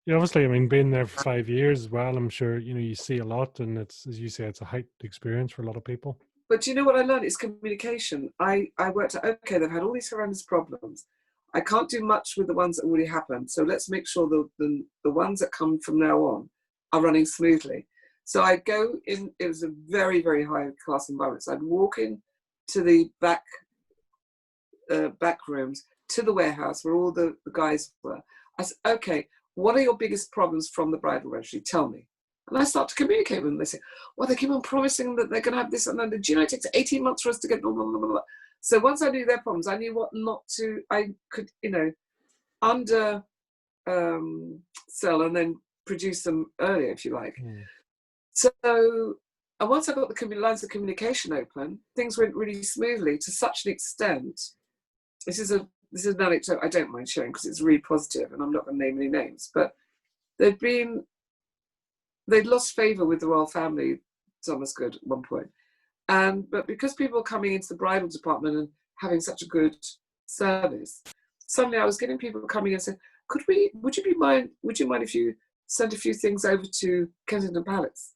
Speaker 1: obviously, being there for 5 years as well, I'm sure you see a lot, and it's, as you say, it's a heightened experience for a lot of people.
Speaker 2: But you know what I learned? It's communication. I worked out, okay, they've had all these horrendous problems. I can't do much with the ones that already happened. So let's make sure the ones that come from now on are running smoothly. So I'd go in, it was a very, very high class environment. So I'd walk in to the back rooms, to the warehouse where all the guys were. I said, okay, what are your biggest problems from the bridal registry? Tell me. And I start to communicate with them. They say, well, they keep on promising that they're going to have this and that. Do you know it takes 18 months for us to get blah, blah, blah, blah. So once I knew their problems, I knew what not to, I could, under sell and then produce them earlier, if you like.
Speaker 1: Mm.
Speaker 2: So, and once I got the lines of communication open, things went really smoothly to such an extent. This is an anecdote I don't mind sharing because it's really positive, and I'm not going to name any names. But they'd lost favour with the royal family, Thomas Good, at one point. But because people were coming into the bridal department and having such a good service, suddenly I was getting people coming in and saying, would you mind if you send a few things over to Kensington Palace?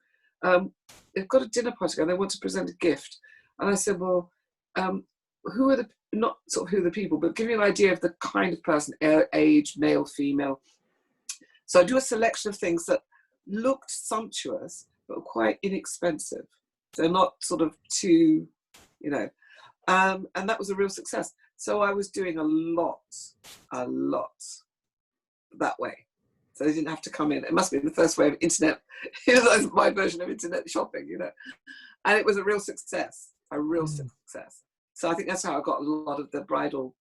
Speaker 2: They've got a dinner party and they want to present a gift. And I said, well, who are not sort of who are the people, but give me an idea of the kind of person, age, male, female. So I do a selection of things that looked sumptuous, but were quite inexpensive. They're not sort of too, and that was a real success. So I was doing a lot that way. So they didn't have to come in. It must be the first way of internet. That's my version of internet shopping, And it was a real success, success. So I think that's how I got a lot of the bridal,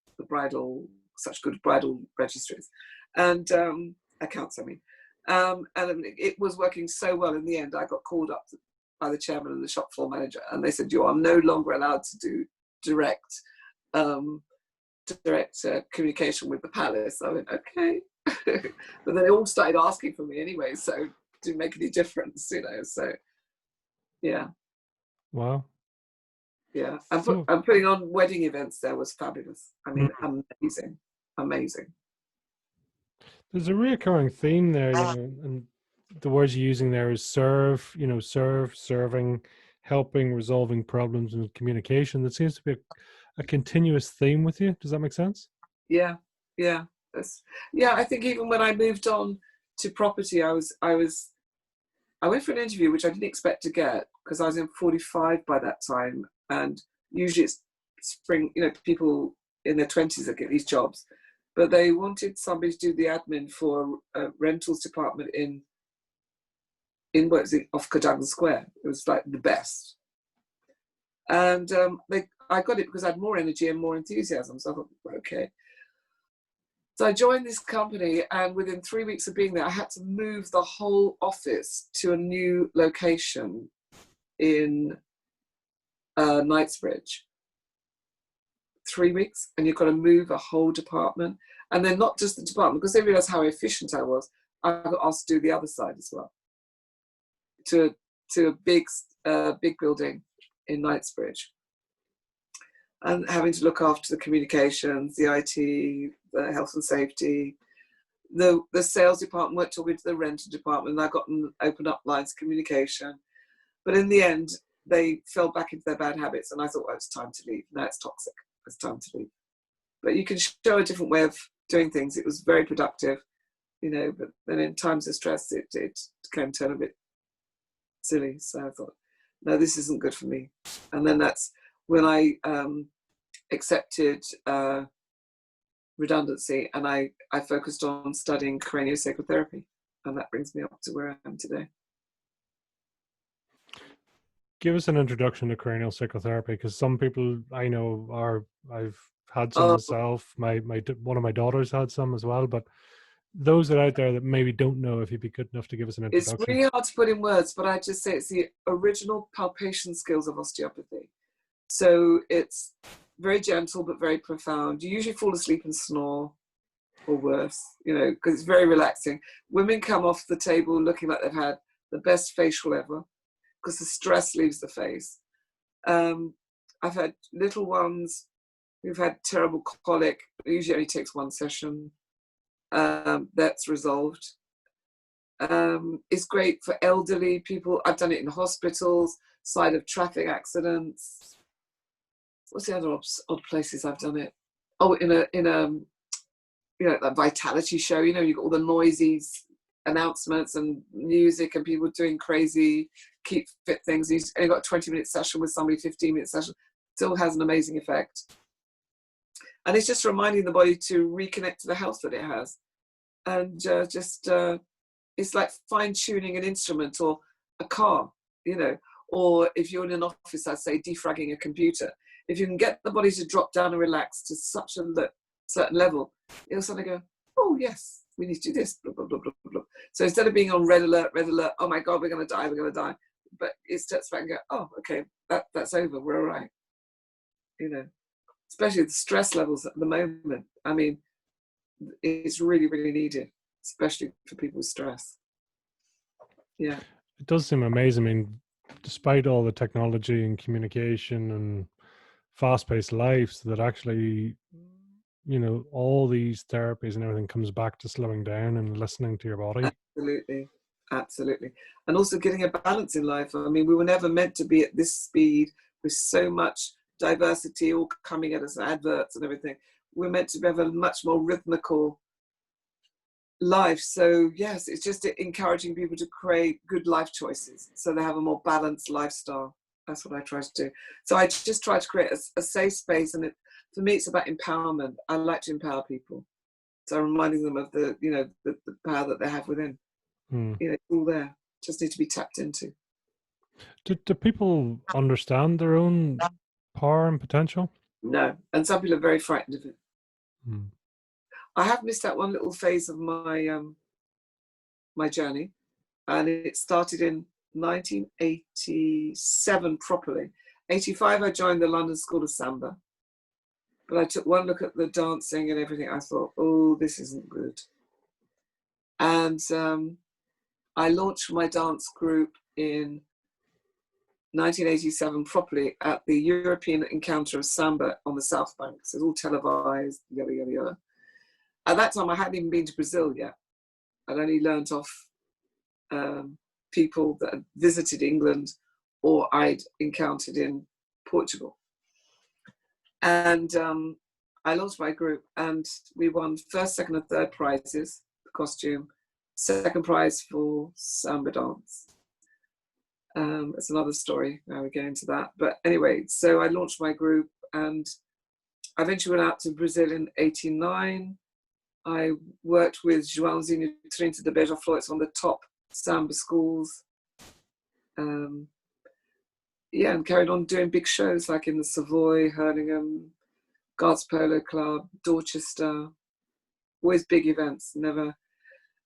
Speaker 2: such good bridal registries and accounts, I mean. And it was working so well in the end, I got called up by the chairman and the shop floor manager, and they said, you are no longer allowed to do direct communication with the palace. I went, okay. But then they all started asking for me anyway, so it didn't make any difference, so yeah.
Speaker 1: Wow.
Speaker 2: Yeah, and putting on wedding events there was fabulous. I mean, amazing.
Speaker 1: There's a reoccurring theme there, and the words you're using there is serve, serving, helping, resolving problems, and communication. That seems to be a continuous theme with you. Does that make sense?
Speaker 2: Yeah. I think even when I moved on to property, I went for an interview which I didn't expect to get because I was in 45 by that time, and usually it's spring, people in their 20s that get these jobs, but they wanted somebody to do the admin for a rentals department in off Cadogan Square. It was like the best, and I got it because I had more energy and more enthusiasm. So I thought, okay. So I joined this company, and within 3 weeks of being there, I had to move the whole office to a new location in Knightsbridge. 3 weeks, and you've got to move a whole department. And then not just the department, because they realised how efficient I was, I got asked to do the other side as well. To a big building in Knightsbridge. And having to look after the communications, the IT, the health and safety, the sales department weren't talking to the rental department, and I got them open up lines of communication. But in the end, they fell back into their bad habits, and I thought, well, it's time to leave. No, it's toxic. It's time to leave. But you can show a different way of doing things. It was very productive, but then in times of stress, it can turn a bit silly. So I thought, no, this isn't good for me. And then that's when I accepted redundancy, and I focused on studying craniosacral therapy, and that brings me up to where I am today.
Speaker 1: Give us an introduction to cranial psychotherapy, because some people I know I've had some myself. One of my daughters had some as well, but those that are out there that maybe don't know, if you'd be good enough to give us an introduction.
Speaker 2: It's really hard to put in words, but I just say it's the original palpation skills of osteopathy. So it's very gentle but very profound. You usually fall asleep and snore, or worse, because it's very relaxing. Women come off the table looking like they've had the best facial ever, because the stress leaves the face. I've had little ones who've had terrible colic. It usually only takes one session. That's resolved. It's great for elderly people. I've done it in hospitals, side of traffic accidents. What's the other odd places I've done it? Oh, in a that vitality show. You've got all the noisy announcements and music and people doing crazy keep fit things. You've only got a 20-minute session with somebody, 15-minute session. Still has an amazing effect. And it's just reminding the body to reconnect to the health that it has. And it's like fine-tuning an instrument or a car, or if you're in an office, I'd say defragging a computer. If you can get the body to drop down and relax to such a certain level, it'll suddenly go, oh, yes, we need to do this, blah, blah, blah, blah, blah. So instead of being on red alert, oh my God, we're going to die. But it steps back and go, oh, okay, that's over. We're all right. Especially the stress levels at the moment. I mean, it's really, really needed, especially for people with stress. Yeah.
Speaker 1: It does seem amazing. I mean, despite all the technology and communication and fast-paced lives, that actually, all these therapies and everything comes back to slowing down and listening to your body.
Speaker 2: Absolutely. And also getting a balance in life. I mean, we were never meant to be at this speed with so much diversity all coming at us, adverts and everything. We're meant to have a much more rhythmical life. So yes, it's just encouraging people to create good life choices so they have a more balanced lifestyle. That's what I try to do. So I just try to create a safe space, and for me it's about empowerment. I like to empower people, so reminding them of the power that they have within. It's all there, just need to be tapped into.
Speaker 1: Do people understand their own power and potential?
Speaker 2: No, and some people are very frightened of it. I have missed out one little phase of my my journey, and it started in 1987 properly. 85, I joined the London School of Samba, but I took one look at the dancing and everything. I thought, oh, this isn't good. And I launched my dance group in 1987 properly at the European Encounter of Samba on the South Bank. So it's all televised, yada, yada, yada. At that time, I hadn't even been to Brazil yet. I'd only learned off people that had visited England or I'd encountered in Portugal. And I launched my group, and we won first, second, and third prizes for costume, second prize for samba dance. It's another story. Now we get into that. But anyway, so I launched my group, and I eventually went out to Brazil in 89. I worked with Joãozinho Trinta de Beija-Flor. It's one of the top samba schools. And carried on doing big shows like in the Savoy, Hurlingham, Guards Polo Club, Dorchester. Always big events, never.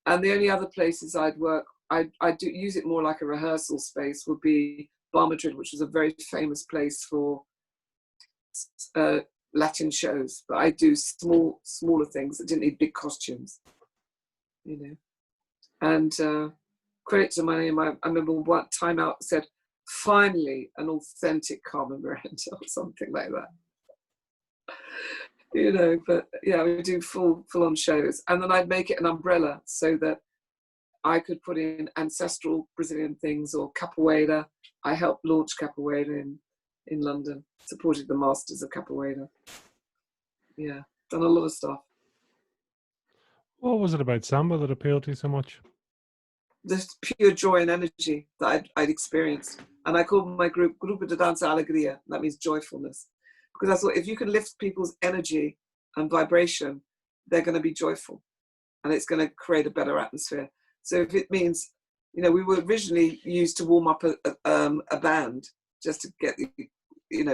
Speaker 2: And the only other places I'd work, I do use it more like a rehearsal space, would be Bar Madrid, which was a very famous place for Latin shows, but I do smaller things that didn't need big costumes, And credit to my name, I remember one time out said, finally an authentic Carmen Miranda or something like that. But yeah, we do full on shows, and then I'd make it an umbrella so that I could put in ancestral Brazilian things or capoeira. I helped launch capoeira in London, supported the masters of capoeira. Yeah, done a lot of stuff.
Speaker 1: What was it about samba that appealed to you so much?
Speaker 2: The pure joy and energy that I'd experienced. And I called my group Grupo de Dança Alegria. That means joyfulness. Because I thought if you can lift people's energy and vibration, they're going to be joyful. And it's going to create a better atmosphere. So if it means, we were originally used to warm up a band just to get the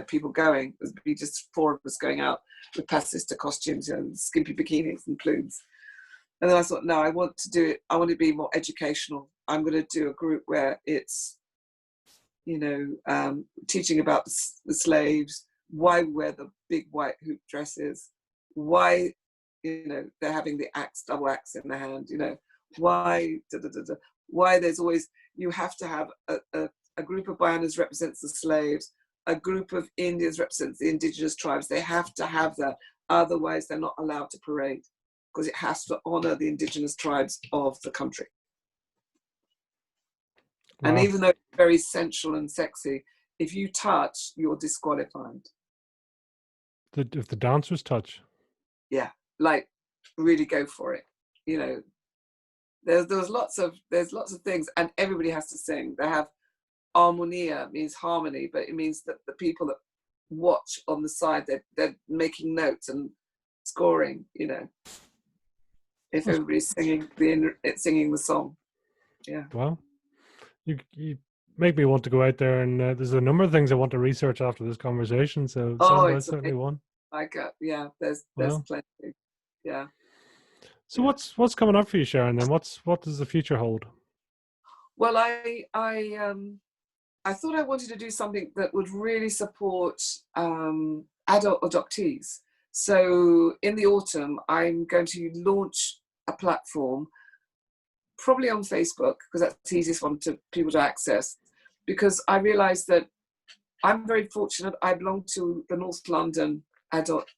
Speaker 2: people going. It would be just four of us going out with pasista costumes, skimpy bikinis and plumes. And then I thought, no, I want to do it. I want to be more educational. I'm going to do a group where it's, teaching about the slaves, why we wear the big white hoop dresses, why, they're having the double axe in their hand, why, why there's always, you have to have a group of Baianas represents the slaves, a group of Indians represents the indigenous tribes. They have to have that. Otherwise, they're not allowed to parade, because it has to honor the indigenous tribes of the country. Wow. And even though it's very sensual and sexy, if you touch, you're disqualified.
Speaker 1: If the dancers touch?
Speaker 2: Yeah, like really go for it. There's lots of things, and everybody has to sing. They have armonia, means harmony, but it means that the people that watch on the side, they're making notes and scoring. If everybody's singing the song. Yeah.
Speaker 1: Well, you make me want to go out there, and there's a number of things I want to research after this conversation. So that's certainly one.
Speaker 2: There's plenty. Yeah.
Speaker 1: So
Speaker 2: Yeah.
Speaker 1: what's coming up for you, Sharon? Then what does the future hold?
Speaker 2: Well, I thought I wanted to do something that would really support adult adoptees. So in the autumn, I'm going to launch a platform, probably on Facebook, because that's the easiest one to people to access. Because I realised that I'm very fortunate. I belong to the North London adult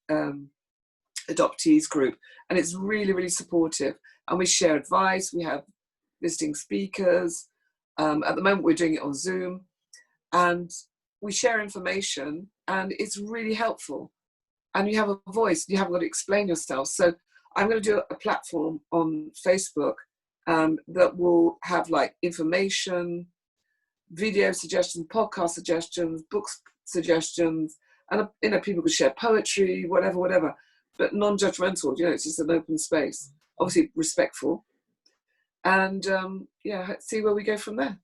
Speaker 2: adoptees group, and it's really, really supportive. And we share advice. We have visiting speakers. At the moment, we're doing it on Zoom, and we share information, and it's really helpful. And you have a voice. You haven't got to explain yourself. So I'm going to do a platform on Facebook that will have like information, video suggestions, podcast suggestions, books suggestions, and people could share poetry, whatever, but non-judgmental. It's just an open space, obviously respectful, and see where we go from there.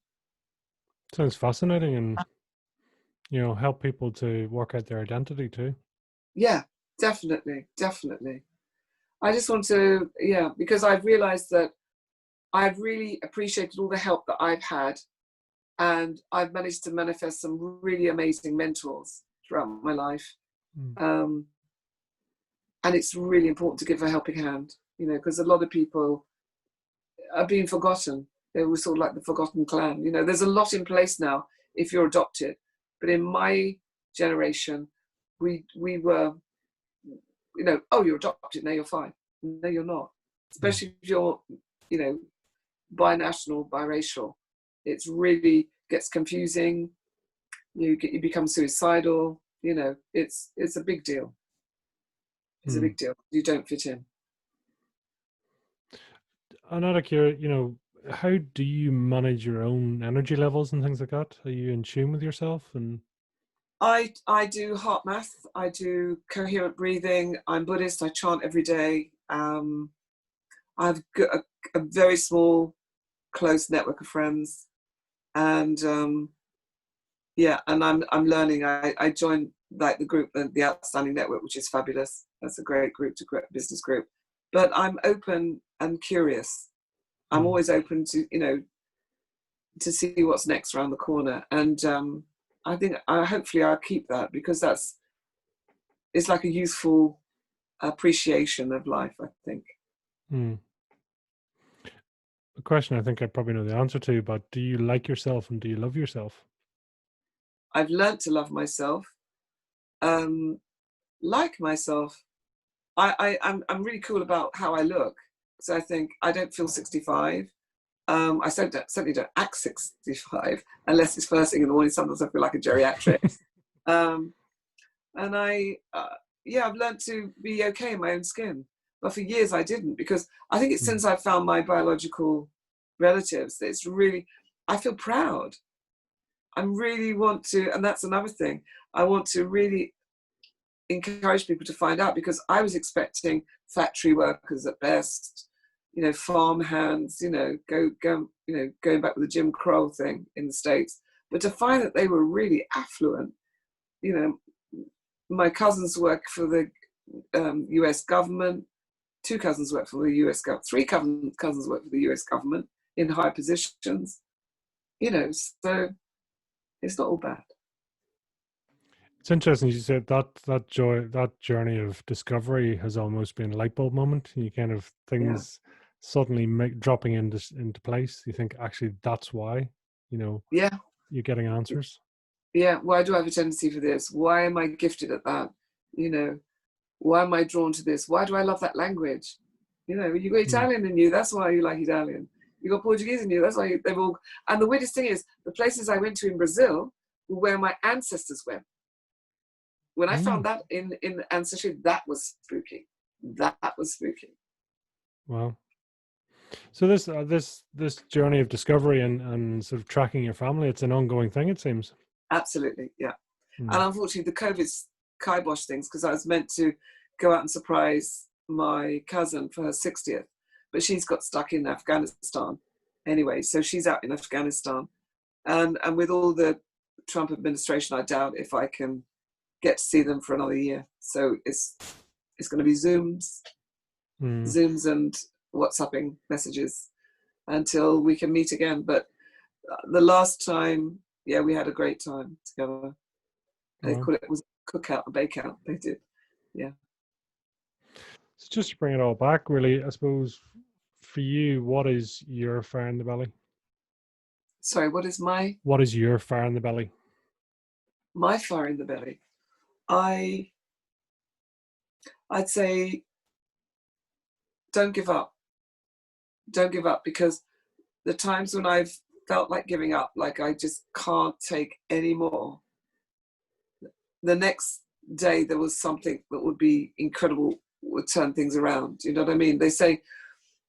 Speaker 1: Sounds fascinating, and help people to work out their identity too.
Speaker 2: Yeah, definitely. I just want to, because I've realised that I've really appreciated all the help that I've had. And I've managed to manifest some really amazing mentors throughout my life. And it's really important to give a helping hand, because a lot of people are being forgotten. They were sort of like the forgotten clan. There's a lot in place now if you're adopted. But in my generation, we were, oh, you're adopted, now you're fine. No, you're not. Especially if you're, binational, biracial. It's really gets confusing. You become suicidal. It's a big deal. It's a big deal. You don't fit in.
Speaker 1: I'm not curious, how do you manage your own energy levels and things like that? Are you in tune with yourself? And
Speaker 2: I do heart math. I do coherent breathing. I'm Buddhist. I chant every day. I've got a very small, close network of friends, and and I'm learning. I joined like the group, the Outstanding Network, which is fabulous. That's a great group, business group. But I'm open and curious. I'm always open to to see what's next around the corner, and I think hopefully I'll keep that, because it's like a youthful appreciation of life, I think.
Speaker 1: A question I think I probably know the answer to, but do you like yourself and do you love yourself?
Speaker 2: I've learnt to love myself, like myself. I'm really cool about how I look. So I think I don't feel 65. I certainly don't act 65 unless it's first thing in the morning. Sometimes I feel like a geriatric. And I've learned to be okay in my own skin. But for years I didn't, because I think it's since I found my biological relatives that it's really, I feel proud. I really want to, and that's another thing, I want to really encourage people to find out, because I was expecting factory workers at best, farm hands, going back with the Jim Crow thing in the States, but to find that they were really affluent. My cousins work for the US government, 2 cousins work for the US government, 3 cousins work for the US government in high positions, so it's not all bad.
Speaker 1: It's interesting you said that journey of discovery has almost been a light bulb moment. You kind of things suddenly dropping into place. You think actually that's why, you're getting answers.
Speaker 2: Yeah, why do I have a tendency for this? Why am I gifted at that? Why am I drawn to this? Why do I love that language? You got Italian in you, that's why you like Italian. You got Portuguese in you, that's why they've all. And the weirdest thing is, the places I went to in Brazil were where my ancestors went. When I found that in ancestry, that was spooky. That was spooky.
Speaker 1: Wow. So this journey of discovery and sort of tracking your family, it's an ongoing thing, it seems.
Speaker 2: Absolutely, yeah. And unfortunately, the COVID kibosh things, because I was meant to go out and surprise my cousin for her 60th, but she's got stuck in Afghanistan anyway, so she's out in Afghanistan. And with all the Trump administration, I doubt if I can get to see them for another year. So it's going to be Zooms and WhatsApping messages until we can meet again. But the last time, yeah, we had a great time together. They call it was cookout, a bake out. They did, yeah.
Speaker 1: So just to bring it all back, really, I suppose for you, what is your fire in the belly?
Speaker 2: Sorry, what is
Speaker 1: your fire in the belly?
Speaker 2: My fire in the belly? I'd say don't give up. Don't give up, because the times when I've felt like giving up, like I just can't take any more, the next day there was something that would be incredible, would turn things around. You know what I mean? They say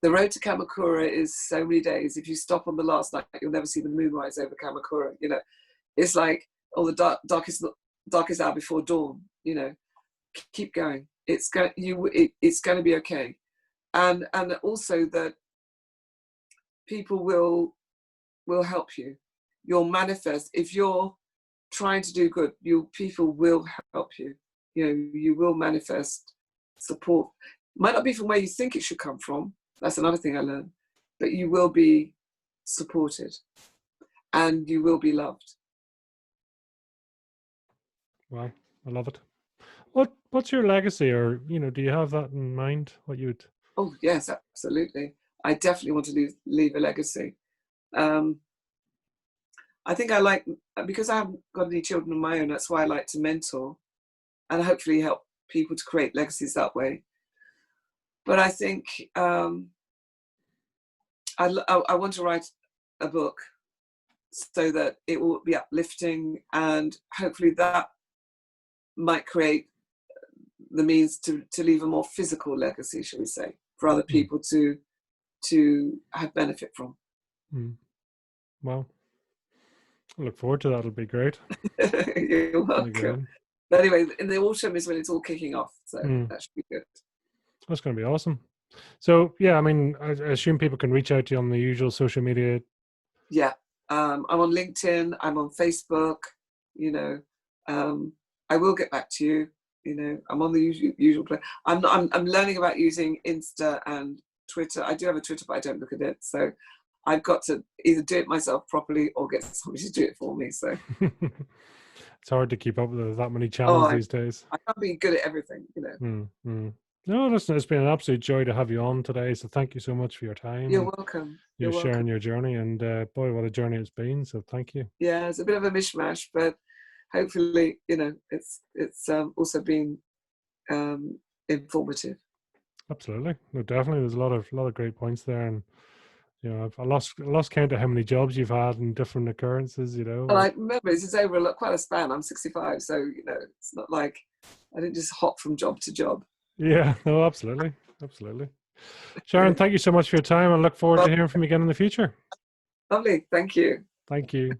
Speaker 2: the road to Kamakura is so many days. If you stop on the last night, you'll never see the moon rise over Kamakura. You know, it's like, oh, the darkest hour before dawn. You know, keep going. It's going to be okay, and also that people will help you. You'll manifest. If you're trying to do good, people will help you. You know, you will manifest support. Might not be from where you think it should come from. That's another thing I learned. But you will be supported, and you will be loved.
Speaker 1: Wow, I love it. What's your legacy, or do you have that in mind? What you would?
Speaker 2: Oh yes, absolutely. I definitely want to leave a legacy. I think because I haven't got any children of my own, that's why I like to mentor and hopefully help people to create legacies that way. But I think I want to write a book so that it will be uplifting, and hopefully that might create the means to leave a more physical legacy, shall we say, for other people to have benefit from.
Speaker 1: Well, I look forward to that. It'll be great.
Speaker 2: You're welcome. But anyway, in the autumn is when it's all kicking off, so that should be good.
Speaker 1: That's going to be awesome. So yeah, I mean, I assume people can reach out to you on the usual social media.
Speaker 2: Yeah, I'm on LinkedIn. I'm on Facebook. You know, I will get back to you. You know, I'm on the usual place. I'm learning about using Insta and Twitter. I do have a Twitter, but I don't look at it. So I've got to either do it myself properly or get somebody to do it for me. So
Speaker 1: it's hard to keep up with that many channels these days.
Speaker 2: I can't be good at everything, you know.
Speaker 1: No, listen, it's been an absolute joy to have you on today. So thank you so much for your time.
Speaker 2: You're welcome.
Speaker 1: You're sharing your journey, and boy, what a journey it's been. So thank you.
Speaker 2: Yeah, it's a bit of a mishmash, but hopefully, you know, it's also been informative.
Speaker 1: Absolutely, no, definitely. There's a lot of great points there, and I lost count of how many jobs you've had and different occurrences.
Speaker 2: Well, I remember this is over quite a span. I'm 65, so it's not like I didn't just hop from job to job.
Speaker 1: Yeah, no, absolutely. Sharon, thank you so much for your time. I look forward to hearing from you again in the future.
Speaker 2: Lovely, thank you.
Speaker 1: Thank you.